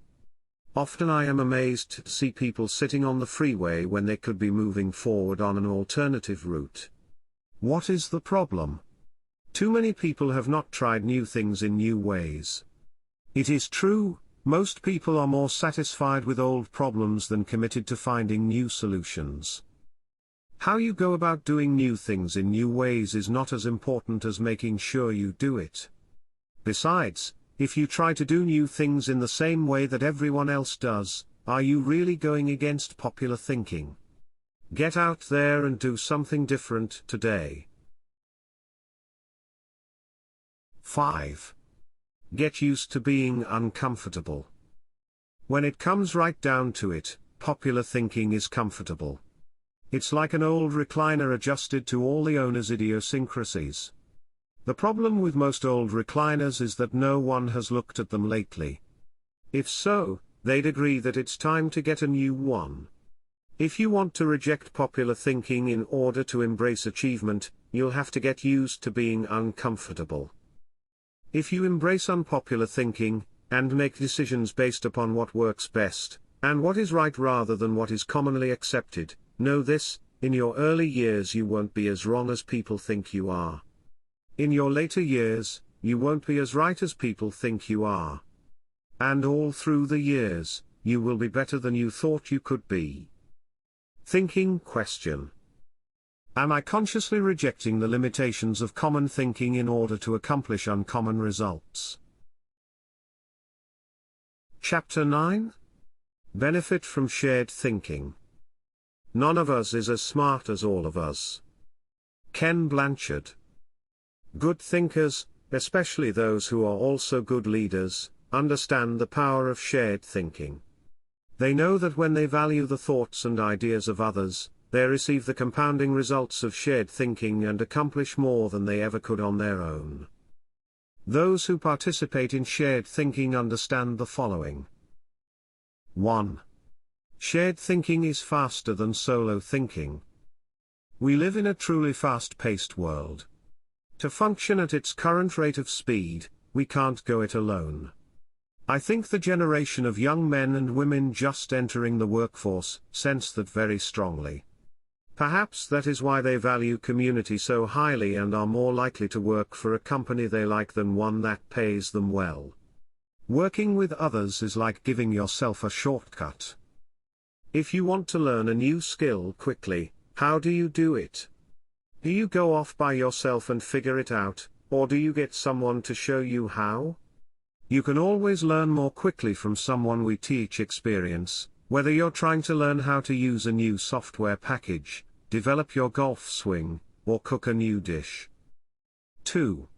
A: Often I am amazed to see people sitting on the freeway when they could be moving forward on an alternative route. What is the problem? Too many people have not tried new things in new ways. It is true, most people are more satisfied with old problems than committed to finding new solutions. How you go about doing new things in new ways is not as important as making sure you do it. Besides, if you try to do new things in the same way that everyone else does, are you really going against popular thinking? Get out there and do something different today. 5. Get used to being uncomfortable. When it comes right down to it, popular thinking is comfortable. It's like an old recliner adjusted to all the owner's idiosyncrasies. The problem with most old recliners is that no one has looked at them lately. If so, they'd agree that it's time to get a new one. If you want to reject popular thinking in order to embrace achievement, you'll have to get used to being uncomfortable. If you embrace unpopular thinking, and make decisions based upon what works best, and what is right rather than what is commonly accepted, know this, in your early years you won't be as wrong as people think you are. In your later years, you won't be as right as people think you are. And all through the years, you will be better than you thought you could be. Thinking question. Am I consciously rejecting the limitations of common thinking in order to accomplish uncommon results? Chapter 9. Benefit from shared thinking. None of us is as smart as all of us. Ken Blanchard. Good thinkers, especially those who are also good leaders, understand the power of shared thinking. They know that when they value the thoughts and ideas of others, they receive the compounding results of shared thinking and accomplish more than they ever could on their own. Those who participate in shared thinking understand the following. 1. Shared thinking is faster than solo thinking. We live in a truly fast-paced world. To function at its current rate of speed, we can't go it alone. I think the generation of young men and women just entering the workforce sense that very strongly. Perhaps that is why they value community so highly and are more likely to work for a company they like than one that pays them well. Working with others is like giving yourself a shortcut. If you want to learn a new skill quickly, how do you do it? Do you go off by yourself and figure it out, or do you get someone to show you how? You can always learn more quickly from someone we teach experience, whether you're trying to learn how to use a new software package, develop your golf swing, or cook a new dish. 2.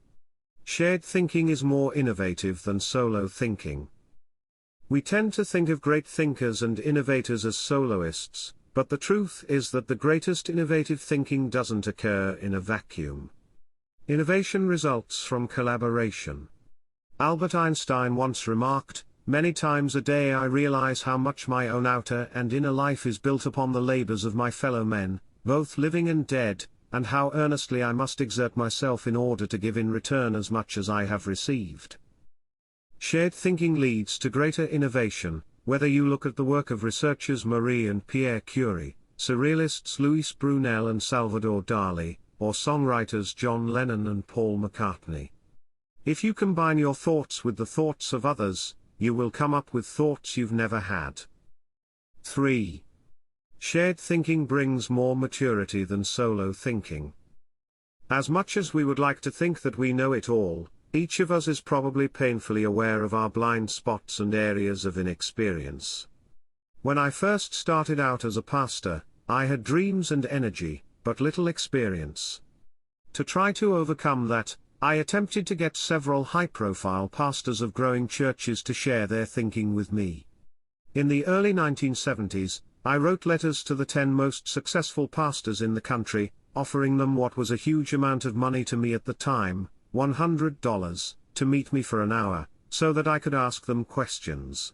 A: Shared thinking is more innovative than solo thinking. We tend to think of great thinkers and innovators as soloists, but the truth is that the greatest innovative thinking doesn't occur in a vacuum. Innovation results from collaboration. Albert Einstein once remarked, "Many times a day I realize how much my own outer and inner life is built upon the labors of my fellow men, both living and dead, and how earnestly I must exert myself in order to give in return as much as I have received." Shared thinking leads to greater innovation, whether you look at the work of researchers Marie and Pierre Curie, surrealists Louis Brunel and Salvador Dali, or songwriters John Lennon and Paul McCartney. If you combine your thoughts with the thoughts of others, you will come up with thoughts you've never had. 3. Shared thinking brings more maturity than solo thinking. As much as we would like to think that we know it all, each of us is probably painfully aware of our blind spots and areas of inexperience. When I first started out as a pastor, I had dreams and energy, but little experience. To try to overcome that, I attempted to get several high-profile pastors of growing churches to share their thinking with me. In the early 1970s, I wrote letters to the 10 most successful pastors in the country, offering them what was a huge amount of money to me at the time, $100, to meet me for an hour, so that I could ask them questions.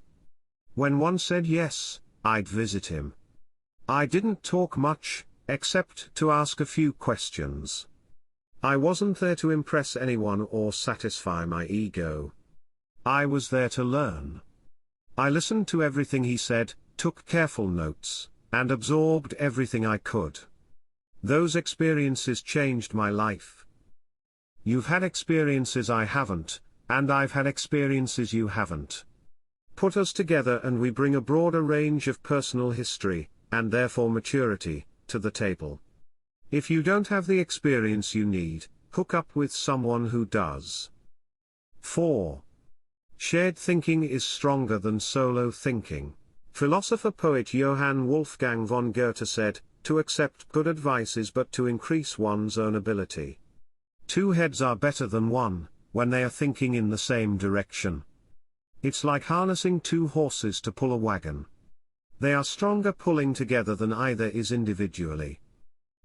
A: When one said yes, I'd visit him. I didn't talk much, except to ask a few questions. I wasn't there to impress anyone or satisfy my ego. I was there to learn. I listened to everything he said, took careful notes, and absorbed everything I could. Those experiences changed my life. You've had experiences I haven't, and I've had experiences you haven't. Put us together and we bring a broader range of personal history, and therefore maturity, to the table. If you don't have the experience you need, hook up with someone who does. 4. Shared thinking is stronger than solo thinking. Philosopher-poet Johann Wolfgang von Goethe said, "To accept good advice is but to increase one's own ability." 2 heads are better than one, when they are thinking in the same direction. It's like harnessing 2 horses to pull a wagon. They are stronger pulling together than either is individually.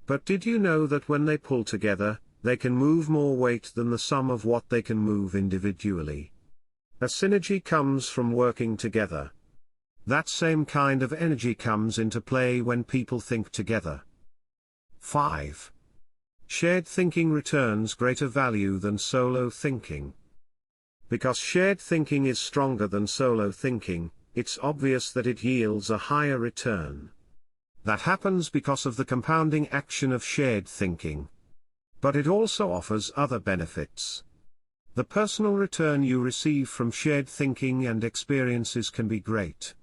A: But did you know that when they pull together, they can move more weight than the sum of what they can move individually? A synergy comes from working together. That same kind of energy comes into play when people think together. 5. Shared thinking returns greater value than solo thinking. Because shared thinking is stronger than solo thinking, it's obvious that it yields a higher return. That happens because of the compounding action of shared thinking. But it also offers other benefits. The personal return you receive from shared thinking and experiences can be great.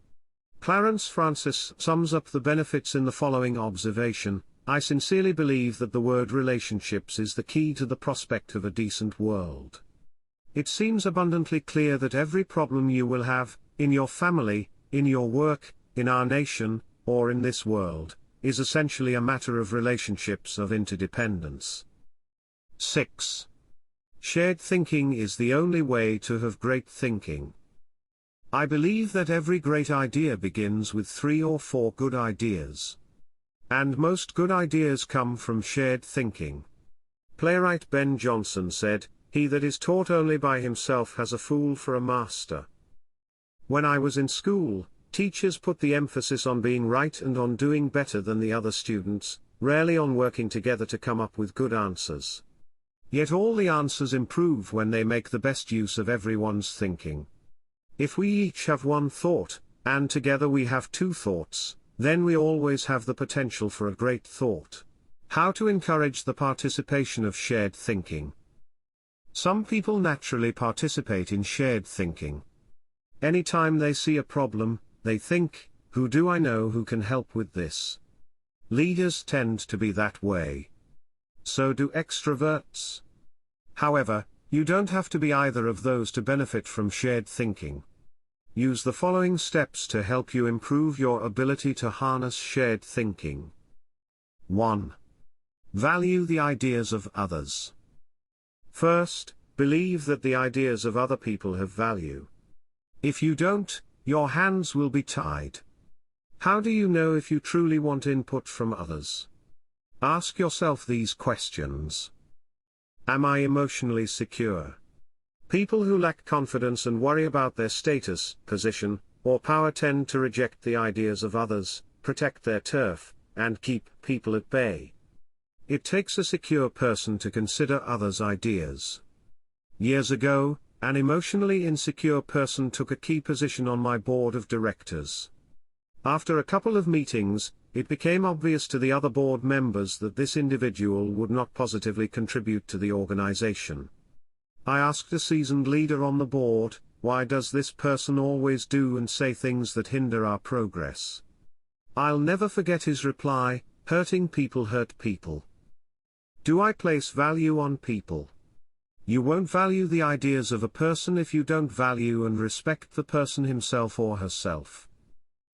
A: Clarence Francis sums up the benefits in the following observation: "I sincerely believe that the word relationships is the key to the prospect of a decent world. It seems abundantly clear that every problem you will have, in your family, in your work, in our nation, or in this world, is essentially a matter of relationships of interdependence." 6. Shared thinking is the only way to have great thinking. I believe that every great idea begins with 3 or 4 good ideas. And most good ideas come from shared thinking. Playwright Ben Jonson said, He that is taught only by himself has a fool for a master. When I was in school, teachers put the emphasis on being right and on doing better than the other students, rarely on working together to come up with good answers. Yet all the answers improve when they make the best use of everyone's thinking. If we each have one thought, and together we have two thoughts, then we always have the potential for a great thought. How to encourage the participation of shared thinking. Some people naturally participate in shared thinking. Anytime they see a problem, they think, who do I know who can help with this? Leaders tend to be that way. So do extroverts. However, you don't have to be either of those to benefit from shared thinking. Use the following steps to help you improve your ability to harness shared thinking. 1. Value the ideas of others. First, believe that the ideas of other people have value. If you don't, your hands will be tied. How do you know if you truly want input from others? Ask yourself these questions. Am I emotionally secure? People who lack confidence and worry about their status, position, or power tend to reject the ideas of others, protect their turf, and keep people at bay. It takes a secure person to consider others' ideas. Years ago, an emotionally insecure person took a key position on my board of directors. After a couple of meetings, it became obvious to the other board members that this individual would not positively contribute to the organization. I asked a seasoned leader on the board, why does this person always do and say things that hinder our progress? I'll never forget his reply, hurting people hurt people. Do I place value on people? You won't value the ideas of a person if you don't value and respect the person himself or herself.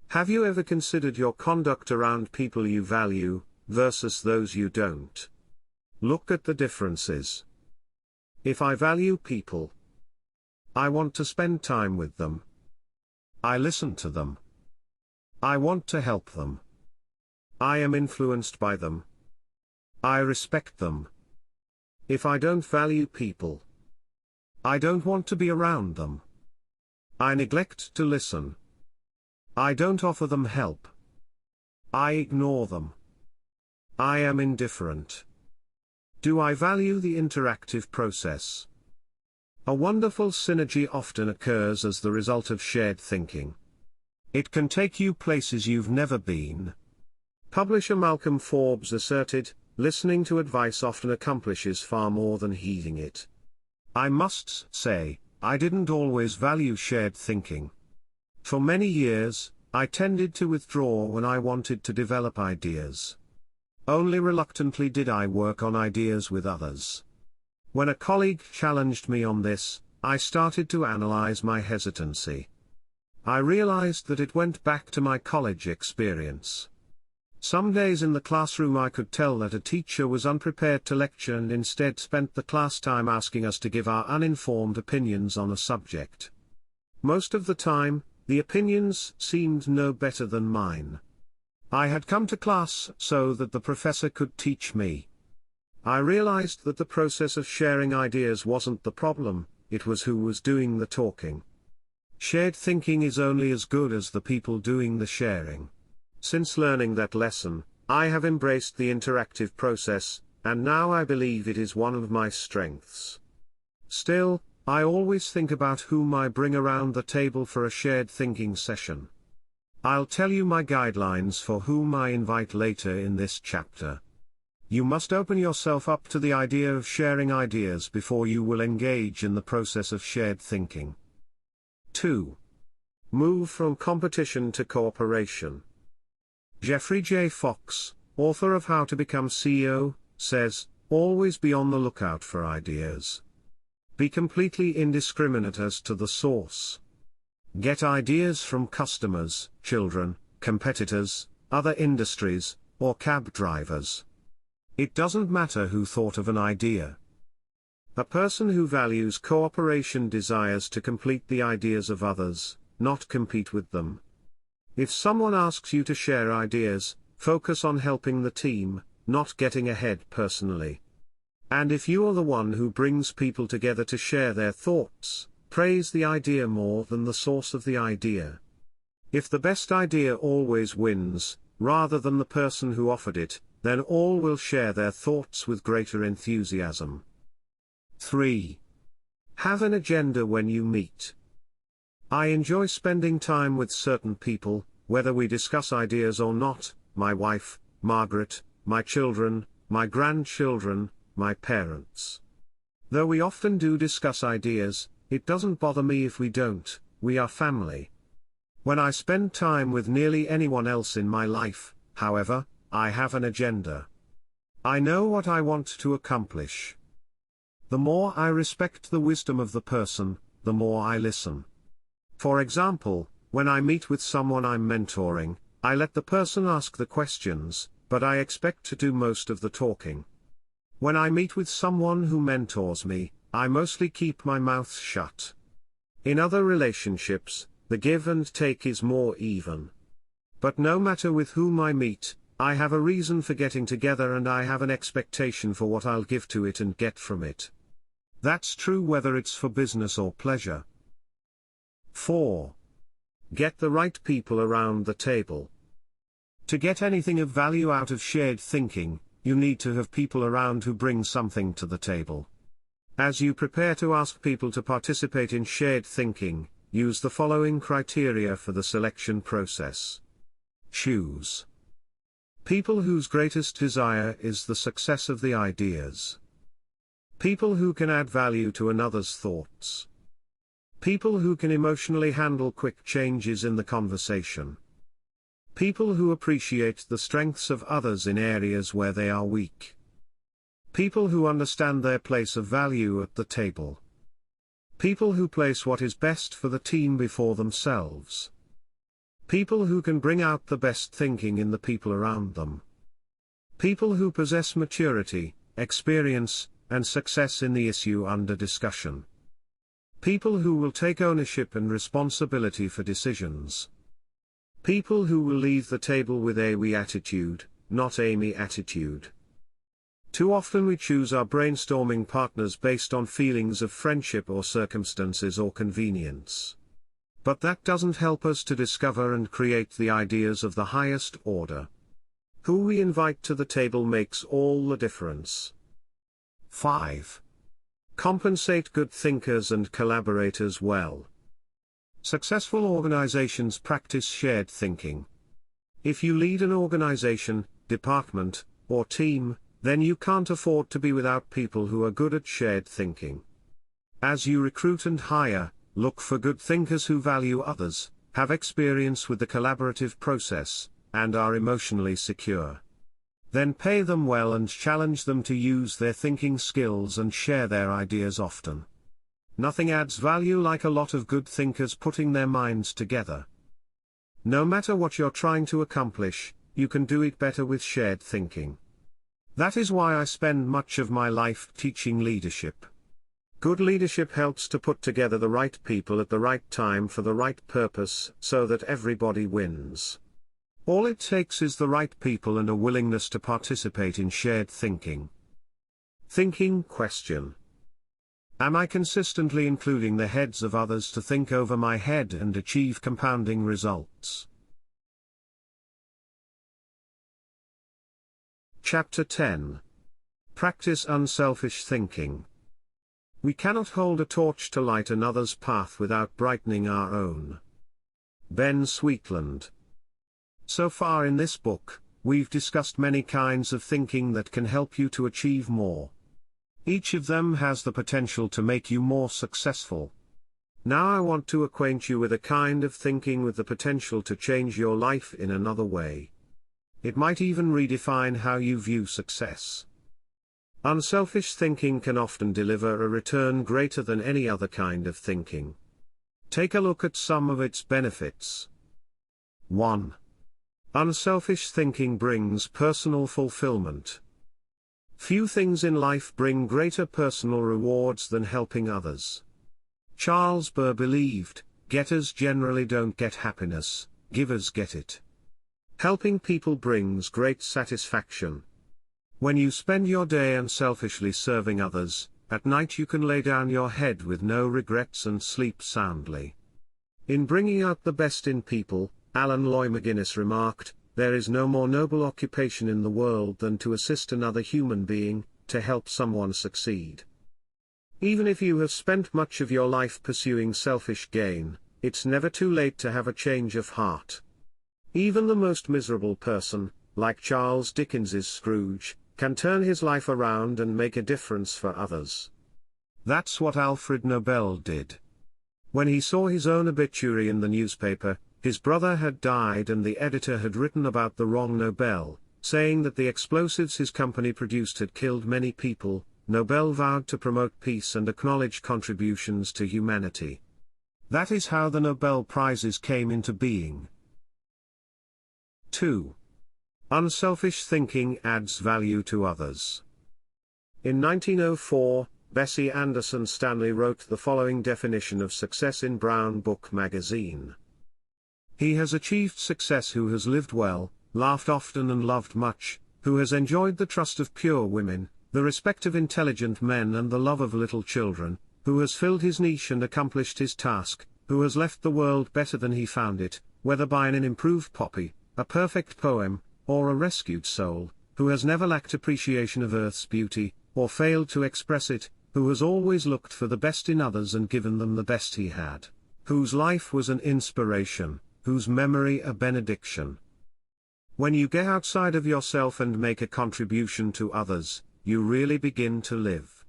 A: Have you ever considered your conduct around people you value, versus those you don't? Look at the differences. If I value people, I want to spend time with them. I listen to them. I want to help them. I am influenced by them. I respect them. If I don't value people, I don't want to be around them. I neglect to listen. I don't offer them help. I ignore them. I am indifferent. Do I value the interactive process? A wonderful synergy often occurs as the result of shared thinking. It can take you places you've never been. Publisher Malcolm Forbes asserted, listening to advice often accomplishes far more than heeding it. I must say, I didn't always value shared thinking. For many years, I tended to withdraw when I wanted to develop ideas. Only reluctantly did I work on ideas with others. When a colleague challenged me on this, I started to analyze my hesitancy. I realized that it went back to my college experience. Some days in the classroom I could tell that a teacher was unprepared to lecture and instead spent the class time asking us to give our uninformed opinions on a subject. Most of the time, the opinions seemed no better than mine. I had come to class so that the professor could teach me. I realized that the process of sharing ideas wasn't the problem, it was who was doing the talking. Shared thinking is only as good as the people doing the sharing. Since learning that lesson, I have embraced the interactive process, and now I believe it is one of my strengths. Still, I always think about whom I bring around the table for a shared thinking session. I'll tell you my guidelines for whom I invite later in this chapter. You must open yourself up to the idea of sharing ideas before you will engage in the process of shared thinking. 2. Move from competition to cooperation. Jeffrey J. Fox, author of How to Become CEO, says, always be on the lookout for ideas. Be completely indiscriminate as to the source. Get ideas from customers, children, competitors, other industries, or cab drivers. It doesn't matter who thought of an idea. A person who values cooperation desires to complete the ideas of others, not compete with them. If someone asks you to share ideas, focus on helping the team, not getting ahead personally. And if you are the one who brings people together to share their thoughts, praise the idea more than the source of the idea. If the best idea always wins, rather than the person who offered it, then all will share their thoughts with greater enthusiasm. 3. Have an agenda when you meet. I enjoy spending time with certain people, whether we discuss ideas or not: my wife, Margaret, my children, my grandchildren, my parents. Though we often do discuss ideas, it doesn't bother me if we don't. We are family. When I spend time with nearly anyone else in my life, however, I have an agenda. I know what I want to accomplish. The more I respect the wisdom of the person, the more I listen. For example, when I meet with someone I'm mentoring, I let the person ask the questions, but I expect to do most of the talking. When I meet with someone who mentors me, I mostly keep my mouth shut. In other relationships, the give and take is more even. But no matter with whom I meet, I have a reason for getting together and I have an expectation for what I'll give to it and get from it. That's true whether it's for business or pleasure. 4. Get the right people around the table. To get anything of value out of shared thinking, you need to have people around who bring something to the table. As you prepare to ask people to participate in shared thinking, use the following criteria for the selection process. Choose people whose greatest desire is the success of the ideas. People who can add value to another's thoughts. People who can emotionally handle quick changes in the conversation. People who appreciate the strengths of others in areas where they are weak. People who understand their place of value at the table. People who place what is best for the team before themselves. People who can bring out the best thinking in the people around them. People who possess maturity, experience, and success in the issue under discussion. People who will take ownership and responsibility for decisions. People who will leave the table with a we attitude, not a me attitude. Too often we choose our brainstorming partners based on feelings of friendship or circumstances or convenience. But that doesn't help us to discover and create the ideas of the highest order. Who we invite to the table makes all the difference. 5. Compensate good thinkers and collaborators well. Successful organizations practice shared thinking. If you lead an organization, department, or team, then you can't afford to be without people who are good at shared thinking. As you recruit and hire, look for good thinkers who value others, have experience with the collaborative process, and are emotionally secure. Then pay them well and challenge them to use their thinking skills and share their ideas often. Nothing adds value like a lot of good thinkers putting their minds together. No matter what you're trying to accomplish, you can do it better with shared thinking. That is why I spend much of my life teaching leadership. Good leadership helps to put together the right people at the right time for the right purpose so that everybody wins. All it takes is the right people and a willingness to participate in shared thinking. Thinking question. Am I consistently including the heads of others to think over my head and achieve compounding results? Chapter 10. Practice unselfish thinking. We cannot hold a torch to light another's path without brightening our own. Ben Sweetland. So far in this book, we've discussed many kinds of thinking that can help you to achieve more. Each of them has the potential to make you more successful. Now I want to acquaint you with a kind of thinking with the potential to change your life in another way. It might even redefine how you view success. Unselfish thinking can often deliver a return greater than any other kind of thinking. Take a look at some of its benefits. 1. Unselfish thinking brings personal fulfillment. Few things in life bring greater personal rewards than helping others. Charles Burr believed, getters generally don't get happiness, givers get it. Helping people brings great satisfaction. When you spend your day unselfishly serving others, at night you can lay down your head with no regrets and sleep soundly. In bringing out the best in people, Alan Loy McGuinness remarked, "There is no more noble occupation in the world than to assist another human being, to help someone succeed." Even if you have spent much of your life pursuing selfish gain, it's never too late to have a change of heart. Even the most miserable person, like Charles Dickens's Scrooge, can turn his life around and make a difference for others. That's what Alfred Nobel did. When he saw his own obituary in the newspaper, his brother had died and the editor had written about the wrong Nobel, saying that the explosives his company produced had killed many people. Nobel vowed to promote peace and acknowledge contributions to humanity. That is how the Nobel Prizes came into being. 2. Unselfish thinking adds value to others. In 1904, Bessie Anderson Stanley wrote the following definition of success in Brown Book magazine. "He has achieved success who has lived well, laughed often and loved much, who has enjoyed the trust of pure women, the respect of intelligent men and the love of little children, who has filled his niche and accomplished his task, who has left the world better than he found it, whether by an improved copy, a perfect poem, or a rescued soul, who has never lacked appreciation of earth's beauty, or failed to express it, who has always looked for the best in others and given them the best he had, whose life was an inspiration, whose memory a benediction." When you get outside of yourself and make a contribution to others, you really begin to live.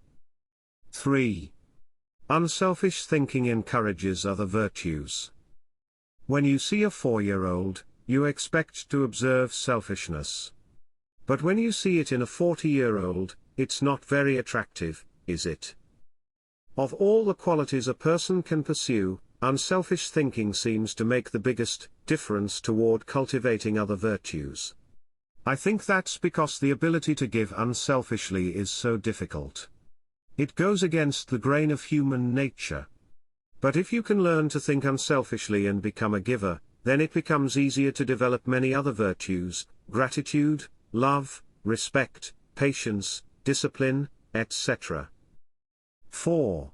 A: 3. Unselfish thinking encourages other virtues. When you see a 4-year-old, you expect to observe selfishness. But when you see it in a 40-year-old, it's not very attractive, is it? Of all the qualities a person can pursue, unselfish thinking seems to make the biggest difference toward cultivating other virtues. I think that's because the ability to give unselfishly is so difficult. It goes against the grain of human nature. But if you can learn to think unselfishly and become a giver, then it becomes easier to develop many other virtues: gratitude, love, respect, patience, discipline, etc. 4.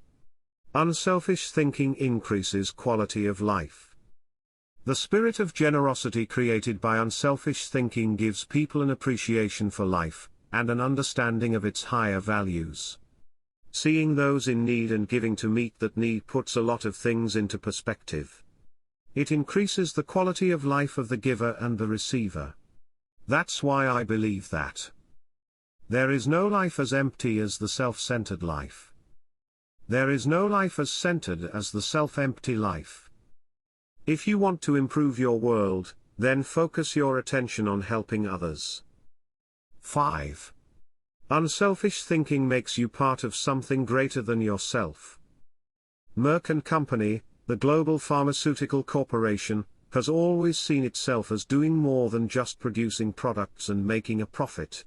A: Unselfish thinking increases quality of life. The spirit of generosity created by unselfish thinking gives people an appreciation for life, and an understanding of its higher values. Seeing those in need and giving to meet that need puts a lot of things into perspective. It increases the quality of life of the giver and the receiver. That's why I believe that there is no life as empty as the self-centered life. There is no life as centered as the self-empty life. If you want to improve your world, then focus your attention on helping others. 5. Unselfish thinking makes you part of something greater than yourself. Merck & Company, the global pharmaceutical corporation, has always seen itself as doing more than just producing products and making a profit.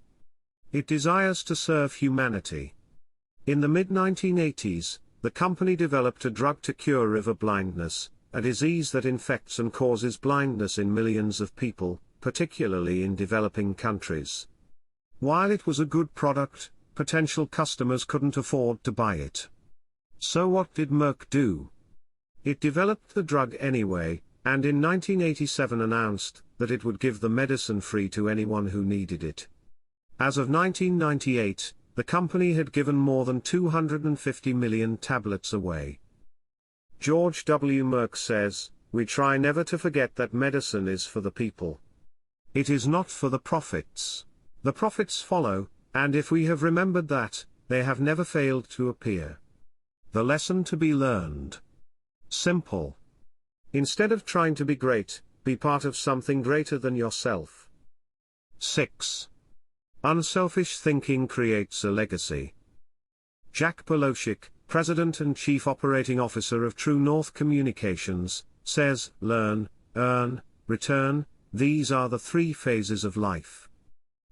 A: It desires to serve humanity. In the mid-1980s, the company developed a drug to cure river blindness, a disease that infects and causes blindness in millions of people, particularly in developing countries. While it was a good product, potential customers couldn't afford to buy it. So what did Merck do? It developed the drug anyway, and in 1987 announced that it would give the medicine free to anyone who needed it. As of 1998, the company had given more than 250 million tablets away. George W. Merck says, "We try never to forget that medicine is for the people. It is not for the profits. The profits follow, and if we have remembered that, they have never failed to appear." The lesson to be learned. Simple. Instead of trying to be great, be part of something greater than yourself. 6. Unselfish thinking creates a legacy. Jack Polosik, President and Chief Operating Officer of True North Communications, says, "Learn, earn, return, these are the 3 phases of life.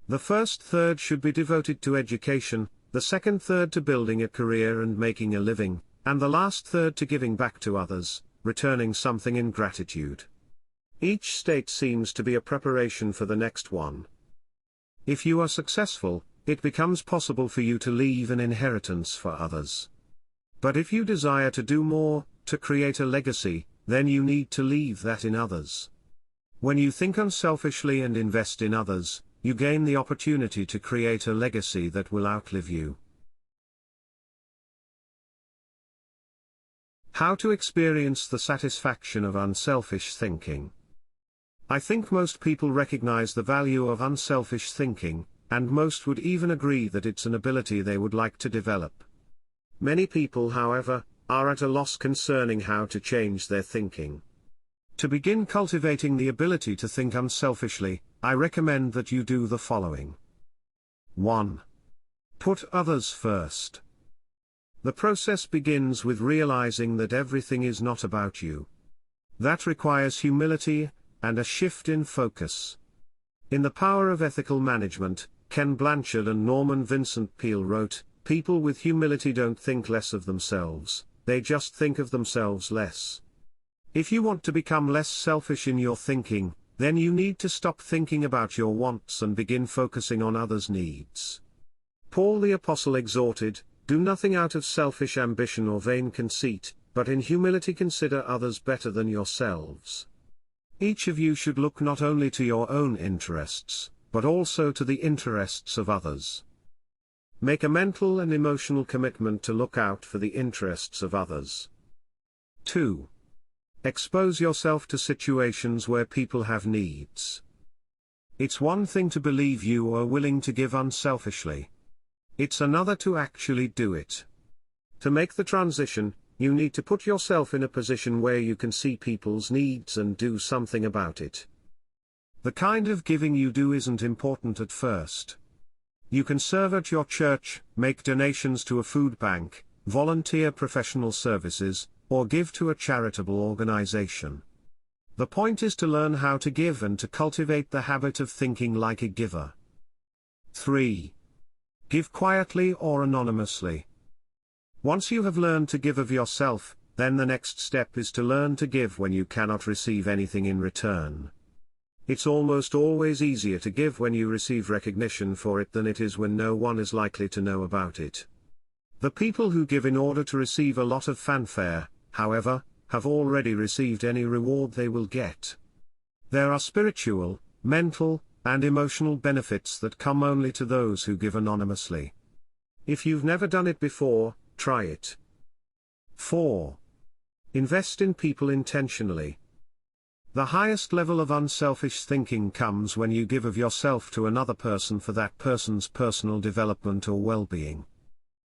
A: The first third should be devoted to education, the second third to building a career and making a living, and the last third to giving back to others, returning something in gratitude. Each state seems to be a preparation for the next one. If you are successful, it becomes possible for you to leave an inheritance for others. But if you desire to do more, to create a legacy, then you need to leave that in others. When you think unselfishly and invest in others, you gain the opportunity to create a legacy that will outlive you. How to experience the satisfaction of unselfish thinking. I think most people recognize the value of unselfish thinking, and most would even agree that it's an ability they would like to develop. Many people, however, are at a loss concerning how to change their thinking. To begin cultivating the ability to think unselfishly, I recommend that you do the following. 1. Put others first. The process begins with realizing that everything is not about you. That requires humility, and a shift in focus. In The Power of Ethical Management, Ken Blanchard and Norman Vincent Peale wrote, "People with humility don't think less of themselves, they just think of themselves less." If you want to become less selfish in your thinking, then you need to stop thinking about your wants and begin focusing on others' needs. Paul the Apostle exhorted, "Do nothing out of selfish ambition or vain conceit, but in humility consider others better than yourselves." Each of you should look not only to your own interests, but also to the interests of others. Make a mental and emotional commitment to look out for the interests of others. 2. Expose yourself to situations where people have needs. It's one thing to believe you are willing to give unselfishly. It's another to actually do it. To make the transition, you need to put yourself in a position where you can see people's needs and do something about it. The kind of giving you do isn't important at first. You can serve at your church, make donations to a food bank, volunteer professional services, or give to a charitable organization. The point is to learn how to give and to cultivate the habit of thinking like a giver. 3. Give quietly or anonymously. Once you have learned to give of yourself, then the next step is to learn to give when you cannot receive anything in return. It's almost always easier to give when you receive recognition for it than it is when no one is likely to know about it. The people who give in order to receive a lot of fanfare, however, have already received any reward they will get. There are spiritual, mental, and emotional benefits that come only to those who give anonymously. If you've never done it before, try it. 4. Invest in people intentionally. The highest level of unselfish thinking comes when you give of yourself to another person for that person's personal development or well-being.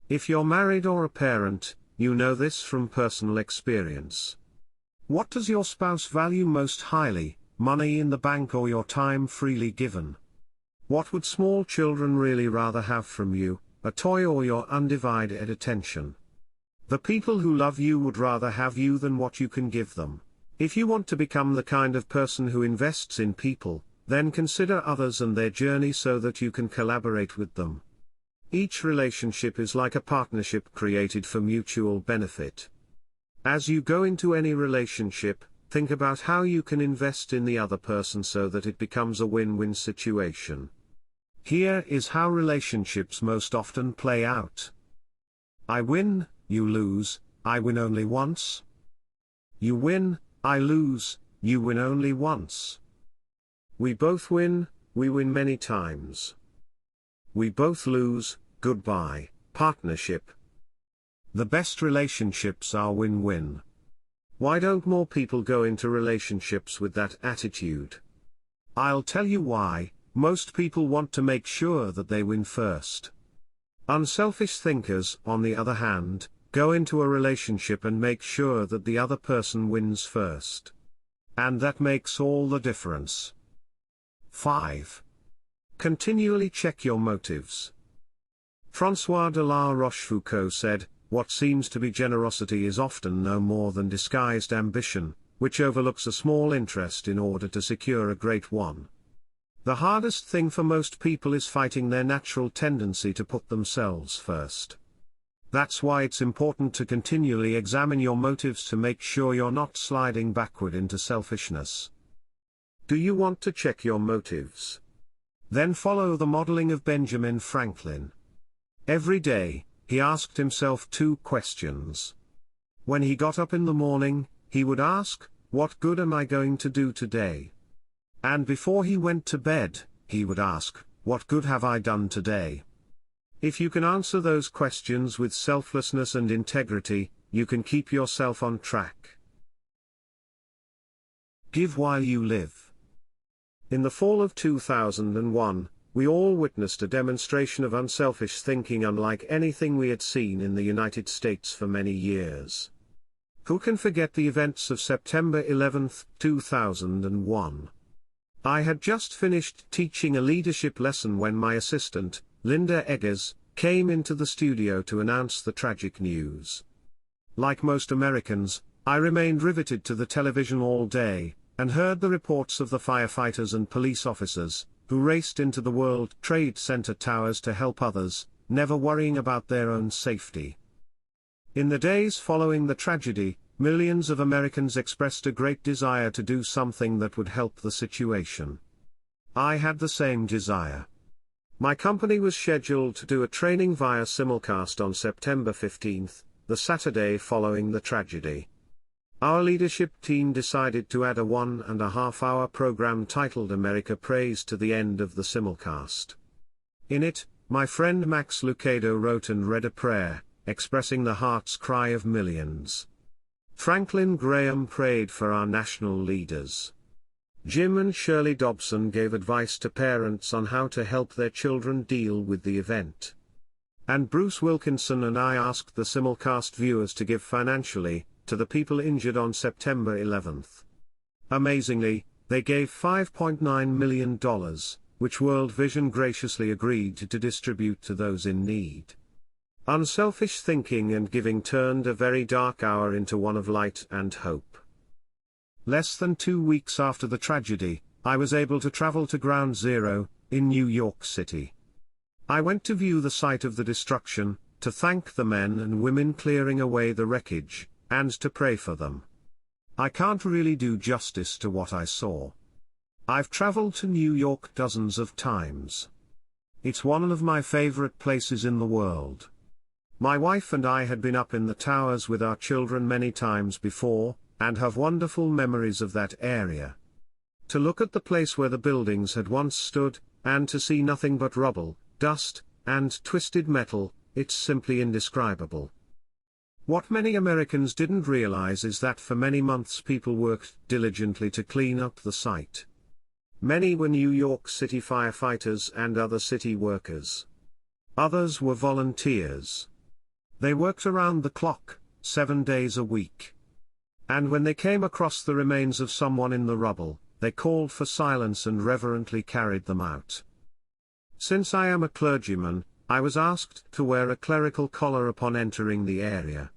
A: If you're married or a parent, you know this from personal experience. What does your spouse value most highly, money in the bank or your time freely given? What would small children really rather have from you, a toy or your undivided attention? The people who love you would rather have you than what you can give them. If you want to become the kind of person who invests in people, then consider others and their journey so that you can collaborate with them. Each relationship is like a partnership created for mutual benefit. As you go into any relationship, think about how you can invest in the other person so that it becomes a win-win situation. Here is how relationships most often play out. I win, you lose, I win only once. You win, I lose, you win only once. We both win, we win many times. We both lose, goodbye, partnership. The best relationships are win-win. Why don't more people go into relationships with that attitude? I'll tell you why. Most people want to make sure that they win first. Unselfish thinkers, on the other hand, go into a relationship and make sure that the other person wins first. And that makes all the difference. 5. Continually check your motives. François de la Rochefoucauld said, "What seems to be generosity is often no more than disguised ambition, which overlooks a small interest in order to secure a great one." The hardest thing for most people is fighting their natural tendency to put themselves first. That's why it's important to continually examine your motives to make sure you're not sliding backward into selfishness. Do you want to check your motives? Then follow the modeling of Benjamin Franklin. Every day, he asked himself 2 questions. When he got up in the morning, he would ask, "What good am I going to do today?" And before he went to bed, he would ask, "What good have I done today?" If you can answer those questions with selflessness and integrity, you can keep yourself on track. Give while you live. In the fall of 2001, we all witnessed a demonstration of unselfish thinking unlike anything we had seen in the United States for many years. Who can forget the events of September 11, 2001? I had just finished teaching a leadership lesson when my assistant, Linda Eggers, came into the studio to announce the tragic news. Like most Americans, I remained riveted to the television all day, and heard the reports of the firefighters and police officers, who raced into the World Trade Center towers to help others, never worrying about their own safety. In the days following the tragedy, millions of Americans expressed a great desire to do something that would help the situation. I had the same desire. My company was scheduled to do a training via simulcast on September 15, the Saturday following the tragedy. Our leadership team decided to add a 1.5-hour program titled America Prays to the end of the simulcast. In it, my friend Max Lucado wrote and read a prayer, expressing the heart's cry of millions. Franklin Graham prayed for our national leaders. Jim and Shirley Dobson gave advice to parents on how to help their children deal with the event. And Bruce Wilkinson and I asked the simulcast viewers to give financially to the people injured on September 11. Amazingly, they gave $5.9 million, which World Vision graciously agreed to distribute to those in need. Unselfish thinking and giving turned a very dark hour into one of light and hope. Less than 2 weeks after the tragedy, I was able to travel to Ground Zero, in New York City. I went to view the site of the destruction, to thank the men and women clearing away the wreckage, and to pray for them. I can't really do justice to what I saw. I've traveled to New York dozens of times. It's one of my favorite places in the world. My wife and I had been up in the towers with our children many times before, and have wonderful memories of that area. To look at the place where the buildings had once stood, and to see nothing but rubble, dust, and twisted metal, it's simply indescribable. What many Americans didn't realize is that for many months people worked diligently to clean up the site. Many were New York City firefighters and other city workers. Others were volunteers. They worked around the clock, 7 days a week. And when they came across the remains of someone in the rubble, they called for silence and reverently carried them out. Since I am a clergyman, I was asked to wear a clerical collar upon entering the area.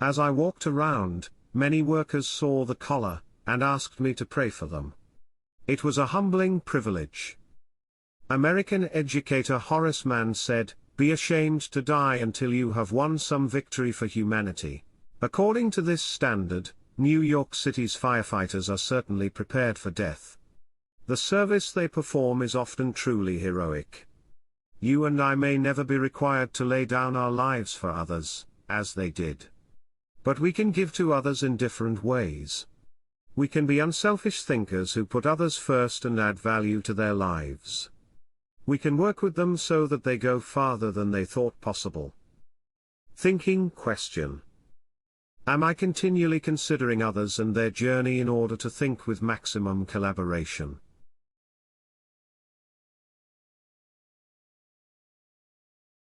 A: As I walked around, many workers saw the collar, and asked me to pray for them. It was a humbling privilege. American educator Horace Mann said, "Be ashamed to die until you have won some victory for humanity." According to this standard, New York City's firefighters are certainly prepared for death. The service they perform is often truly heroic. You and I may never be required to lay down our lives for others, as they did. But we can give to others in different ways. We can be unselfish thinkers who put others first and add value to their lives. We can work with them so that they go farther than they thought possible. Thinking question. Am I continually considering others and their journey in order to think with maximum collaboration?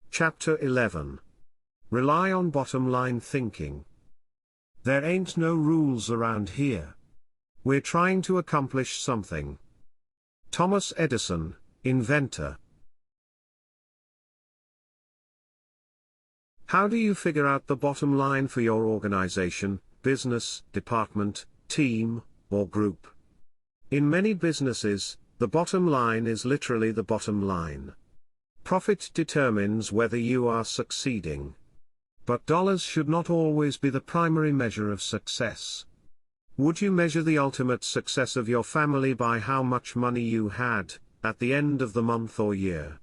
A: Chapter 11. Rely on bottom-line thinking. There ain't no rules around here. We're trying to accomplish something. Thomas Edison, inventor. How do you figure out the bottom line for your organization, business, department, team, or group? In many businesses, the bottom line is literally the bottom line. Profit determines whether you are succeeding. But dollars should not always be the primary measure of success. Would you measure the ultimate success of your family by how much money you had, at the end of the month or year.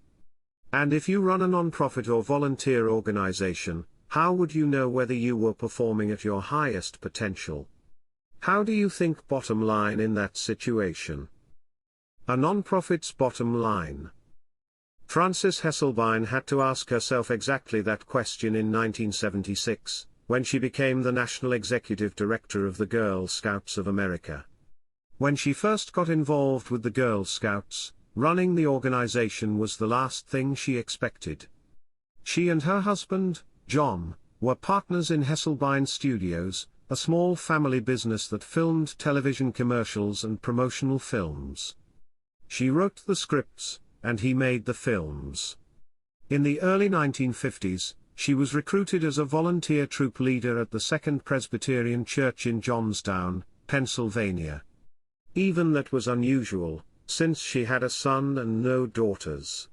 A: And if you run a non-profit or volunteer organization, how would you know whether you were performing at your highest potential? How do you think bottom line in that situation? A non-profit's bottom line. Frances Hesselbein had to ask herself exactly that question in 1976, when she became the National Executive Director of the Girl Scouts of America. When she first got involved with the Girl Scouts, running the organization was the last thing she expected. She and her husband, John, were partners in Hesselbein Studios, a small family business that filmed television commercials and promotional films. She wrote the scripts, and he made the films. In the early 1950s, she was recruited as a volunteer troop leader at the Second Presbyterian Church in Johnstown, Pennsylvania. Even that was unusual, since she had a son and no daughters.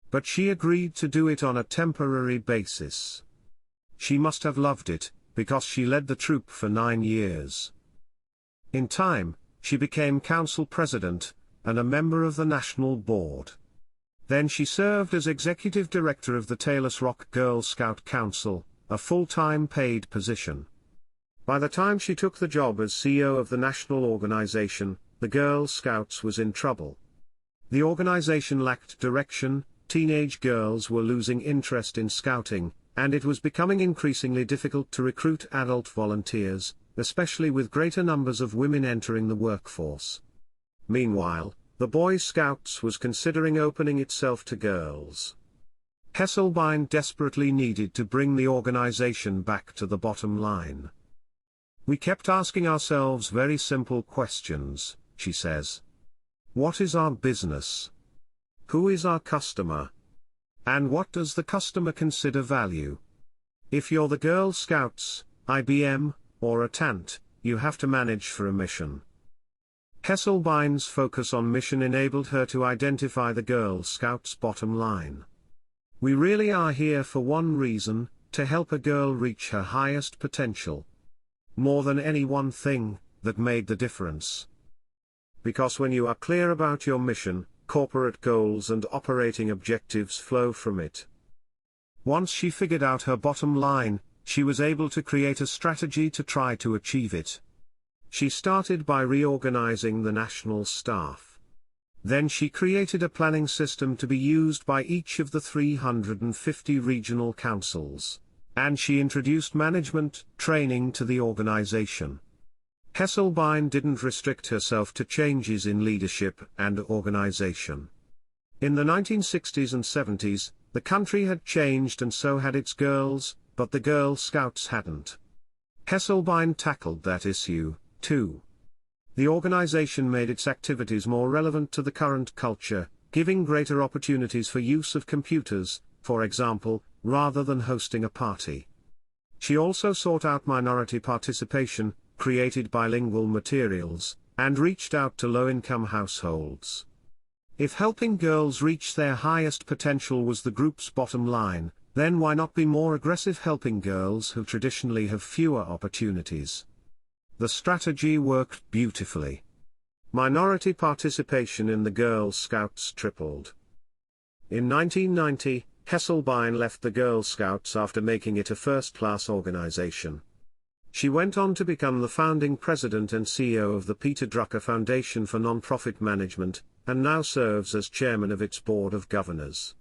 A: But she agreed to do it on a temporary basis. She must have loved it, because she led the troop for 9 years. In time, she became council president, and a member of the national board. Then she served as executive director of the Taylor's Rock Girl Scout Council, a full-time paid position. By the time she took the job as CEO of the national organization, the Girl Scouts was in trouble. The organization lacked direction, teenage girls were losing interest in scouting, and it was becoming increasingly difficult to recruit adult volunteers, especially with greater numbers of women entering the workforce. Meanwhile, the Boy Scouts was considering opening itself to girls. Hesselbein desperately needed to bring the organization back to the bottom line. We kept asking ourselves very simple questions, she says. What is our business? Who is our customer? And what does the customer consider value? If you're the Girl Scouts, IBM, or a TANT, you have to manage for a mission. Hesselbein's focus on mission enabled her to identify the Girl Scouts' bottom line. We really are here for one reason, to help a girl reach her highest potential. More than any one thing, that made the difference. Because when you are clear about your mission, corporate goals and operating objectives flow from it. Once she figured out her bottom line, she was able to create a strategy to try to achieve it. She started by reorganizing the national staff. Then she created a planning system to be used by each of the 350 regional councils. And she introduced management training to the organization. Hesselbein didn't restrict herself to changes in leadership and organization. In the 1960s and 70s, the country had changed and so had its girls, but the Girl Scouts hadn't. Hesselbein tackled that issue, too. The organization made its activities more relevant to the current culture, giving greater opportunities for use of computers, for example, rather than hosting a party. She also sought out minority participation, created bilingual materials, and reached out to low-income households. If helping girls reach their highest potential was the group's bottom line, then why not be more aggressive helping girls who traditionally have fewer opportunities? The strategy worked beautifully. Minority participation in the Girl Scouts tripled. In 1990, Hesselbein left the Girl Scouts after making it a first-class organization. She went on to become the founding president and CEO of the Peter Drucker Foundation for Nonprofit Management, and now serves as chairman of its board of governors.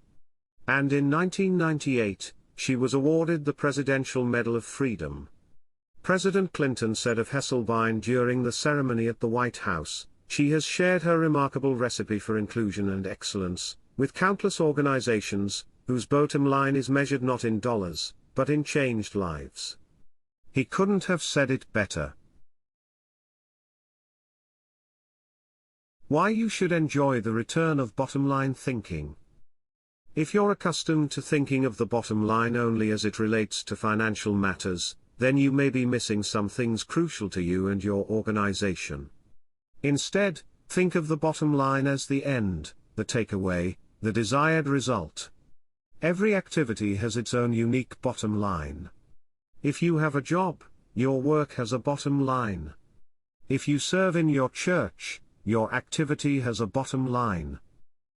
A: And in 1998, she was awarded the Presidential Medal of Freedom. President Clinton said of Hesselbein during the ceremony at the White House, "She has shared her remarkable recipe for inclusion and excellence, with countless organizations, whose bottom line is measured not in dollars, but in changed lives." He couldn't have said it better. Why you should enjoy the return of bottom-line thinking. If you're accustomed to thinking of the bottom line only as it relates to financial matters, then you may be missing some things crucial to you and your organization. Instead, think of the bottom line as the end, the takeaway, the desired result. Every activity has its own unique bottom line. If you have a job, your work has a bottom line. If you serve in your church, your activity has a bottom line.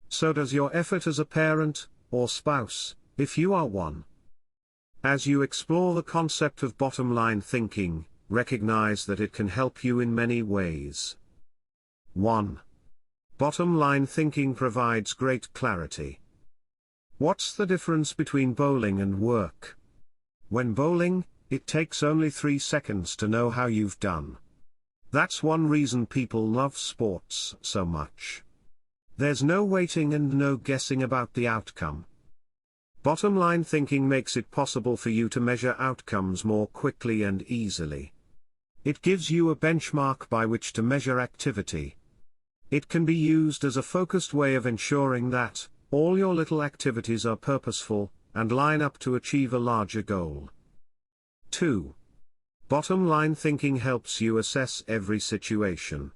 A: So does your effort as a parent, or spouse, if you are one. As you explore the concept of bottom-line thinking, recognize that it can help you in many ways. 1. Bottom-line thinking provides great clarity. What's the difference between bowling and work? When bowling, it takes only 3 seconds to know how you've done. That's one reason people love sports so much. There's no waiting and no guessing about the outcome. Bottom-line thinking makes it possible for you to measure outcomes more quickly and easily. It gives you a benchmark by which to measure activity. It can be used as a focused way of ensuring that all your little activities are purposeful and line up to achieve a larger goal. 2. Bottom-line thinking helps you assess every situation.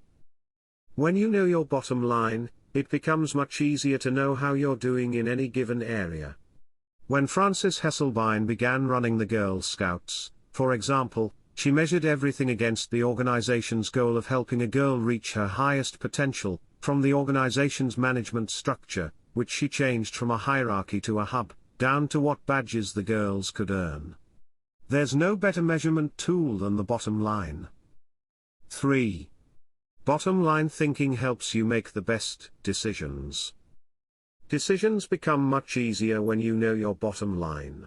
A: When you know your bottom line, it becomes much easier to know how you're doing in any given area. When Frances Hesselbein began running the Girl Scouts, for example, she measured everything against the organization's goal of helping a girl reach her highest potential, from the organization's management structure, which she changed from a hierarchy to a hub, down to what badges the girls could earn. There's no better measurement tool than the bottom line. 3. Bottom-line thinking helps you make the best decisions. Decisions become much easier when you know your bottom line.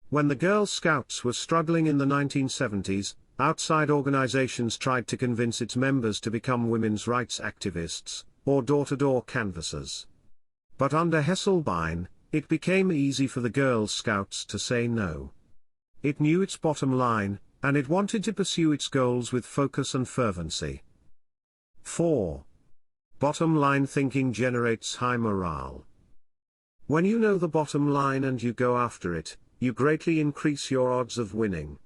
A: When the Girl Scouts were struggling in the 1970s, outside organizations tried to convince its members to become women's rights activists, or door-to-door canvassers. But under Hesselbein, it became easy for the Girl Scouts to say no. It knew its bottom line, and it wanted to pursue its goals with focus and fervency. 4. Bottom-line thinking generates high morale. When you know the bottom line and you go after it, you greatly increase your odds of winning.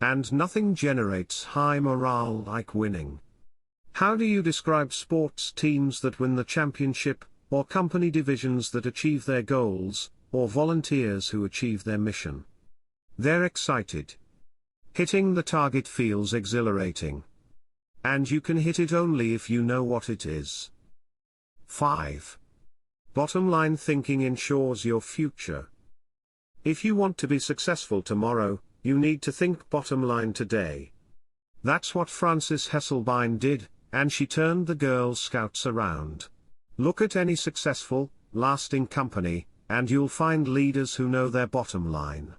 A: And nothing generates high morale like winning. How do you describe sports teams that win the championship, or company divisions that achieve their goals, or volunteers who achieve their mission? They're excited. Hitting the target feels exhilarating. And you can hit it only if you know what it is. 5. Bottom-line thinking ensures your future. If you want to be successful tomorrow, you need to think bottom line today. That's what Frances Hesselbein did, and she turned the Girl Scouts around. Look at any successful, lasting company, and you'll find leaders who know their bottom line.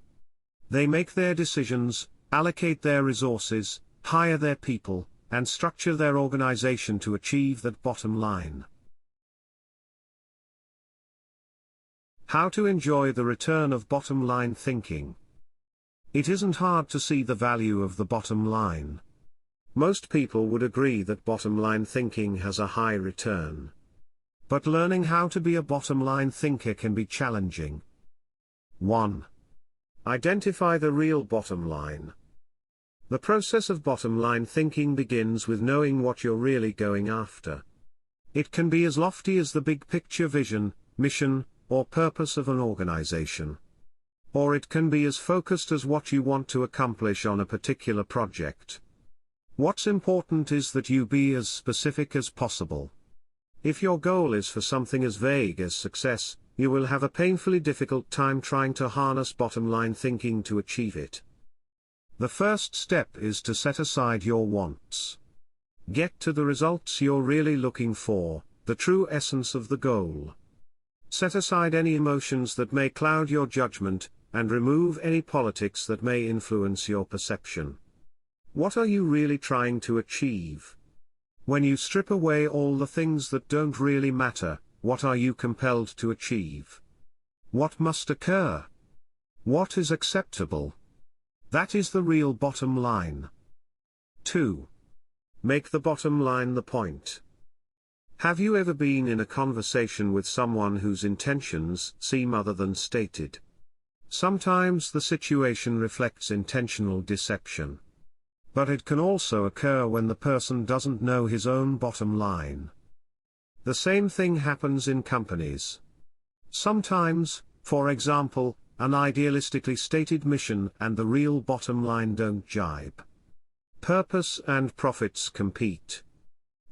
A: They make their decisions, allocate their resources, hire their people, and structure their organization to achieve that bottom line. How to enjoy the return of bottom-line thinking. It isn't hard to see the value of the bottom line. Most people would agree that bottom-line thinking has a high return. But learning how to be a bottom-line thinker can be challenging. 1. Identify the real bottom line. The process of bottom-line thinking begins with knowing what you're really going after. It can be as lofty as the big picture vision, mission, or purpose of an organization. Or it can be as focused as what you want to accomplish on a particular project. What's important is that you be as specific as possible. If your goal is for something as vague as success, you will have a painfully difficult time trying to harness bottom-line thinking to achieve it. The first step is to set aside your wants. Get to the results you're really looking for, the true essence of the goal. Set aside any emotions that may cloud your judgment, and remove any politics that may influence your perception. What are you really trying to achieve? When you strip away all the things that don't really matter, what are you compelled to achieve? What must occur? What is acceptable? That is the real bottom line. 2. Make the bottom line the point. Have you ever been in a conversation with someone whose intentions seem other than stated? Sometimes the situation reflects intentional deception. But it can also occur when the person doesn't know his own bottom line. The same thing happens in companies. Sometimes, for example, an idealistically stated mission and the real bottom line don't jibe. Purpose and profits compete.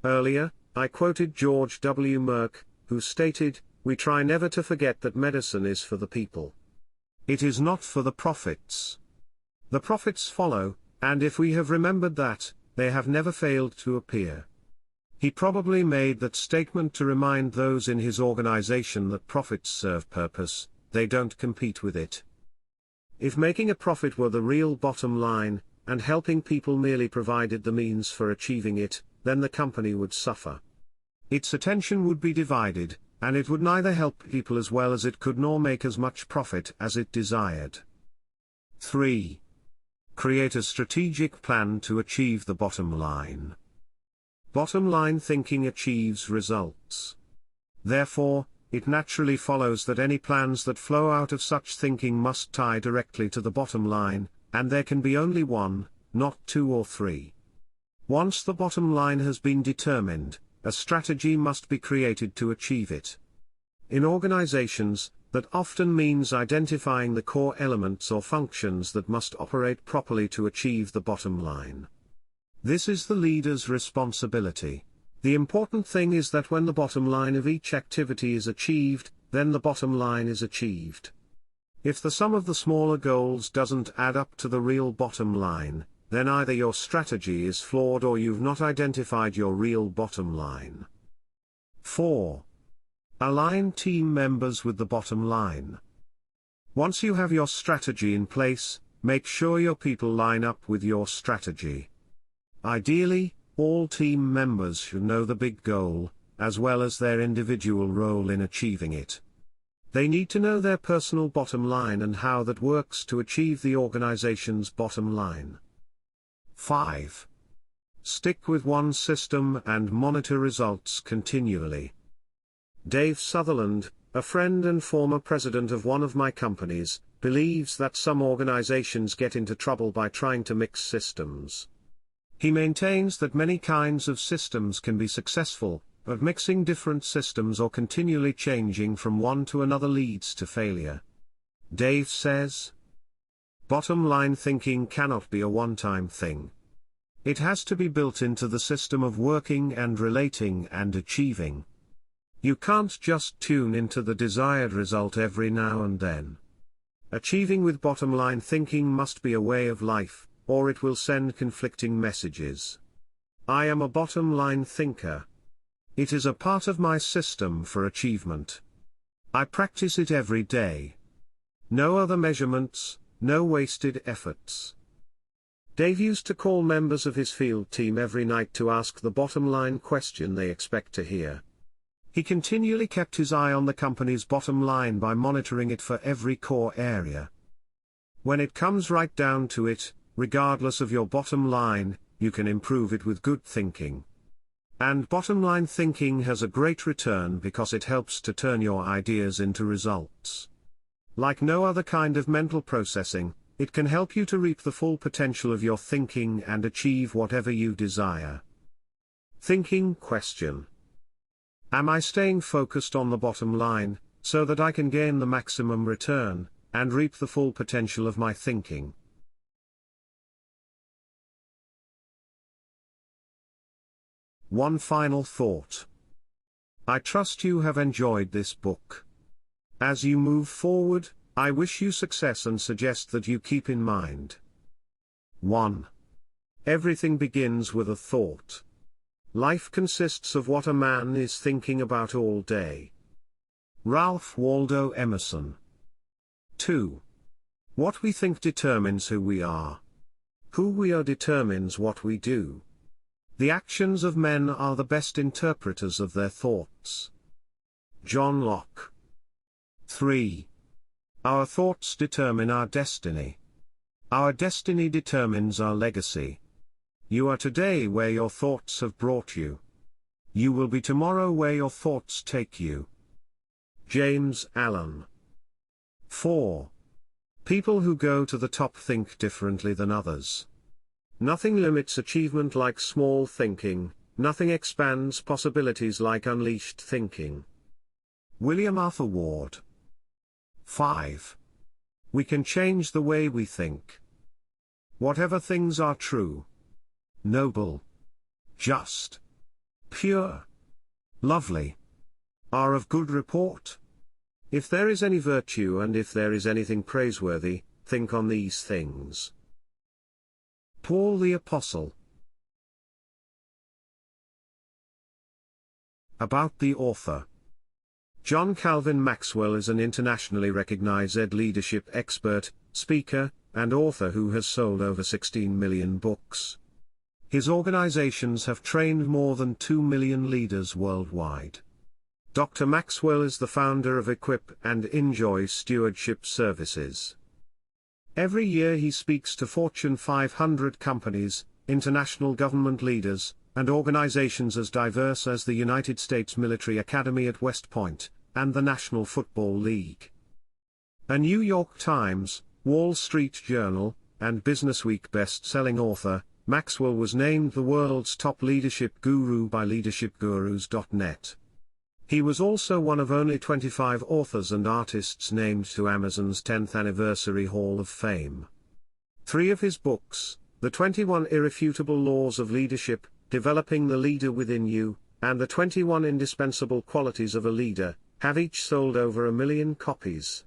A: Earlier, I quoted George W. Merck, who stated, "We try never to forget that medicine is for the people. It is not for the profits. The profits follow, and if we have remembered that, they have never failed to appear." He probably made that statement to remind those in his organization that profits serve purpose, they don't compete with it. If making a profit were the real bottom line, and helping people merely provided the means for achieving it, then the company would suffer. Its attention would be divided, and it would neither help people as well as it could nor make as much profit as it desired. 3. Create a strategic plan to achieve the bottom line. Bottom line thinking achieves results. Therefore, it naturally follows that any plans that flow out of such thinking must tie directly to the bottom line, and there can be only one, not two or three. Once the bottom line has been determined, a strategy must be created to achieve it. In organizations, that often means identifying the core elements or functions that must operate properly to achieve the bottom line. This is the leader's responsibility. The important thing is that when the bottom line of each activity is achieved, then the bottom line is achieved. If the sum of the smaller goals doesn't add up to the real bottom line, then either your strategy is flawed or you've not identified your real bottom line. 4. Align team members with the bottom line. Once you have your strategy in place, make sure your people line up with your strategy. Ideally, all team members should know the big goal, as well as their individual role in achieving it. They need to know their personal bottom line and how that works to achieve the organization's bottom line. 5. Stick with one system and monitor results continually. Dave Sutherland, a friend and former president of one of my companies, believes that some organizations get into trouble by trying to mix systems. He maintains that many kinds of systems can be successful, but mixing different systems or continually changing from one to another leads to failure. Dave says, "Bottom line thinking cannot be a one-time thing. It has to be built into the system of working and relating and achieving. You can't just tune into the desired result every now and then. Achieving with bottom line thinking must be a way of life, or it will send conflicting messages. I am a bottom line thinker. It is a part of my system for achievement. I practice it every day. No other measurements, no wasted efforts." Dave used to call members of his field team every night to ask the bottom line question they expect to hear. He continually kept his eye on the company's bottom line by monitoring it for every core area. When it comes right down to it, regardless of your bottom line, you can improve it with good thinking. And bottom line thinking has a great return because it helps to turn your ideas into results. Like no other kind of mental processing, it can help you to reap the full potential of your thinking and achieve whatever you desire. Thinking question. Am I staying focused on the bottom line, so that I can gain the maximum return, and reap the full potential of my thinking? One final thought. I trust you have enjoyed this book. As you move forward, I wish you success and suggest that you keep in mind. 1. Everything begins with a thought. Life consists of what a man is thinking about all day. Ralph Waldo Emerson. 2. What we think determines who we are. Who we are determines what we do. The actions of men are the best interpreters of their thoughts. John Locke. 3. Our thoughts determine our destiny. Our destiny determines our legacy. You are today where your thoughts have brought you. You will be tomorrow where your thoughts take you. James Allen. 4. People who go to the top think differently than others. Nothing limits achievement like small thinking, nothing expands possibilities like unleashed thinking. William Arthur Ward. 5. We can change the way we think. Whatever things are true, noble, just, pure, lovely, are of good report. If there is any virtue and if there is anything praiseworthy, think on these things. Paul the Apostle. About the author. John Calvin Maxwell is an internationally recognized leadership expert, speaker, and author who has sold over 16 million books. His organizations have trained more than 2 million leaders worldwide. Dr. Maxwell is the founder of Equip and Enjoy Stewardship Services. Every year he speaks to Fortune 500 companies, international government leaders, and organizations as diverse as the United States Military Academy at West Point, and the National Football League. A New York Times, Wall Street Journal, and Businessweek best-selling author, Maxwell was named the world's top leadership guru by leadershipgurus.net. He was also one of only 25 authors and artists named to Amazon's 10th Anniversary Hall of Fame. 3 of his books, The 21 Irrefutable Laws of Leadership, Developing the Leader Within You, and The 21 Indispensable Qualities of a Leader, have each sold over 1 million copies.